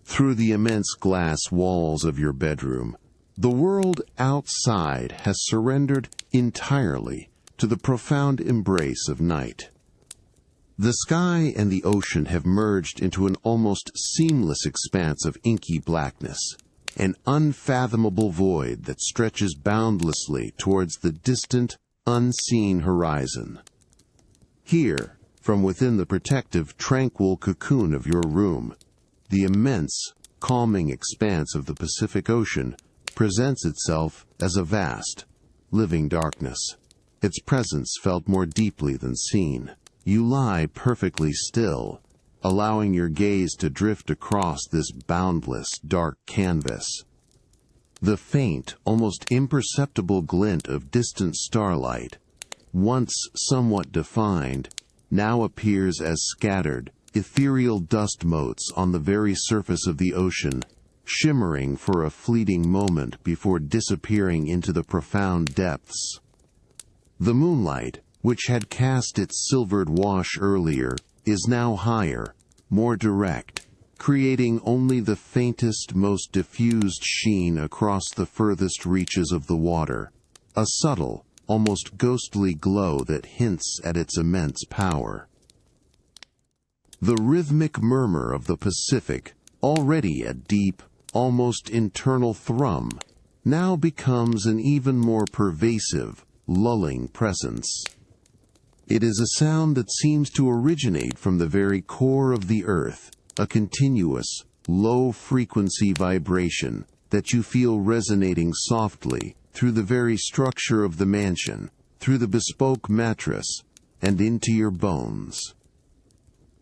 Through the immense glass walls of your bedroom, the world outside has surrendered entirely to the profound embrace of night. The sky and the ocean have merged into an almost seamless expanse of inky blackness, an unfathomable void that stretches boundlessly towards the distant, unseen horizon. Here, from within the protective, tranquil cocoon of your room, the immense, calming expanse of the Pacific Ocean presents itself as a vast, living darkness. Its presence felt more deeply than seen. You lie perfectly still, allowing your gaze to drift across this boundless, dark canvas. The faint, almost imperceptible glint of distant starlight, once somewhat defined, now appears as scattered, ethereal dust motes on the very surface of the ocean, shimmering for a fleeting moment before disappearing into the profound depths. The moonlight, which had cast its silvered wash earlier, is now higher, more direct, creating only the faintest, most diffused sheen across the furthest reaches of the water, a subtle, almost ghostly glow that hints at its immense power. The rhythmic murmur of the Pacific, already a deep, almost internal thrum, now becomes an even more pervasive, lulling presence. It is a sound that seems to originate from the very core of the earth, a continuous, low-frequency vibration that you feel resonating softly through the very structure of the mansion, through the bespoke mattress, and into your bones.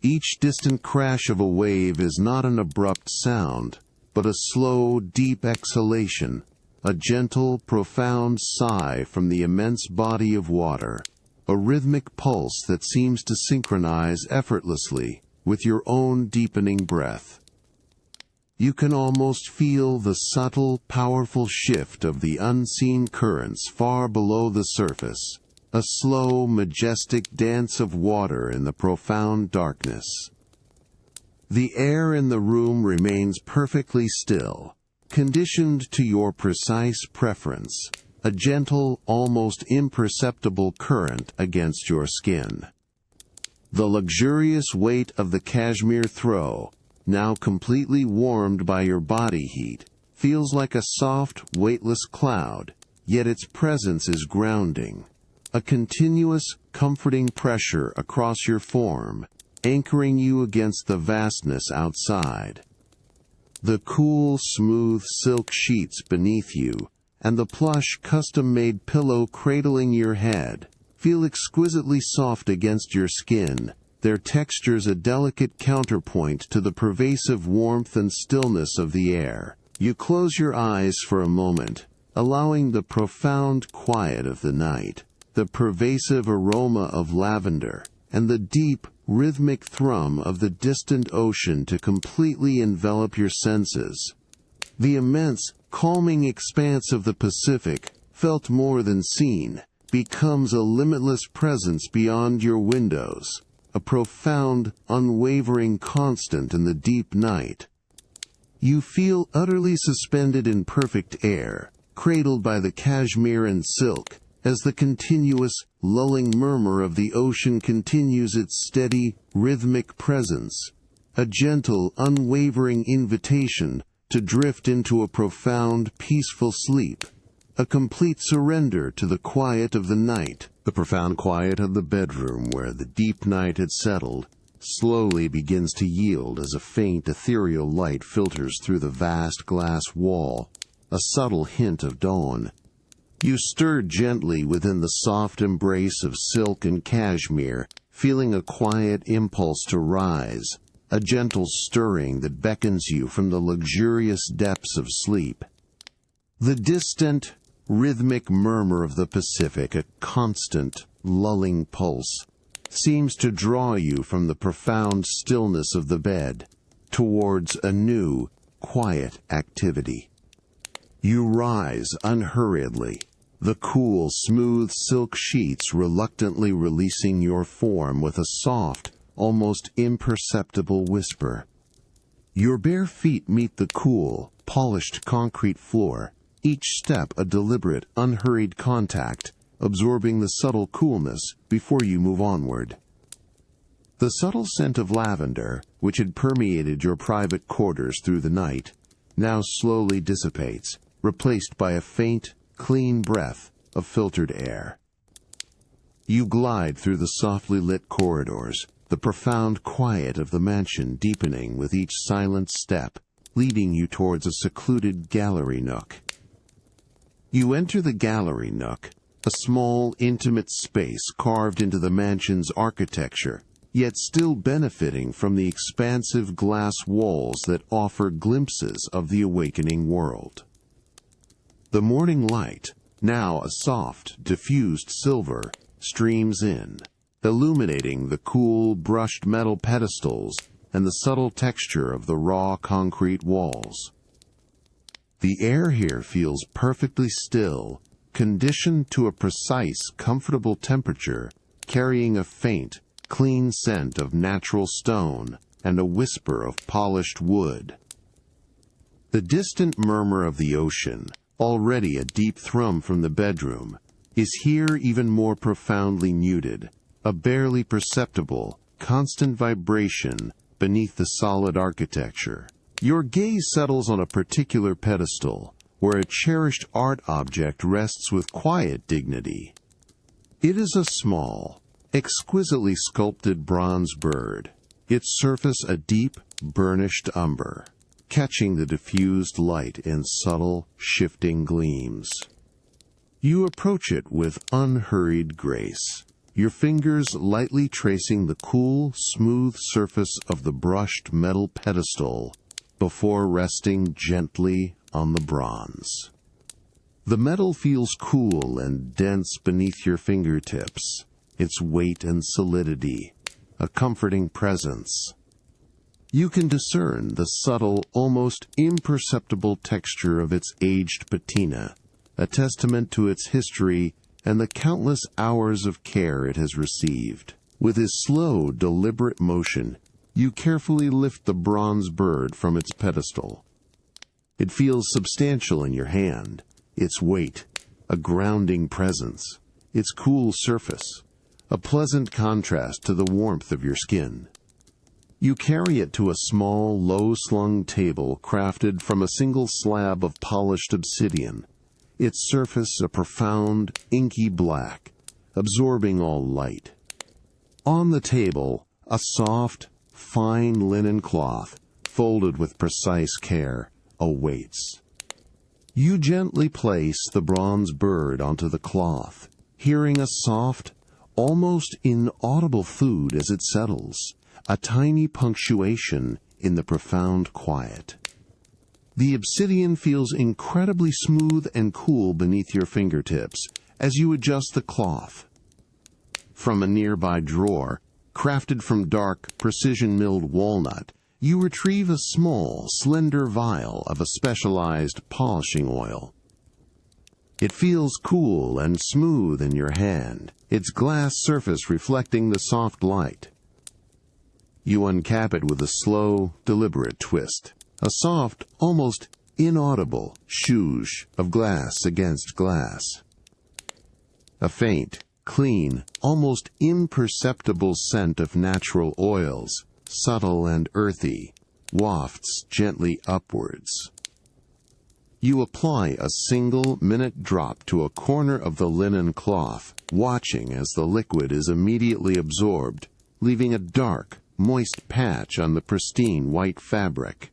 Each distant crash of a wave is not an abrupt sound, but a slow, deep exhalation, a gentle, profound sigh from the immense body of water, a rhythmic pulse that seems to synchronize effortlessly with your own deepening breath. You can almost feel the subtle, powerful shift of the unseen currents far below the surface, a slow, majestic dance of water in the profound darkness. The air in the room remains perfectly still, conditioned to your precise preference, a gentle, almost imperceptible current against your skin. The luxurious weight of the cashmere throw, now completely warmed by your body heat, feels like a soft, weightless cloud, yet its presence is grounding, a continuous, comforting pressure across your form, anchoring you against the vastness outside. The cool, smooth silk sheets beneath you, and the plush, custom-made pillow cradling your head, feel exquisitely soft against your skin, their textures a delicate counterpoint to the pervasive warmth and stillness of the air. You close your eyes for a moment, allowing the profound quiet of the night, the pervasive aroma of lavender, and the deep, rhythmic thrum of the distant ocean to completely envelop your senses. The immense, calming expanse of the Pacific, felt more than seen, becomes a limitless presence beyond your windows, a profound, unwavering constant in the deep night. You feel utterly suspended in perfect air, cradled by the cashmere and silk, as the continuous, lulling murmur of the ocean continues its steady, rhythmic presence, a gentle, unwavering invitation to drift into a profound, peaceful sleep, a complete surrender to the quiet of the night. The profound quiet of the bedroom where the deep night had settled slowly begins to yield as a faint, ethereal light filters through the vast glass wall, a subtle hint of dawn. You stir gently within the soft embrace of silk and cashmere, feeling a quiet impulse to rise, a gentle stirring that beckons you from the luxurious depths of sleep. The distant, rhythmic murmur of the Pacific, a constant, lulling pulse, seems to draw you from the profound stillness of the bed towards a new, quiet activity. You rise unhurriedly, the cool, smooth silk sheets reluctantly releasing your form with a soft, almost imperceptible whisper. Your bare feet meet the cool, polished concrete floor, each step a deliberate, unhurried contact, absorbing the subtle coolness before you move onward. The subtle scent of lavender, which had permeated your private quarters through the night, now slowly dissipates, replaced by a faint, clean breath of filtered air. You glide through the softly lit corridors, the profound quiet of the mansion deepening with each silent step, leading you towards a secluded gallery nook. You enter the gallery nook, a small, intimate space carved into the mansion's architecture, yet still benefiting from the expansive glass walls that offer glimpses of the awakening world. The morning light, now a soft, diffused silver, streams in, illuminating the cool, brushed metal pedestals and the subtle texture of the raw concrete walls. The air here feels perfectly still, conditioned to a precise, comfortable temperature, carrying a faint, clean scent of natural stone and a whisper of polished wood. The distant murmur of the ocean, already a deep thrum from the bedroom, is here even more profoundly muted, a barely perceptible, constant vibration beneath the solid architecture. Your gaze settles on a particular pedestal, where a cherished art object rests with quiet dignity. It is a small, exquisitely sculpted bronze bird, its surface a deep, burnished umber, catching the diffused light in subtle, shifting gleams. You approach it with unhurried grace, your fingers lightly tracing the cool, smooth surface of the brushed metal pedestal before resting gently on the bronze. The metal feels cool and dense beneath your fingertips, its weight and solidity, a comforting presence. You can discern the subtle, almost imperceptible texture of its aged patina, a testament to its history and the countless hours of care it has received. With his slow, deliberate motion, you carefully lift the bronze bird from its pedestal. It feels substantial in your hand, its weight, a grounding presence, its cool surface, a pleasant contrast to the warmth of your skin. You carry it to a small, low-slung table crafted from a single slab of polished obsidian, its surface a profound, inky black, absorbing all light. On the table, a soft, fine linen cloth, folded with precise care, awaits. You gently place the bronze bird onto the cloth, hearing a soft, almost inaudible thud as it settles, a tiny punctuation in the profound quiet. The obsidian feels incredibly smooth and cool beneath your fingertips as you adjust the cloth. From a nearby drawer, crafted from dark, precision-milled walnut, you retrieve a small, slender vial of a specialized polishing oil. It feels cool and smooth in your hand, its glass surface reflecting the soft light. You uncap it with a slow, deliberate twist. A soft, almost inaudible shoosh of glass against glass. A faint, clean, almost imperceptible scent of natural oils, subtle and earthy, wafts gently upwards. You apply a single-minute drop to a corner of the linen cloth, watching as the liquid is immediately absorbed, leaving a dark, moist patch on the pristine white fabric.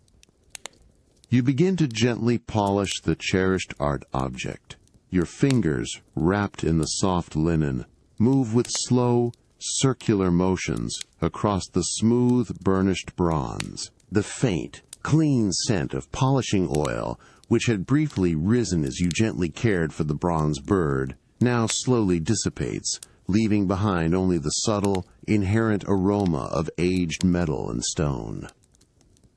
You begin to gently polish the cherished art object. Your fingers, wrapped in the soft linen, move with slow, circular motions across the smooth, burnished bronze. The faint, clean scent of polishing oil, which had briefly risen as you gently cared for the bronze bird, now slowly dissipates, leaving behind only the subtle, inherent aroma of aged metal and stone.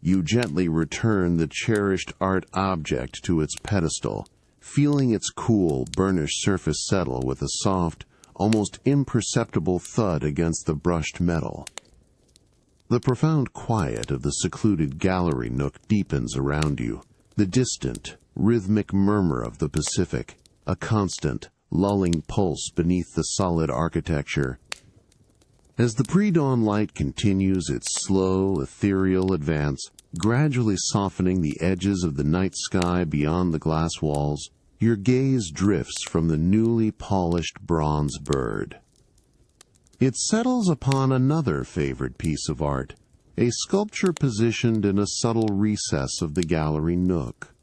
You gently return the cherished art object to its pedestal, feeling its cool, burnished surface settle with a soft, almost imperceptible thud against the brushed metal. The profound quiet of the secluded gallery nook deepens around you, the distant, rhythmic murmur of the Pacific, a constant, lulling pulse beneath the solid architecture. As the pre-dawn light continues its slow, ethereal advance, Gradually softening the edges of the night sky beyond the glass walls, your gaze drifts from the newly polished bronze bird. It settles upon another favorite piece of art, a sculpture positioned in a subtle recess of the gallery nook.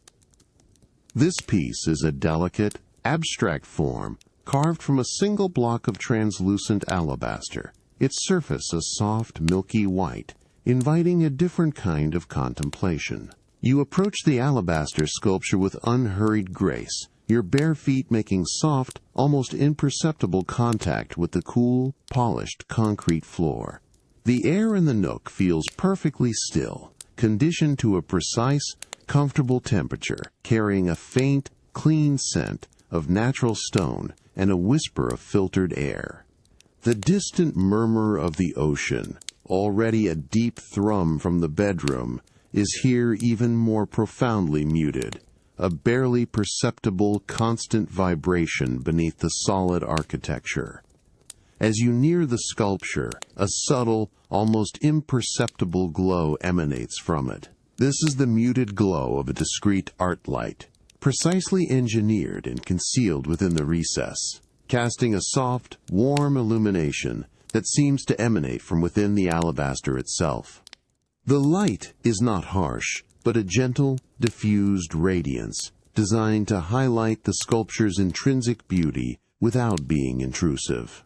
This piece is a delicate, abstract form carved from a single block of translucent alabaster, its surface a soft, milky white, inviting a different kind of contemplation. You approach the alabaster sculpture with unhurried grace, your bare feet making soft, almost imperceptible contact with the cool, polished concrete floor. The air in the nook feels perfectly still, conditioned to a precise, comfortable temperature, carrying a faint, clean scent of natural stone and a whisper of filtered air. The distant murmur of the ocean, already a deep thrum from the bedroom, is here even more profoundly muted, a barely perceptible constant vibration beneath the solid architecture. As you near the sculpture, a subtle, almost imperceptible glow emanates from it. This is the muted glow of a discrete art light, precisely engineered and concealed within the recess, casting a soft, warm illumination that seems to emanate from within the alabaster itself. The light is not harsh, but a gentle, diffused radiance, designed to highlight the sculpture's intrinsic beauty without being intrusive.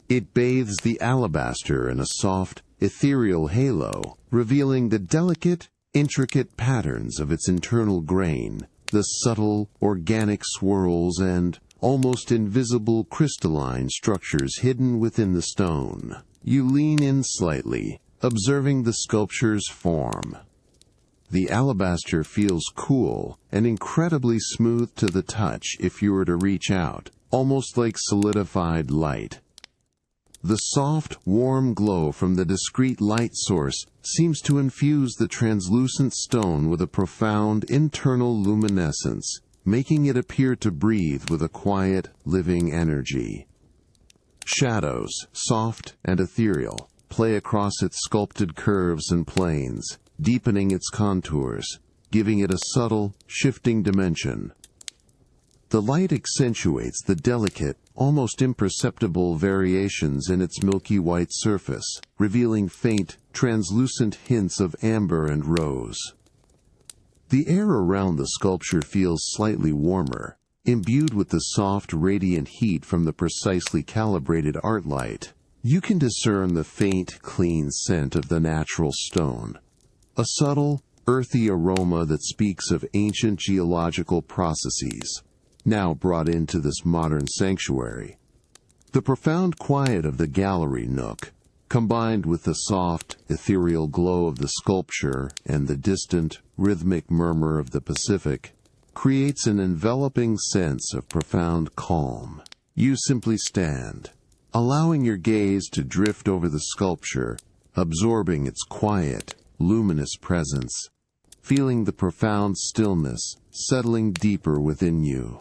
It bathes the alabaster in a soft, ethereal halo, revealing the delicate, intricate patterns of its internal grain, the subtle, organic swirls and almost invisible crystalline structures hidden within the stone. You lean in slightly, observing the sculpture's form. The alabaster feels cool and incredibly smooth to the touch if you were to reach out, almost like solidified light. The soft, warm glow from the discrete light source seems to infuse the translucent stone with a profound internal luminescence, making it appear to breathe with a quiet, living energy. Shadows, soft and ethereal, play across its sculpted curves and planes, deepening its contours, giving it a subtle, shifting dimension. The light accentuates the delicate, almost imperceptible variations in its milky white surface, revealing faint, translucent hints of amber and rose. The air around the sculpture feels slightly warmer, imbued with the soft, radiant heat from the precisely calibrated art light. You can discern the faint, clean scent of the natural stone, a subtle, earthy aroma that speaks of ancient geological processes, now brought into this modern sanctuary. The profound quiet of the gallery nook, combined with the soft, ethereal glow of the sculpture and the distant, rhythmic murmur of the Pacific, creates an enveloping sense of profound calm. You simply stand, allowing your gaze to drift over the sculpture, absorbing its quiet, luminous presence, feeling the profound stillness settling deeper within you.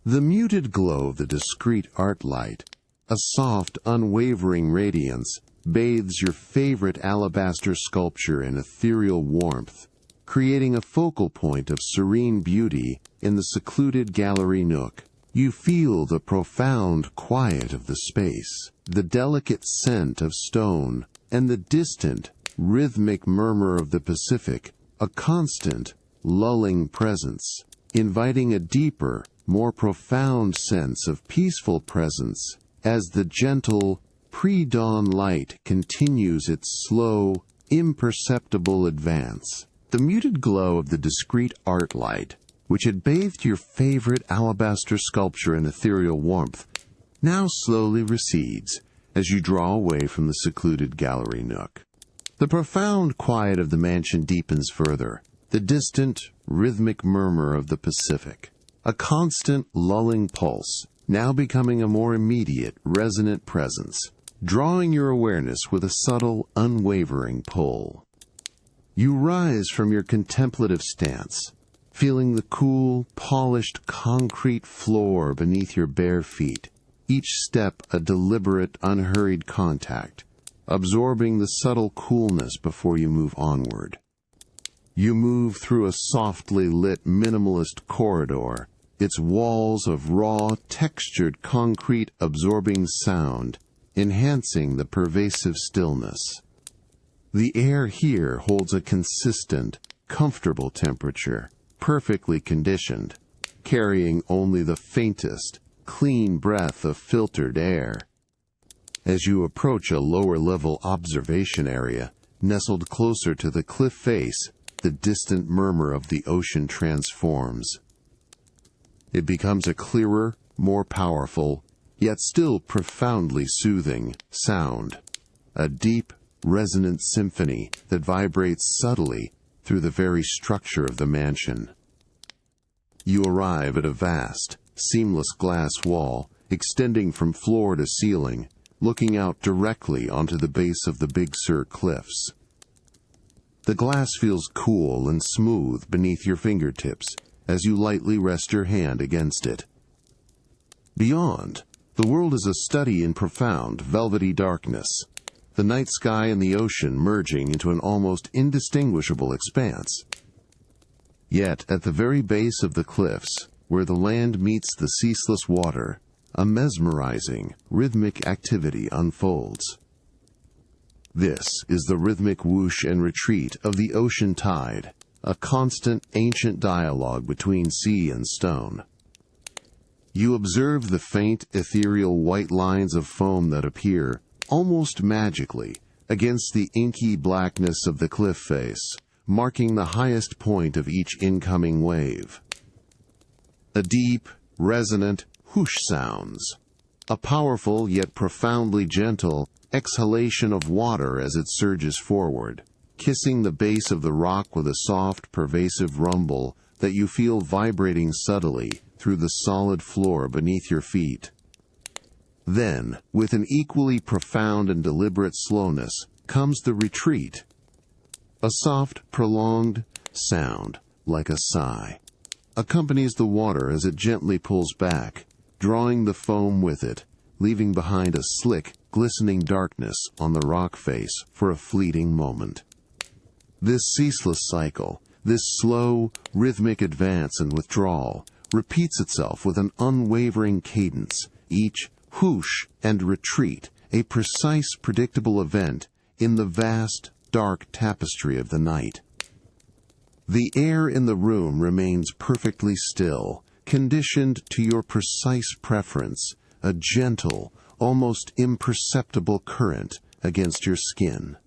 The muted glow of the discrete art light, a soft, unwavering radiance, bathes your favorite alabaster sculpture in ethereal warmth, creating a focal point of serene beauty in the secluded gallery nook. You feel the profound quiet of the space, the delicate scent of stone, and the distant, rhythmic murmur of the Pacific, a constant, lulling presence, inviting a deeper, more profound sense of peaceful presence as the gentle, pre-dawn light continues its slow, imperceptible advance. The muted glow of the discrete art light, which had bathed your favorite alabaster sculpture in ethereal warmth, now slowly recedes as you draw away from the secluded gallery nook. The profound quiet of the mansion deepens further, the distant, rhythmic murmur of the Pacific, a constant, lulling pulse, now becoming a more immediate, resonant presence, drawing your awareness with a subtle, unwavering pull. You rise from your contemplative stance, feeling the cool, polished concrete floor beneath your bare feet, each step a deliberate, unhurried contact, absorbing the subtle coolness before you move onward. You move through a softly lit minimalist corridor, its walls of raw, textured concrete absorbing sound, enhancing the pervasive stillness. The air here holds a consistent, comfortable temperature, perfectly conditioned, carrying only the faintest, clean breath of filtered air. As you approach a lower-level observation area, nestled closer to the cliff face, the distant murmur of the ocean transforms. It becomes a clearer, more powerful, yet still profoundly soothing sound, a deep, resonant symphony that vibrates subtly through the very structure of the mansion. You arrive at a vast, seamless glass wall extending from floor to ceiling, looking out directly onto the base of the Big Sur cliffs. The glass feels cool and smooth beneath your fingertips as you lightly rest your hand against it. Beyond, the world is a study in profound, velvety darkness, the night sky and the ocean merging into an almost indistinguishable expanse. Yet, at the very base of the cliffs, where the land meets the ceaseless water, a mesmerizing, rhythmic activity unfolds. This is the rhythmic whoosh and retreat of the ocean tide, a constant, ancient dialogue between sea and stone. You observe the faint, ethereal white lines of foam that appear, almost magically, against the inky blackness of the cliff face, marking the highest point of each incoming wave. A deep, resonant whoosh sounds, a powerful yet profoundly gentle exhalation of water as it surges forward, kissing the base of the rock with a soft, pervasive rumble that you feel vibrating subtly through the solid floor beneath your feet. Then, with an equally profound and deliberate slowness, comes the retreat. A soft, prolonged sound, like a sigh, accompanies the water as it gently pulls back, drawing the foam with it, leaving behind a slick, glistening darkness on the rock face for a fleeting moment. This ceaseless cycle, this slow, rhythmic advance and withdrawal, repeats itself with an unwavering cadence, each whoosh and retreat a precise, predictable event in the vast, dark tapestry of the night. The air in the room remains perfectly still, conditioned to your precise preference, a gentle, almost imperceptible current against your skin.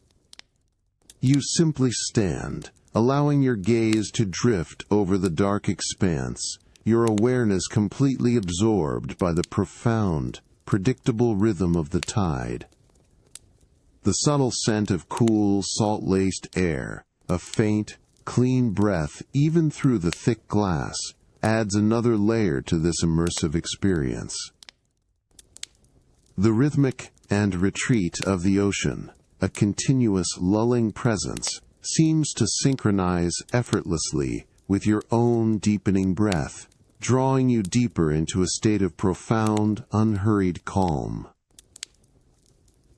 You simply stand, allowing your gaze to drift over the dark expanse, your awareness completely absorbed by the profound, predictable rhythm of the tide. The subtle scent of cool, salt-laced air, a faint, clean breath even through the thick glass, adds another layer to this immersive experience. The rhythmic and retreat of the ocean, a continuous lulling presence, seems to synchronize effortlessly with your own deepening breath, drawing you deeper into a state of profound, unhurried calm.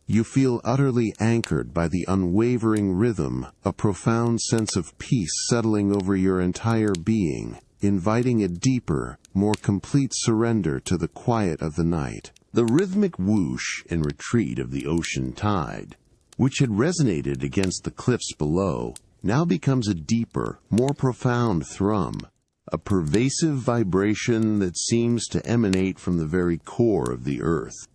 You feel utterly anchored by the unwavering rhythm, a profound sense of peace settling over your entire being, inviting a deeper, more complete surrender to the quiet of the night. The rhythmic whoosh and retreat of the ocean tide, which had resonated against the cliffs below, now becomes a deeper, more profound thrum, a pervasive vibration that seems to emanate from the very core of the earth.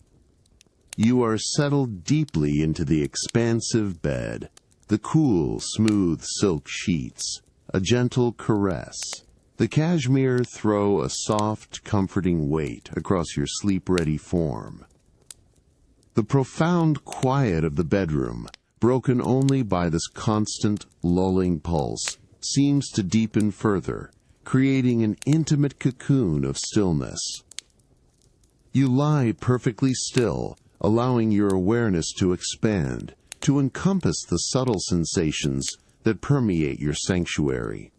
You are settled deeply into the expansive bed, the cool, smooth silk sheets, a gentle caress. The cashmere throw a soft, comforting weight across your sleep-ready form. The profound quiet of the bedroom, broken only by this constant, lulling pulse, seems to deepen further, creating an intimate cocoon of stillness. You lie perfectly still, allowing your awareness to expand, to encompass the subtle sensations that permeate your sanctuary.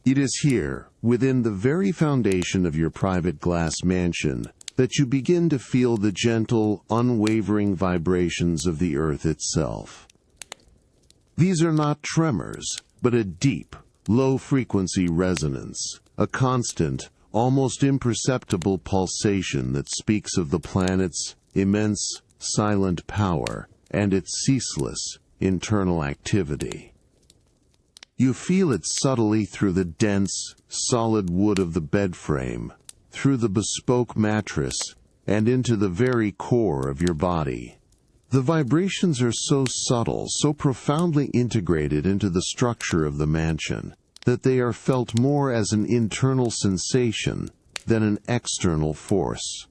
It is here, within the very foundation of your private glass mansion, that you begin to feel the gentle, unwavering vibrations of the earth itself. These are not tremors, but a deep, low-frequency resonance, a constant, almost imperceptible pulsation that speaks of the planet's immense, silent power and its ceaseless, internal activity. You feel it subtly through the dense, solid wood of the bed frame, through the bespoke mattress, and into the very core of your body. The vibrations are so subtle, so profoundly integrated into the structure of the mansion, that they are felt more as an internal sensation than an external force.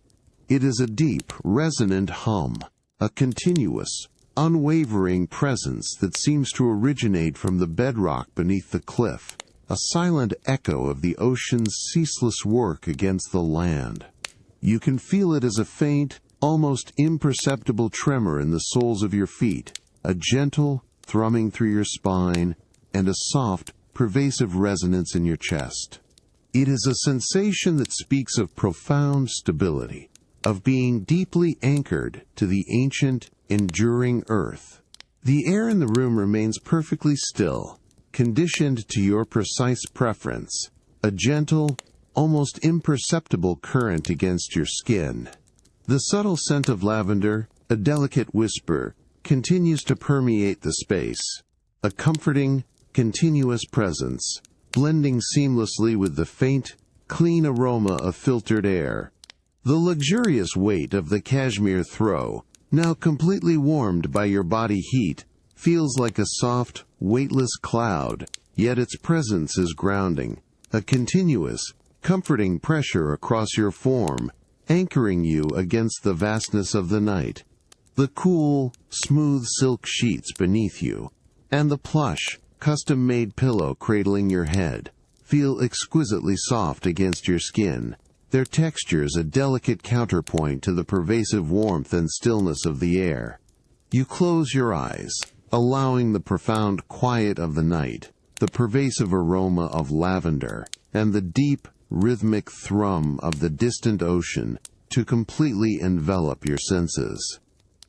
It is a deep, resonant hum, a continuous, unwavering presence that seems to originate from the bedrock beneath the cliff, a silent echo of the ocean's ceaseless work against the land. You can feel it as a faint, almost imperceptible tremor in the soles of your feet, a gentle thrumming through your spine, and a soft, pervasive resonance in your chest. It is a sensation that speaks of profound stability, of being deeply anchored to the ancient, enduring earth. The air in the room remains perfectly still, conditioned to your precise preference, a gentle, almost imperceptible current against your skin. The subtle scent of lavender, a delicate whisper, continues to permeate the space, a comforting, continuous presence, blending seamlessly with the faint, clean aroma of filtered air. The luxurious weight of the cashmere throw, now completely warmed by your body heat, feels like a soft, weightless cloud, yet its presence is grounding, a continuous, comforting pressure across your form, anchoring you against the vastness of the night. The cool, smooth silk sheets beneath you, and the plush, custom-made pillow cradling your head, feel exquisitely soft against your skin, their textures a delicate counterpoint to the pervasive warmth and stillness of the air. You close your eyes, allowing the profound quiet of the night, the pervasive aroma of lavender, and the deep, rhythmic thrum of the distant ocean to completely envelop your senses.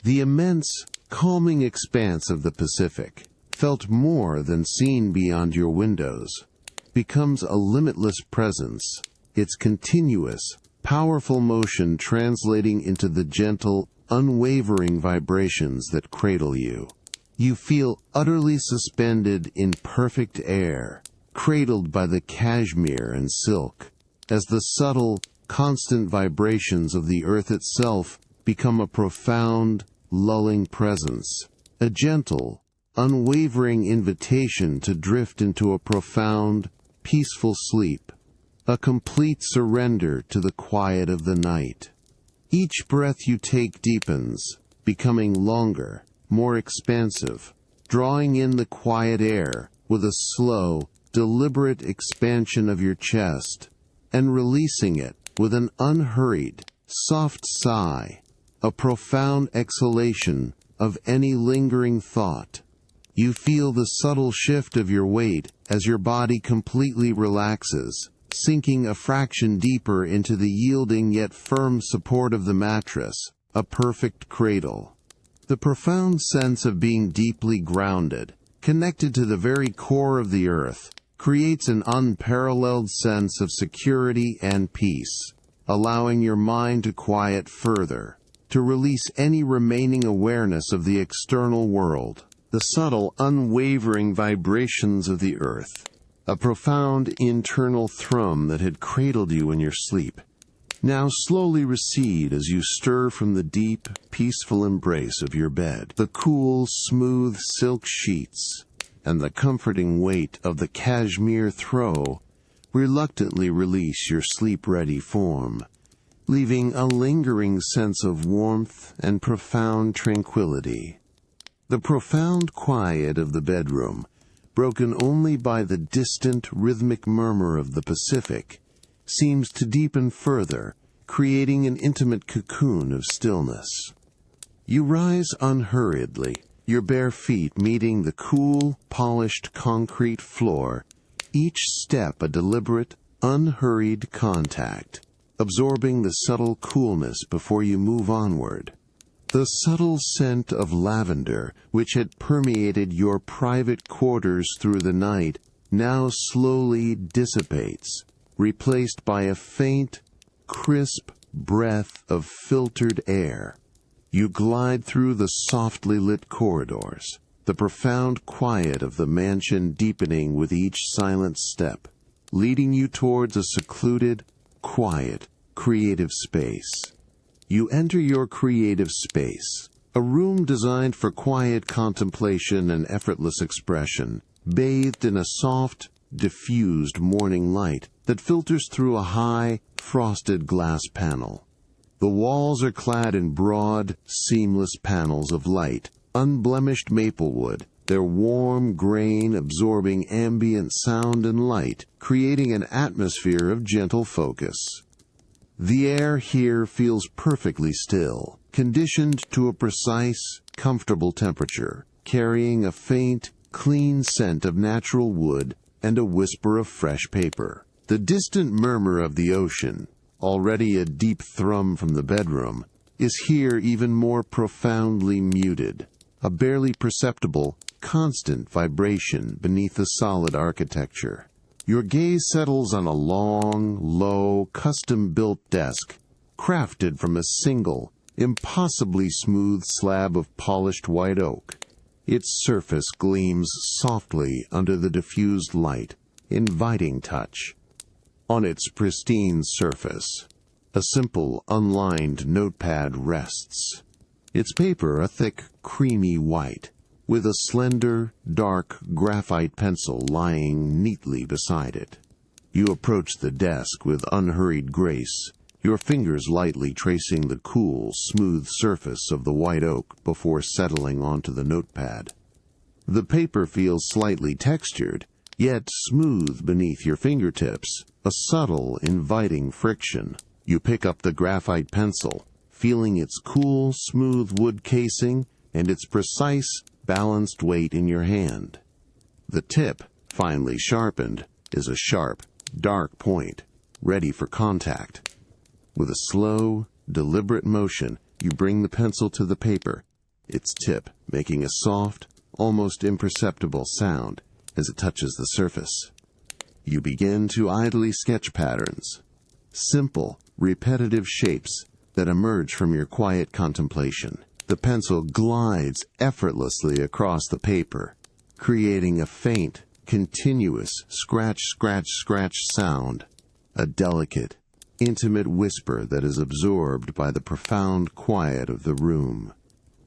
The immense, calming expanse of the Pacific, felt more than seen beyond your windows, becomes a limitless presence, its continuous, powerful motion translating into the gentle, unwavering vibrations that cradle you. You feel utterly suspended in perfect air, cradled by the cashmere and silk, as the subtle, constant vibrations of the earth itself become a profound, lulling presence, a gentle, unwavering invitation to drift into a profound, peaceful sleep, a complete surrender to the quiet of the night. Each breath you take deepens, becoming longer, more expansive, drawing in the quiet air with a slow, deliberate expansion of your chest, and releasing it with an unhurried, soft sigh, a profound exhalation of any lingering thought. You feel the subtle shift of your weight as your body completely relaxes, sinking a fraction deeper into the yielding yet firm support of the mattress, a perfect cradle. The profound sense of being deeply grounded, connected to the very core of the earth, creates an unparalleled sense of security and peace, allowing your mind to quiet further, to release any remaining awareness of the external world. The subtle, unwavering vibrations of the earth, a profound internal thrum that had cradled you in your sleep, now slowly recede as you stir from the deep, peaceful embrace of your bed. The cool, smooth silk sheets and the comforting weight of the cashmere throw reluctantly release your sleep-ready form, leaving a lingering sense of warmth and profound tranquility. The profound quiet of the bedroom, broken only by the distant rhythmic murmur of the Pacific, seems to deepen further, creating an intimate cocoon of stillness. You rise unhurriedly, your bare feet meeting the cool, polished concrete floor, each step a deliberate, unhurried contact, absorbing the subtle coolness before you move onward. The subtle scent of lavender, which had permeated your private quarters through the night, now slowly dissipates, replaced by a faint, crisp breath of filtered air. You glide through the softly lit corridors, the profound quiet of the mansion deepening with each silent step, leading you towards a secluded, quiet, creative space. You enter your creative space, a room designed for quiet contemplation and effortless expression, bathed in a soft, diffused morning light that filters through a high, frosted glass panel. The walls are clad in broad, seamless panels of light, unblemished maplewood, their warm grain absorbing ambient sound and light, creating an atmosphere of gentle focus. The air here feels perfectly still, conditioned to a precise, comfortable temperature, carrying a faint, clean scent of natural wood and a whisper of fresh paper. The distant murmur of the ocean, already a deep thrum from the bedroom, is here even more profoundly muted, a barely perceptible, constant vibration beneath the solid architecture. Your gaze settles on a long, low, custom-built desk, crafted from a single, impossibly smooth slab of polished white oak. Its surface gleams softly under the diffused light, inviting touch. On its pristine surface, a simple, unlined notepad rests, its paper a thick, creamy white, with a slender, dark graphite pencil lying neatly beside it. You approach the desk with unhurried grace, your fingers lightly tracing the cool, smooth surface of the white oak before settling onto the notepad. The paper feels slightly textured, yet smooth beneath your fingertips, a subtle, inviting friction. You pick up the graphite pencil, feeling its cool, smooth wood casing and its precise, balanced weight in your hand. The tip, finely sharpened, is a sharp, dark point, ready for contact. With a slow, deliberate motion, you bring the pencil to the paper, its tip making a soft, almost imperceptible sound as it touches the surface. You begin to idly sketch patterns, simple, repetitive shapes that emerge from your quiet contemplation. The pencil glides effortlessly across the paper, creating a faint, continuous scratch sound, a delicate, intimate whisper that is absorbed by the profound quiet of the room.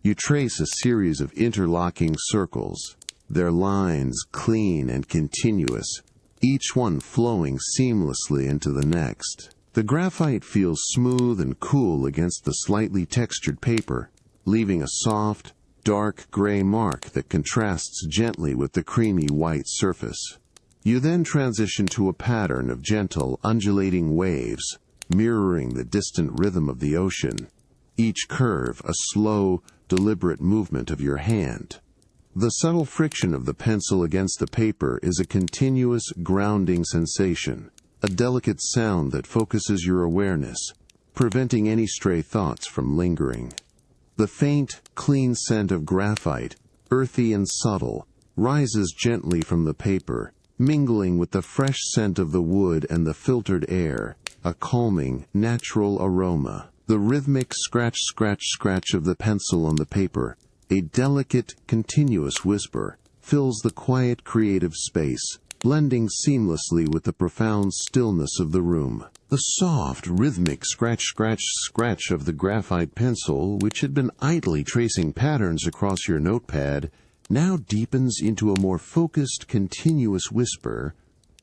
You trace a series of interlocking circles, their lines clean and continuous, each one flowing seamlessly into the next. The graphite feels smooth and cool against the slightly textured paper, leaving a soft, dark gray mark that contrasts gently with the creamy white surface. You then transition to a pattern of gentle, undulating waves, mirroring the distant rhythm of the ocean, each curve a slow, deliberate movement of your hand. The subtle friction of the pencil against the paper is a continuous, grounding sensation, a delicate sound that focuses your awareness, preventing any stray thoughts from lingering. The faint, clean scent of graphite, earthy and subtle, rises gently from the paper, mingling with the fresh scent of the wood and the filtered air, a calming, natural aroma. The rhythmic scratch of the pencil on the paper, a delicate, continuous whisper, fills the quiet, creative space, blending seamlessly with the profound stillness of the room. The soft, rhythmic scratch of the graphite pencil, which had been idly tracing patterns across your notepad, now deepens into a more focused, continuous whisper,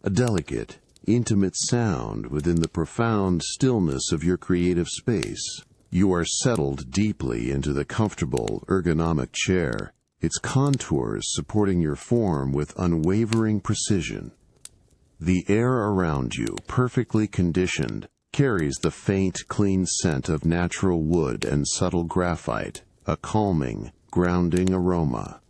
a delicate, intimate sound within the profound stillness of your creative space. You are settled deeply into the comfortable, ergonomic chair, its contours supporting your form with unwavering precision. The air around you, perfectly conditioned, carries the faint, clean scent of natural wood and subtle graphite, a calming, grounding aroma.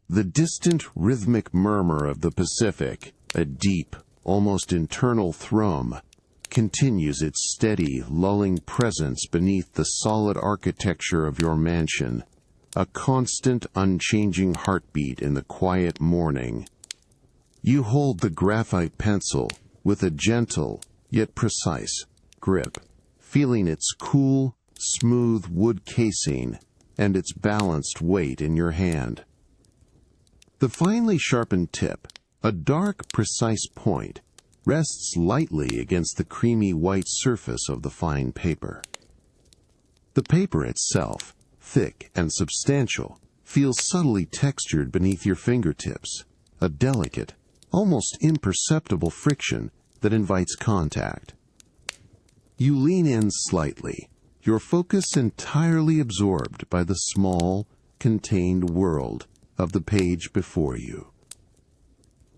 The distant, rhythmic murmur of the Pacific, a deep, almost internal thrum, continues its steady, lulling presence beneath the solid architecture of your mansion, a constant, unchanging heartbeat in the quiet morning. You hold the graphite pencil with a gentle, yet precise, grip, feeling its cool, smooth wood casing and its balanced weight in your hand. The finely sharpened tip, a dark, precise point, rests lightly against the creamy white surface of the fine paper. The paper itself, thick and substantial, feels subtly textured beneath your fingertips, a delicate, almost imperceptible friction that invites contact. You lean in slightly, your focus entirely absorbed by the small, contained world of the page before you.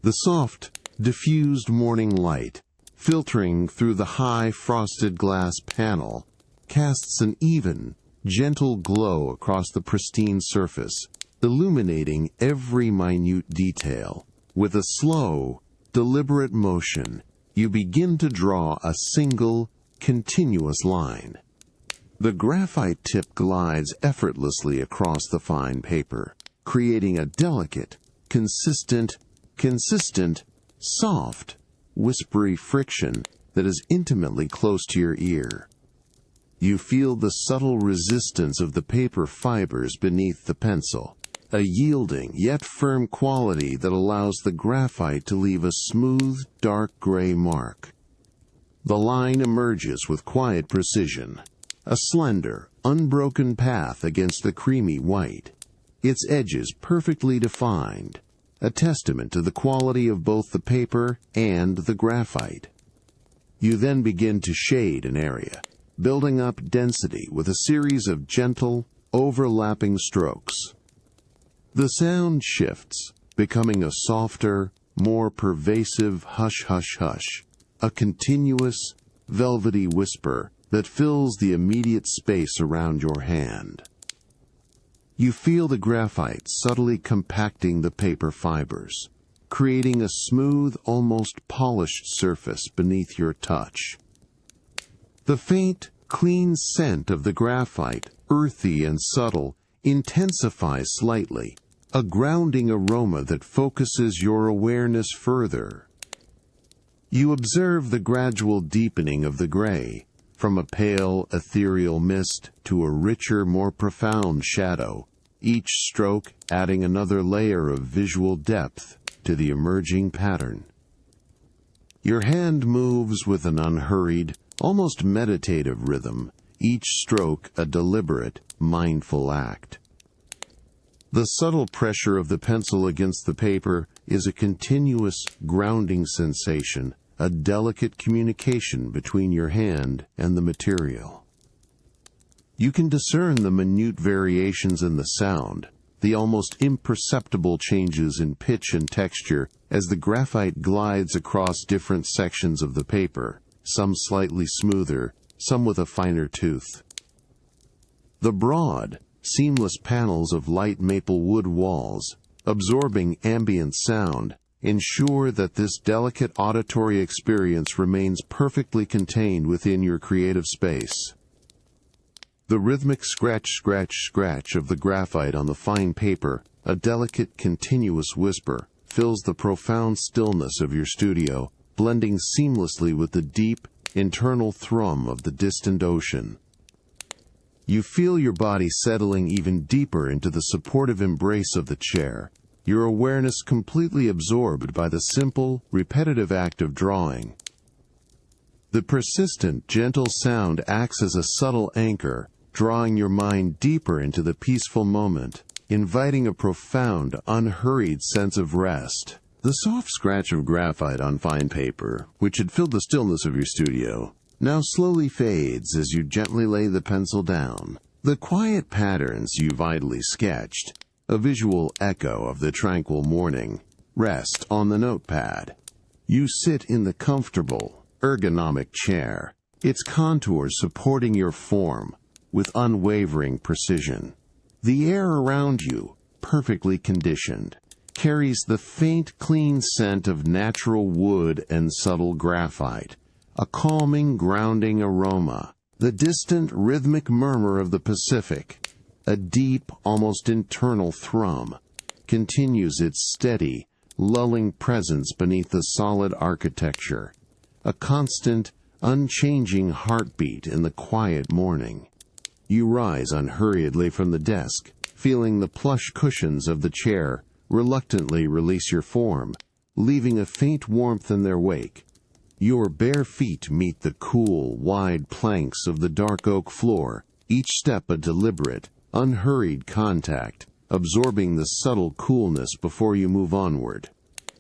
The soft, diffused morning light, filtering through the high frosted glass panel, casts an even, gentle glow across the pristine surface, illuminating every minute detail. With a slow, deliberate motion, you begin to draw a single, continuous line. The graphite tip glides effortlessly across the fine paper, creating a delicate, consistent, soft, whispery friction that is intimately close to your ear. You feel the subtle resistance of the paper fibers beneath the pencil, a yielding yet firm quality that allows the graphite to leave a smooth, dark gray mark. The line emerges with quiet precision, a slender, unbroken path against the creamy white, its edges perfectly defined, a testament to the quality of both the paper and the graphite. You then begin to shade an area, building up density with a series of gentle, overlapping strokes. The sound shifts, becoming a softer, more pervasive hush-hush-hush, a continuous, velvety whisper that fills the immediate space around your hand. You feel the graphite subtly compacting the paper fibers, creating a smooth, almost polished surface beneath your touch. The faint, clean scent of the graphite, earthy and subtle, intensifies slightly, a grounding aroma that focuses your awareness further. You observe the gradual deepening of the gray, from a pale, ethereal mist to a richer, more profound shadow, each stroke adding another layer of visual depth to the emerging pattern. Your hand moves with an unhurried, almost meditative rhythm, each stroke a deliberate, mindful act. The subtle pressure of the pencil against the paper is a continuous, grounding sensation, a delicate communication between your hand and the material. You can discern the minute variations in the sound, the almost imperceptible changes in pitch and texture as the graphite glides across different sections of the paper, some slightly smoother, some with a finer tooth. The broad, seamless panels of light maple wood walls, absorbing ambient sound, ensure that this delicate auditory experience remains perfectly contained within your creative space. The rhythmic scratch of the graphite on the fine paper, a delicate, continuous whisper, fills the profound stillness of your studio, blending seamlessly with the deep, internal thrum of the distant ocean. You feel your body settling even deeper into the supportive embrace of the chair, your awareness completely absorbed by the simple, repetitive act of drawing. The persistent, gentle sound acts as a subtle anchor, drawing your mind deeper into the peaceful moment, inviting a profound, unhurried sense of rest. The soft scratch of graphite on fine paper, which had filled the stillness of your studio, now slowly fades as you gently lay the pencil down. The quiet patterns you've idly sketched, a visual echo of the tranquil morning, rest on the notepad. You sit in the comfortable, ergonomic chair, its contours supporting your form with unwavering precision. The air around you, perfectly conditioned, carries the faint, clean scent of natural wood and subtle graphite, a calming, grounding aroma. The distant, rhythmic murmur of the Pacific, a deep, almost internal thrum, continues its steady, lulling presence beneath the solid architecture, a constant, unchanging heartbeat in the quiet morning. You rise unhurriedly from the desk, feeling the plush cushions of the chair reluctantly release your form, leaving a faint warmth in their wake. Your bare feet meet the cool, wide planks of the dark oak floor, each step a deliberate, unhurried contact, absorbing the subtle coolness before you move onward.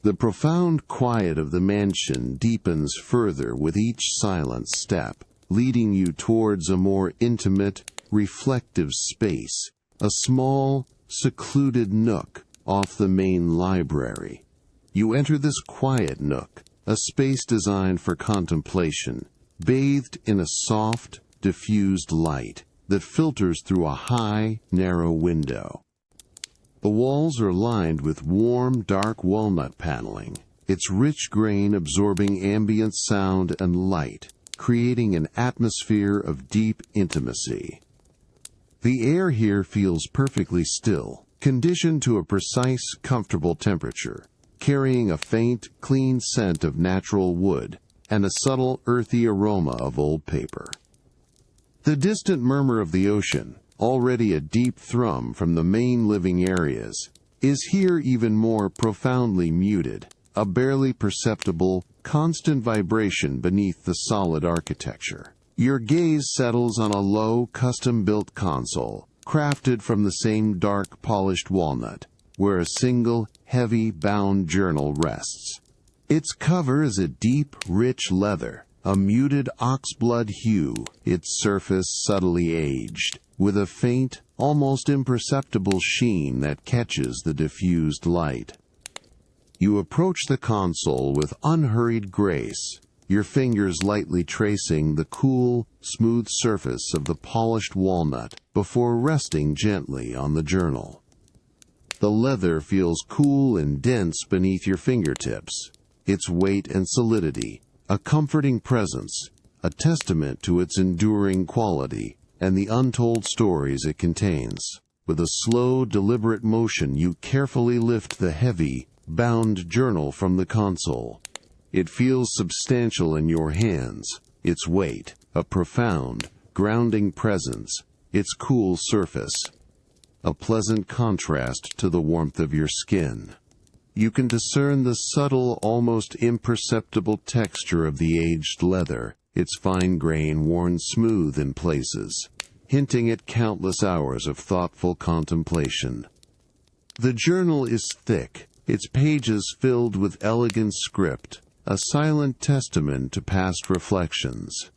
The profound quiet of the mansion deepens further with each silent step, leading you towards a more intimate, reflective space, a small, secluded nook off the main library. You enter this quiet nook, a space designed for contemplation, bathed in a soft, diffused light that filters through a high, narrow window. The walls are lined with warm, dark walnut paneling, its rich grain absorbing ambient sound and light, creating an atmosphere of deep intimacy. The air here feels perfectly still, conditioned to a precise, comfortable temperature, carrying a faint, clean scent of natural wood and a subtle, earthy aroma of old paper. The distant murmur of the ocean, already a deep thrum from the main living areas, is here even more profoundly muted, a barely perceptible, constant vibration beneath the solid architecture. Your gaze settles on a low, custom-built console, crafted from the same dark, polished walnut, where a single, heavy, bound journal rests. Its cover is a deep, rich leather, a muted oxblood hue, its surface subtly aged, with a faint, almost imperceptible sheen that catches the diffused light. You approach the console with unhurried grace, your fingers lightly tracing the cool, smooth surface of the polished walnut before resting gently on the journal. The leather feels cool and dense beneath your fingertips, its weight and solidity, a comforting presence, a testament to its enduring quality and the untold stories it contains. With a slow, deliberate motion, you carefully lift the heavy, bound journal from the console. It feels substantial in your hands, its weight, a profound, grounding presence, its cool surface, a pleasant contrast to the warmth of your skin. You can discern the subtle, almost imperceptible texture of the aged leather, its fine grain worn smooth in places, hinting at countless hours of thoughtful contemplation. The journal is thick, its pages filled with elegant script, a silent testament to past reflections.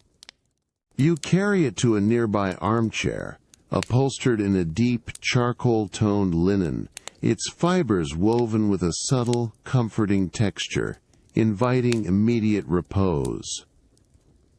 You carry it to a nearby armchair, upholstered in a deep, charcoal-toned linen, its fibers woven with a subtle, comforting texture, inviting immediate repose.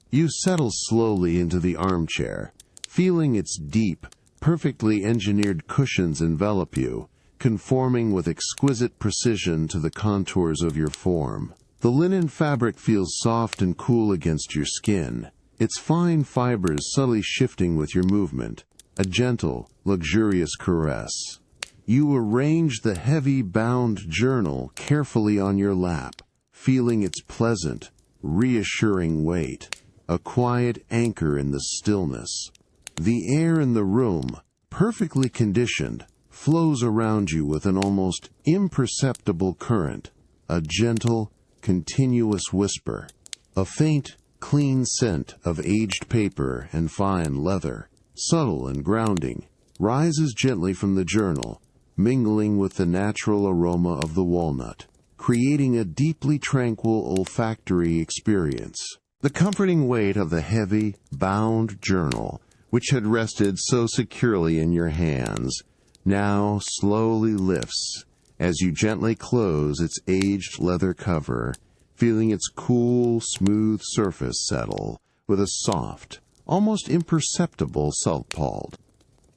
You settle slowly into the armchair, feeling its deep, perfectly engineered cushions envelop you, conforming with exquisite precision to the contours of your form. The linen fabric feels soft and cool against your skin, its fine fibers subtly shifting with your movement, a gentle, luxurious caress. You arrange the heavy bound journal carefully on your lap, feeling its pleasant, reassuring weight, a quiet anchor in the stillness. The air in the room, perfectly conditioned, flows around you with an almost imperceptible current, a gentle, continuous whisper. A faint, clean scent of aged paper and fine leather, subtle and grounding, rises gently from the journal, mingling with the natural aroma of the walnut, creating a deeply tranquil olfactory experience. The comforting weight of the heavy, bound journal, which had rested so securely in your hands, now slowly lifts as you gently close its aged leather cover, feeling its cool, smooth surface settle with a soft, almost imperceptible salt-palled.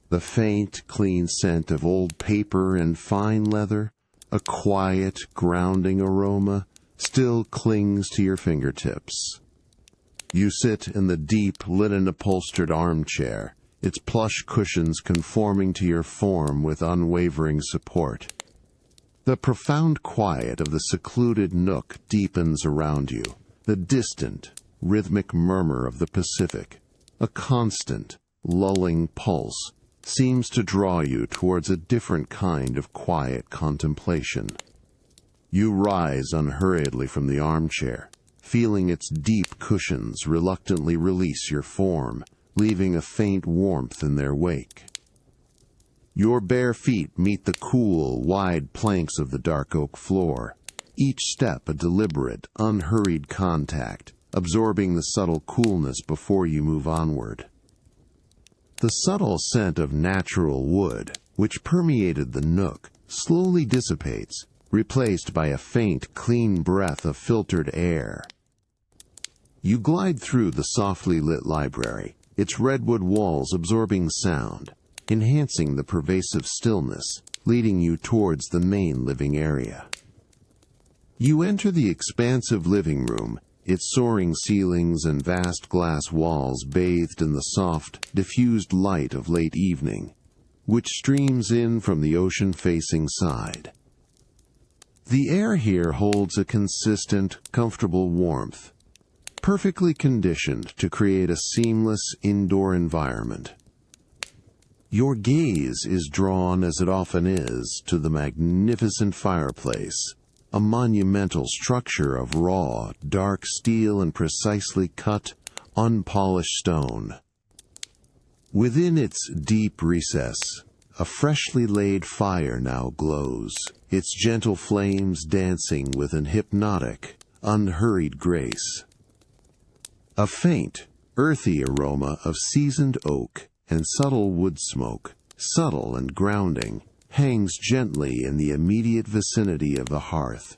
The faint, clean scent of old paper and fine leather, a quiet, grounding aroma, still clings to your fingertips. You sit in the deep, linen-upholstered armchair, its plush cushions conforming to your form with unwavering support. The profound quiet of the secluded nook deepens around you, the distant, rhythmic murmur of the Pacific, a constant, lulling pulse, seems to draw you towards a different kind of quiet contemplation. You rise unhurriedly from the armchair, feeling its deep cushions reluctantly release your form, leaving a faint warmth in their wake. Your bare feet meet the cool, wide planks of the dark oak floor, each step a deliberate, unhurried contact, absorbing the subtle coolness before you move onward. The subtle scent of natural wood, which permeated the nook, slowly dissipates, replaced by a faint, clean breath of filtered air. You glide through the softly lit library, its redwood walls absorbing sound, enhancing the pervasive stillness, leading you towards the main living area. You enter the expansive living room, its soaring ceilings and vast glass walls bathed in the soft, diffused light of late evening, which streams in from the ocean-facing side. The air here holds a consistent, comfortable warmth, perfectly conditioned to create a seamless indoor environment. Your gaze is drawn, as it often is, to the magnificent fireplace, a monumental structure of raw, dark steel and precisely cut, unpolished stone. Within its deep recess, a freshly laid fire now glows, its gentle flames dancing with an hypnotic, unhurried grace. A faint, earthy aroma of seasoned oak and subtle wood smoke, subtle and grounding, hangs gently in the immediate vicinity of the hearth.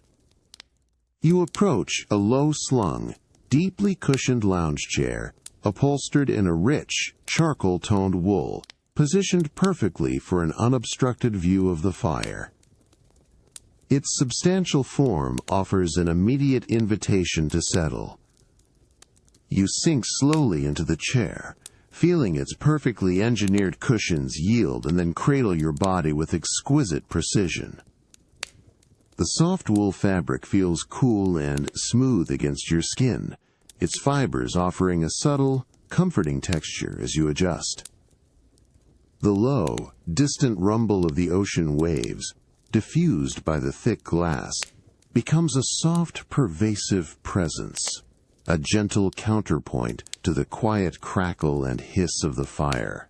You approach a low-slung, deeply cushioned lounge chair, upholstered in a rich, charcoal-toned wool, positioned perfectly for an unobstructed view of the fire. Its substantial form offers an immediate invitation to settle. You sink slowly into the chair, feeling its perfectly engineered cushions yield and then cradle your body with exquisite precision. The soft wool fabric feels cool and smooth against your skin, its fibers offering a subtle, comforting texture as you adjust. The low, distant rumble of the ocean waves, diffused by the thick glass, becomes a soft, pervasive presence, a gentle counterpoint to the quiet crackle and hiss of the fire.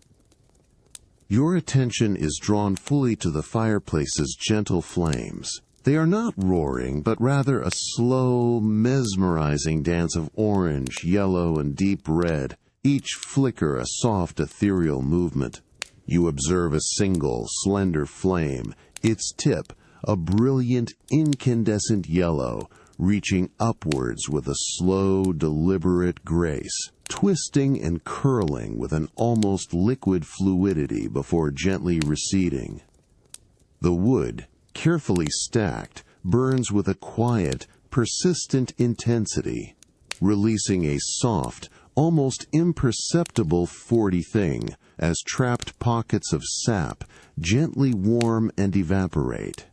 Your attention is drawn fully to the fireplace's gentle flames. They are not roaring, but rather a slow, mesmerizing dance of orange, yellow, and deep red, each flicker a soft, ethereal movement. You observe a single, slender flame, its tip a brilliant, incandescent yellow, reaching upwards with a slow, deliberate grace, twisting and curling with an almost liquid fluidity before gently receding. The wood, carefully stacked, burns with a quiet, persistent intensity, releasing a soft, almost imperceptible forty thing as trapped pockets of sap gently warm and evaporate.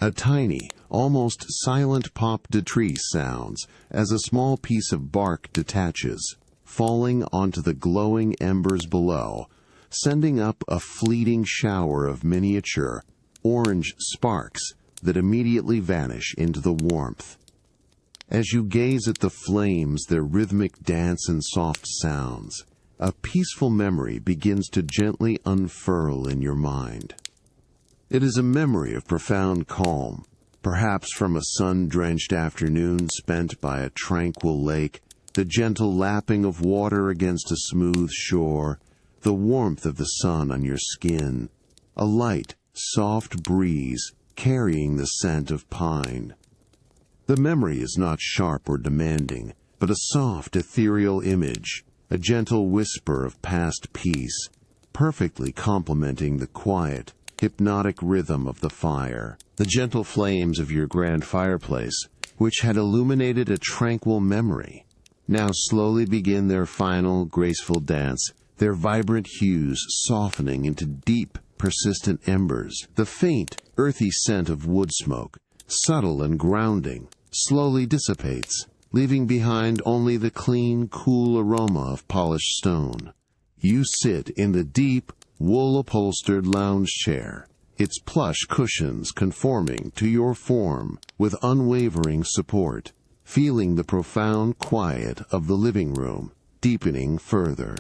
A tiny, almost silent pop de tree sounds as a small piece of bark detaches, falling onto the glowing embers below, sending up a fleeting shower of miniature, orange sparks that immediately vanish into the warmth. As you gaze at the flames, their rhythmic dance and soft sounds, a peaceful memory begins to gently unfurl in your mind. It is a memory of profound calm, perhaps from a sun-drenched afternoon spent by a tranquil lake, the gentle lapping of water against a smooth shore, the warmth of the sun on your skin, a light, soft breeze carrying the scent of pine. The memory is not sharp or demanding, but a soft, ethereal image, a gentle whisper of past peace, perfectly complementing the quiet, hypnotic rhythm of the fire, the gentle flames of your grand fireplace, which had illuminated a tranquil memory, now slowly begin their final, graceful dance, their vibrant hues softening into deep, persistent embers. The faint, earthy scent of wood smoke, subtle and grounding, slowly dissipates, leaving behind only the clean, cool aroma of polished stone. You sit in the deep, wool-upholstered lounge chair, its plush cushions conforming to your form with unwavering support, feeling the profound quiet of the living room deepening further.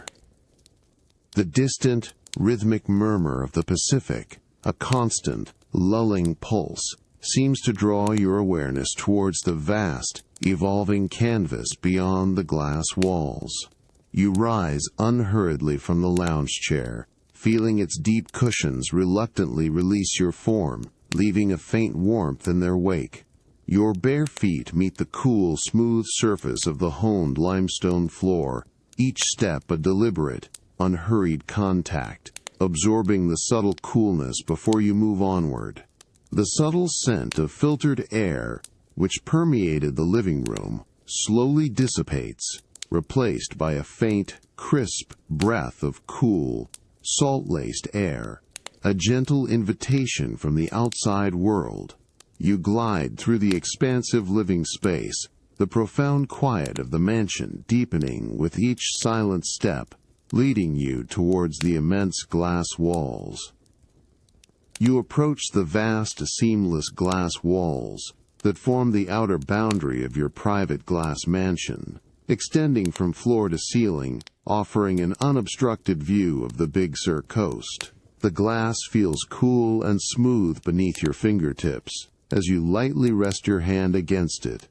The distant, rhythmic murmur of the Pacific, a constant, lulling pulse, seems to draw your awareness towards the vast, evolving canvas beyond the glass walls. You rise unhurriedly from the lounge chair, feeling its deep cushions reluctantly release your form, leaving a faint warmth in their wake. Your bare feet meet the cool, smooth surface of the honed limestone floor, each step a deliberate, unhurried contact, absorbing the subtle coolness before you move onward. The subtle scent of filtered air, which permeated the living room, slowly dissipates, replaced by a faint, crisp breath of cool, salt-laced air, a gentle invitation from the outside world. You glide through the expansive living space, the profound quiet of the mansion deepening with each silent step, leading you towards the immense glass walls. You approach the vast, seamless glass walls that form the outer boundary of your private glass mansion, extending from floor to ceiling, offering an unobstructed view of the Big Sur coast. The glass feels cool and smooth beneath your fingertips as you lightly rest your hand against it.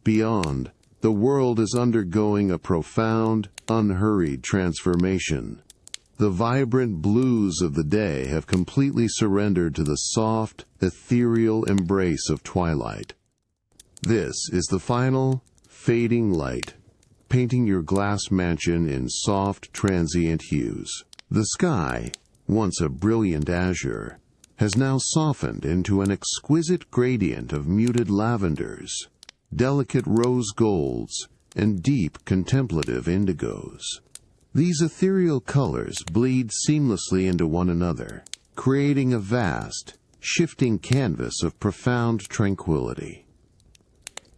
Beyond, the world is undergoing a profound, unhurried transformation. The vibrant blues of the day have completely surrendered to the soft, ethereal embrace of twilight. This is the final, fading light, painting your glass mansion in soft, transient hues. The sky, once a brilliant azure, has now softened into an exquisite gradient of muted lavenders, delicate rose golds, and deep contemplative indigos. These ethereal colors bleed seamlessly into one another, creating a vast, shifting canvas of profound tranquility.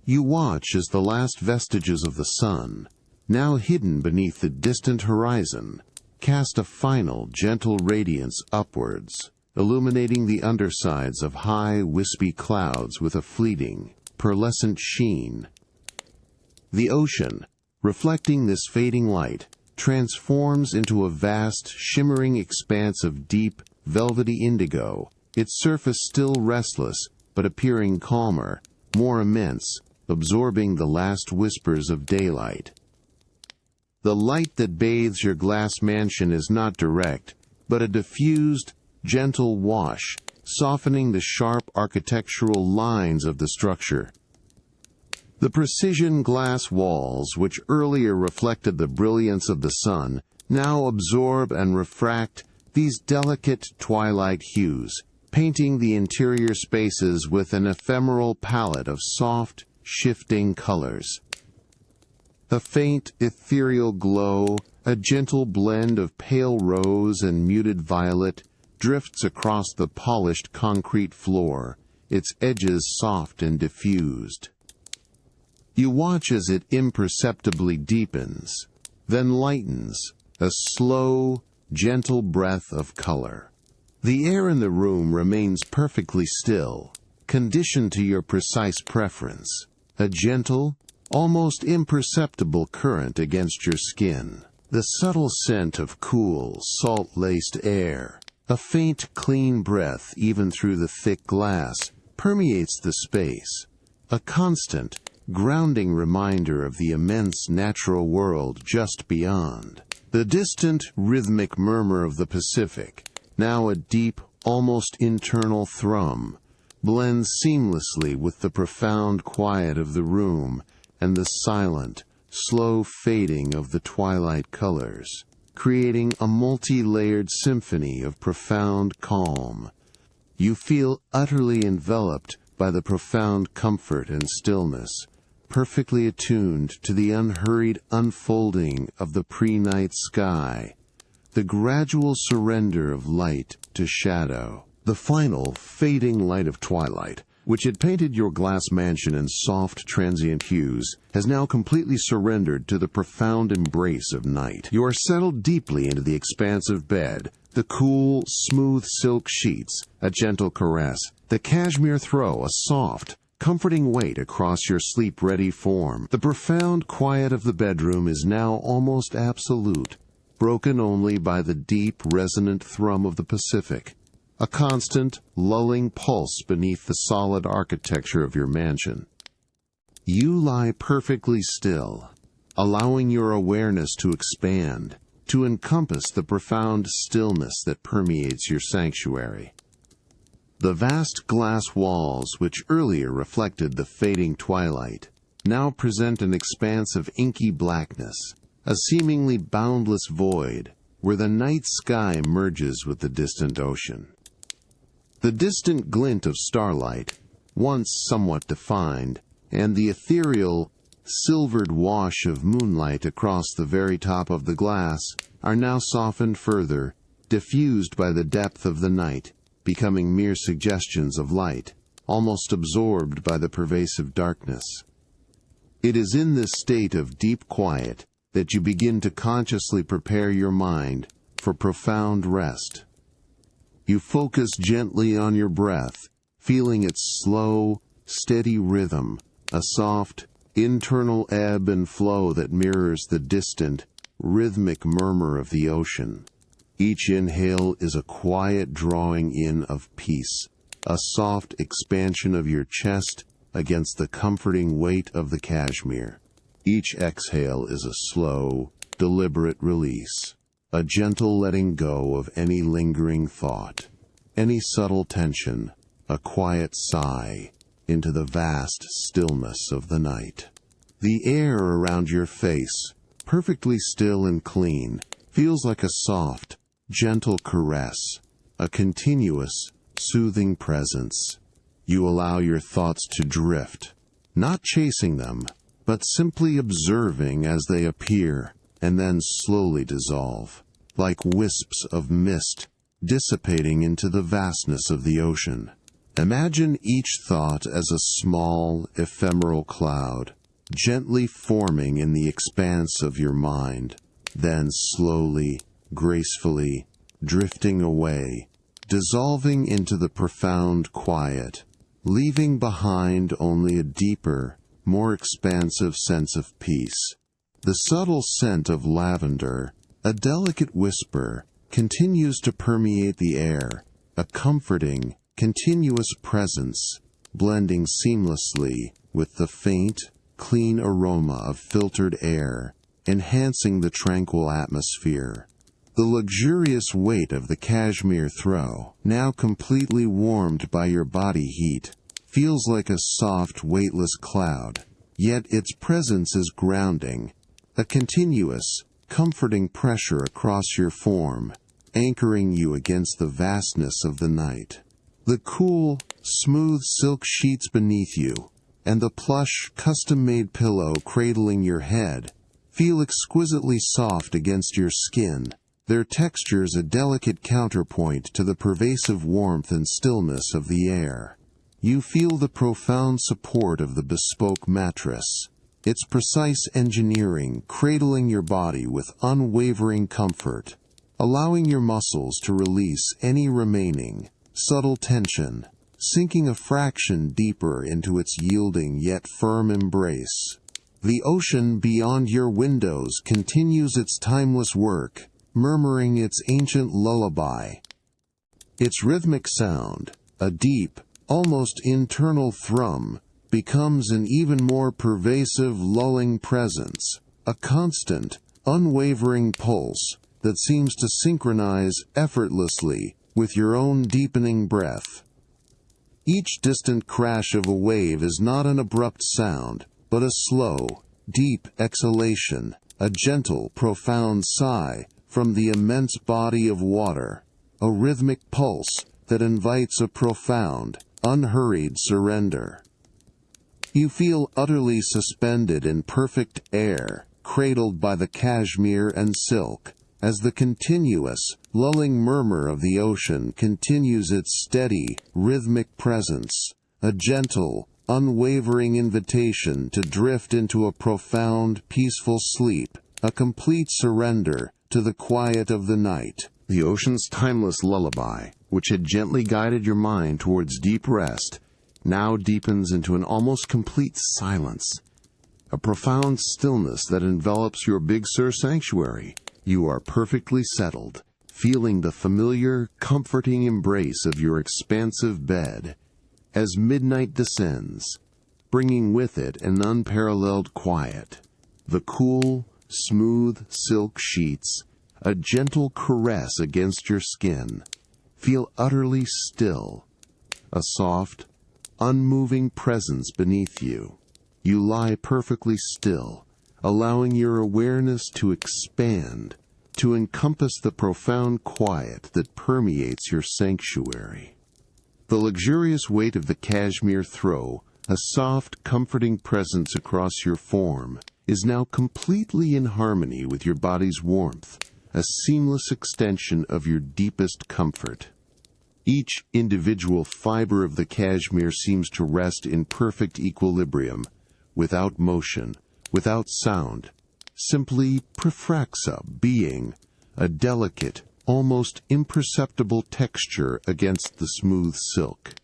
You watch as the last vestiges of the sun, now hidden beneath the distant horizon, cast a final, gentle radiance upwards, illuminating the undersides of high, wispy clouds with a fleeting, pearlescent sheen. The ocean, reflecting this fading light, transforms into a vast, shimmering expanse of deep, velvety indigo, its surface still restless, but appearing calmer, more immense, absorbing the last whispers of daylight. The light that bathes your glass mansion is not direct, but a diffused, gentle wash, softening the sharp architectural lines of the structure. The precision glass walls, which earlier reflected the brilliance of the sun, now absorb and refract these delicate twilight hues, painting the interior spaces with an ephemeral palette of soft, shifting colors. A faint, ethereal glow, a gentle blend of pale rose and muted violet, drifts across the polished concrete floor, its edges soft and diffused. You watch as it imperceptibly deepens, then lightens, a slow, gentle breath of color. The air in the room remains perfectly still, conditioned to your precise preference, a gentle, almost imperceptible current against your skin. The subtle scent of cool, salt-laced air, a faint, clean breath even through the thick glass, permeates the space, a constant, grounding reminder of the immense natural world just beyond. The distant, rhythmic murmur of the Pacific, now a deep, almost internal thrum, blends seamlessly with the profound quiet of the room and the silent, slow fading of the twilight colors, creating a multi-layered symphony of profound calm. You feel utterly enveloped by the profound comfort and stillness, perfectly attuned to the unhurried unfolding of the pre-night sky, the gradual surrender of light to shadow, the final fading light of twilight, which had painted your glass mansion in soft, transient hues, has now completely surrendered to the profound embrace of night. You are settled deeply into the expansive bed, the cool, smooth silk sheets, a gentle caress, the cashmere throw, a soft, comforting weight across your sleep-ready form. The profound quiet of the bedroom is now almost absolute, broken only by the deep, resonant thrum of the Pacific, a constant, lulling pulse beneath the solid architecture of your mansion. You lie perfectly still, allowing your awareness to expand, to encompass the profound stillness that permeates your sanctuary. The vast glass walls, which earlier reflected the fading twilight, now present an expanse of inky blackness, a seemingly boundless void where the night sky merges with the distant ocean. The distant glint of starlight, once somewhat defined, and the ethereal, silvered wash of moonlight across the very top of the glass are now softened further, diffused by the depth of the night, becoming mere suggestions of light, almost absorbed by the pervasive darkness. It is in this state of deep quiet that you begin to consciously prepare your mind for profound rest. You focus gently on your breath, feeling its slow, steady rhythm, a soft, internal ebb and flow that mirrors the distant, rhythmic murmur of the ocean. Each inhale is a quiet drawing in of peace, a soft expansion of your chest against the comforting weight of the cashmere. Each exhale is a slow, deliberate release, a gentle letting go of any lingering thought, any subtle tension, a quiet sigh into the vast stillness of the night. The air around your face, perfectly still and clean, feels like a soft, gentle caress, a continuous, soothing presence. You allow your thoughts to drift, not chasing them, but simply observing as they appear and then slowly dissolve, like wisps of mist dissipating into the vastness of the ocean. Imagine each thought as a small, ephemeral cloud, gently forming in the expanse of your mind, then slowly, gracefully, drifting away, dissolving into the profound quiet, leaving behind only a deeper, more expansive sense of peace. The subtle scent of lavender, a delicate whisper, continues to permeate the air, a comforting, continuous presence, blending seamlessly with the faint, clean aroma of filtered air, enhancing the tranquil atmosphere. The luxurious weight of the cashmere throw, now completely warmed by your body heat, feels like a soft, weightless cloud, yet its presence is grounding, a continuous, comforting pressure across your form, anchoring you against the vastness of the night. The cool, smooth silk sheets beneath you, and the plush, custom-made pillow cradling your head, feel exquisitely soft against your skin, their textures a delicate counterpoint to the pervasive warmth and stillness of the air. You feel the profound support of the bespoke mattress, its precise engineering cradling your body with unwavering comfort, allowing your muscles to release any remaining, subtle tension, sinking a fraction deeper into its yielding yet firm embrace. The ocean beyond your windows continues its timeless work, murmuring its ancient lullaby. Its rhythmic sound, a deep, almost internal thrum, becomes an even more pervasive lulling presence, a constant, unwavering pulse that seems to synchronize effortlessly with your own deepening breath. Each distant crash of a wave is not an abrupt sound, but a slow, deep exhalation, a gentle, profound sigh from the immense body of water, a rhythmic pulse that invites a profound, unhurried surrender. You feel utterly suspended in perfect air, cradled by the cashmere and silk, as the continuous, lulling murmur of the ocean continues its steady, rhythmic presence, a gentle, unwavering invitation to drift into a profound, peaceful sleep, a complete surrender to the quiet of the night. The ocean's timeless lullaby, which had gently guided your mind towards deep rest, now deepens into an almost complete silence, a profound stillness that envelops your Big Sur sanctuary. You are perfectly settled, feeling the familiar, comforting embrace of your expansive bed. As midnight descends, bringing with it an unparalleled quiet, the cool, smooth silk sheets, a gentle caress against your skin, feel utterly still, a soft, unmoving presence beneath you. You lie perfectly still, allowing your awareness to expand, to encompass the profound quiet that permeates your sanctuary. The luxurious weight of the cashmere throw, a soft, comforting presence across your form, is now completely in harmony with your body's warmth, a seamless extension of your deepest comfort. Each individual fiber of the cashmere seems to rest in perfect equilibrium, without motion, without sound, simply prefraxa, being, a delicate, almost imperceptible texture against the smooth silk.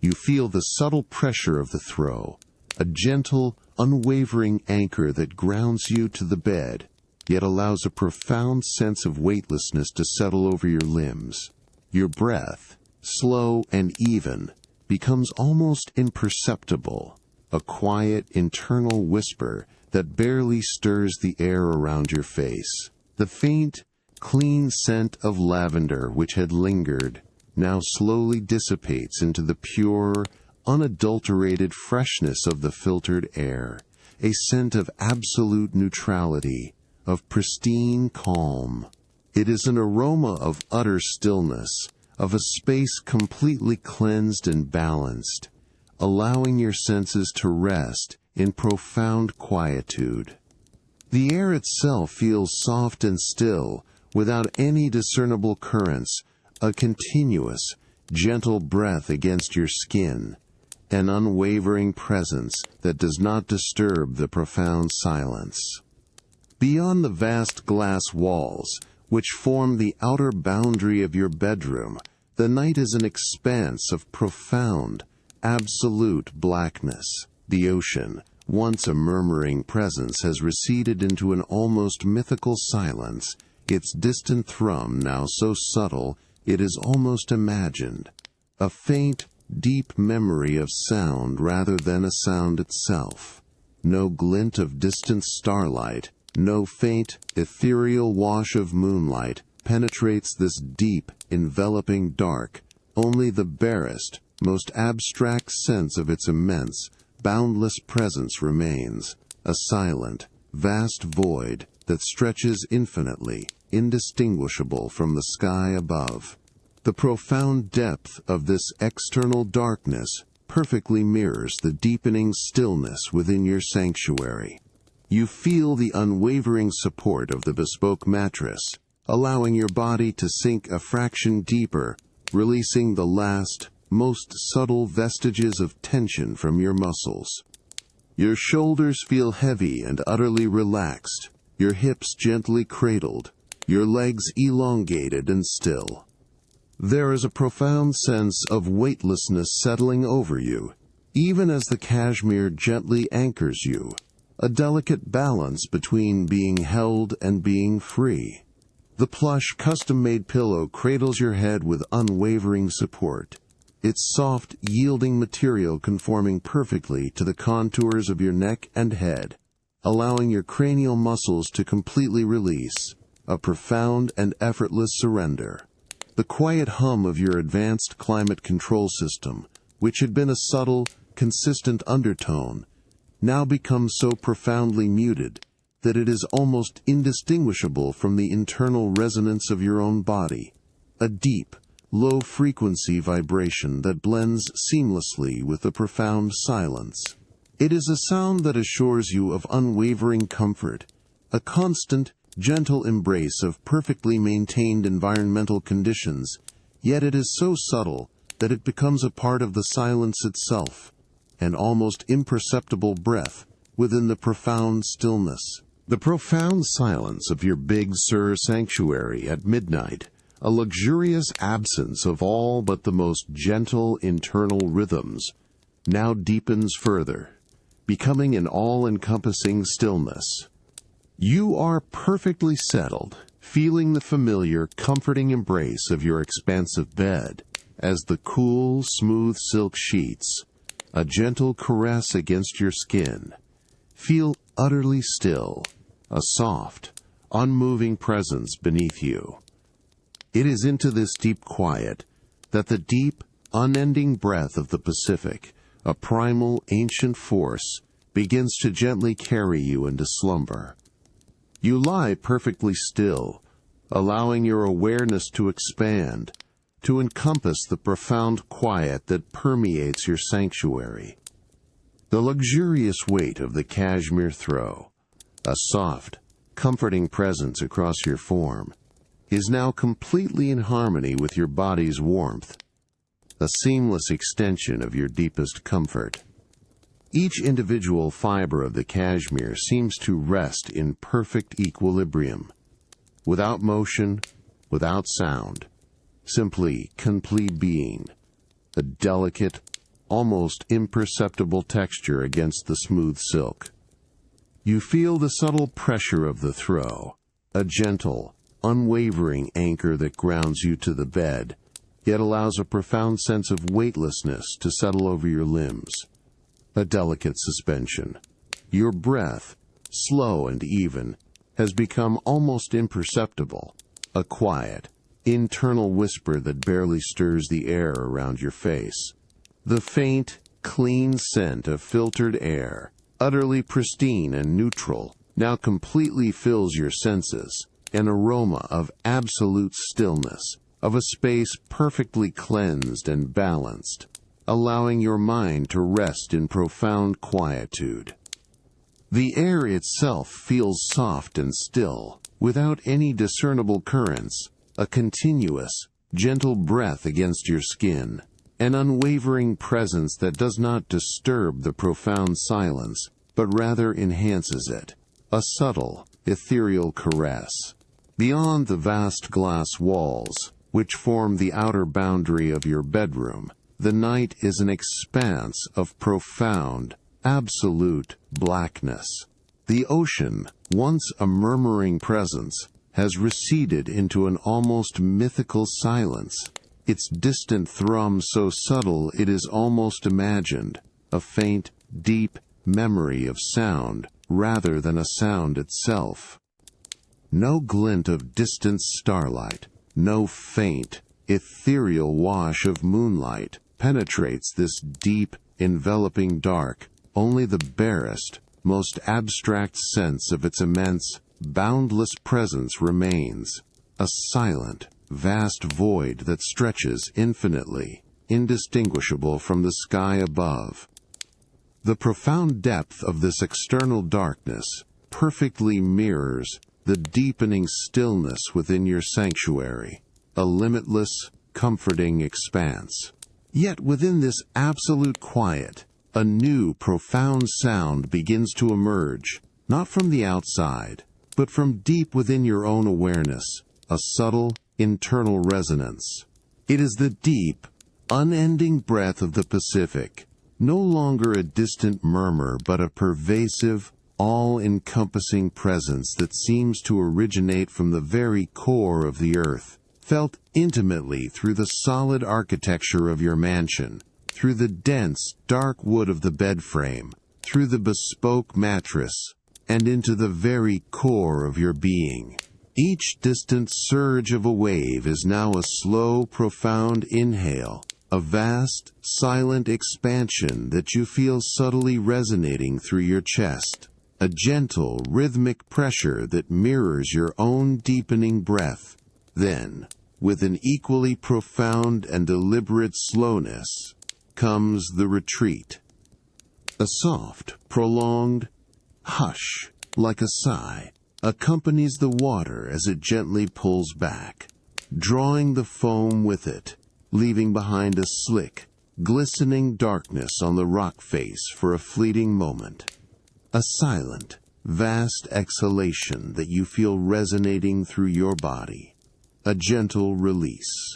You feel the subtle pressure of the throw, a gentle, unwavering anchor that grounds you to the bed, yet allows a profound sense of weightlessness to settle over your limbs. Your breath, slow and even, becomes almost imperceptible, a quiet internal whisper that barely stirs the air around your face. The faint, clean scent of lavender which had lingered now slowly dissipates into the pure, unadulterated freshness of the filtered air, a scent of absolute neutrality, of pristine calm. It is an aroma of utter stillness, of a space completely cleansed and balanced, allowing your senses to rest in profound quietude. The air itself feels soft and still, without any discernible currents, a continuous, gentle breath against your skin, an unwavering presence that does not disturb the profound silence. Beyond the vast glass walls, which form the outer boundary of your bedroom, the night is an expanse of profound, absolute blackness. The ocean, once a murmuring presence, has receded into an almost mythical silence, its distant thrum now so subtle it is almost imagined, a faint, deep memory of sound rather than a sound itself. No glint of distant starlight, no faint, ethereal wash of moonlight penetrates this deep, enveloping dark. Only the barest, most abstract sense of its immense, boundless presence remains, a silent, vast void that stretches infinitely, indistinguishable from the sky above. The profound depth of this external darkness perfectly mirrors the deepening stillness within your sanctuary. You feel the unwavering support of the bespoke mattress, allowing your body to sink a fraction deeper, releasing the last, most subtle vestiges of tension from your muscles. Your shoulders feel heavy and utterly relaxed, your hips gently cradled, your legs elongated and still. There is a profound sense of weightlessness settling over you, even as the cashmere gently anchors you, a delicate balance between being held and being free. The plush, custom-made pillow cradles your head with unwavering support, its soft, yielding material conforming perfectly to the contours of your neck and head, allowing your cranial muscles to completely release, a profound and effortless surrender. The quiet hum of your advanced climate control system, which had been a subtle, consistent undertone, now becomes so profoundly muted that it is almost indistinguishable from the internal resonance of your own body, a deep, low-frequency vibration that blends seamlessly with the profound silence. It is a sound that assures you of unwavering comfort, a constant, gentle embrace of perfectly maintained environmental conditions, yet it is so subtle that it becomes a part of the silence itself, an almost imperceptible breath within the profound stillness. The profound silence of your Big Sur sanctuary at midnight, a luxurious absence of all but the most gentle internal rhythms, now deepens further, becoming an all-encompassing stillness. You are perfectly settled, feeling the familiar, comforting embrace of your expansive bed, as the cool, smooth silk sheets, a gentle caress against your skin, feel utterly still, a soft, unmoving presence beneath you. It is into this deep quiet that the deep, unending breath of the Pacific, a primal, ancient force, begins to gently carry you into slumber. You lie perfectly still, allowing your awareness to expand, to encompass the profound quiet that permeates your sanctuary. The luxurious weight of the cashmere throw, a soft, comforting presence across your form, is now completely in harmony with your body's warmth, a seamless extension of your deepest comfort. Each individual fiber of the cashmere seems to rest in perfect equilibrium, without motion, without sound, simply complete being, a delicate, almost imperceptible texture against the smooth silk. You feel the subtle pressure of the throw, a gentle, unwavering anchor that grounds you to the bed, yet allows a profound sense of weightlessness to settle over your limbs. A delicate suspension. Your breath, slow and even, has become almost imperceptible, a quiet, internal whisper that barely stirs the air around your face. The faint, clean scent of filtered air, utterly pristine and neutral, now completely fills your senses, an aroma of absolute stillness, of a space perfectly cleansed and balanced, allowing your mind to rest in profound quietude. The air itself feels soft and still, without any discernible currents, a continuous, gentle breath against your skin, an unwavering presence that does not disturb the profound silence, but rather enhances it, a subtle, ethereal caress. Beyond the vast glass walls, which form the outer boundary of your bedroom, the night is an expanse of profound, absolute blackness. The ocean, once a murmuring presence, has receded into an almost mythical silence, its distant thrum so subtle it is almost imagined, a faint, deep memory of sound rather than a sound itself. No glint of distant starlight, no faint, ethereal wash of moonlight penetrates this deep, enveloping dark. Only the barest, most abstract sense of its immense, boundless presence remains, a silent, vast void that stretches infinitely, indistinguishable from the sky above. The profound depth of this external darkness perfectly mirrors the deepening stillness within your sanctuary, a limitless, comforting expanse. Yet within this absolute quiet, a new, profound sound begins to emerge, not from the outside, but from deep within your own awareness, a subtle, internal resonance. It is the deep, unending breath of the Pacific, no longer a distant murmur but a pervasive, all-encompassing presence that seems to originate from the very core of the earth, felt intimately through the solid architecture of your mansion, through the dense, dark wood of the bed frame, through the bespoke mattress, and into the very core of your being. Each distant surge of a wave is now a slow, profound inhale, a vast, silent expansion that you feel subtly resonating through your chest, a gentle, rhythmic pressure that mirrors your own deepening breath. Then, with an equally profound and deliberate slowness, comes the retreat. A soft, prolonged hush, like a sigh, accompanies the water as it gently pulls back, drawing the foam with it, leaving behind a slick, glistening darkness on the rock face for a fleeting moment. A silent, vast exhalation that you feel resonating through your body. A gentle release.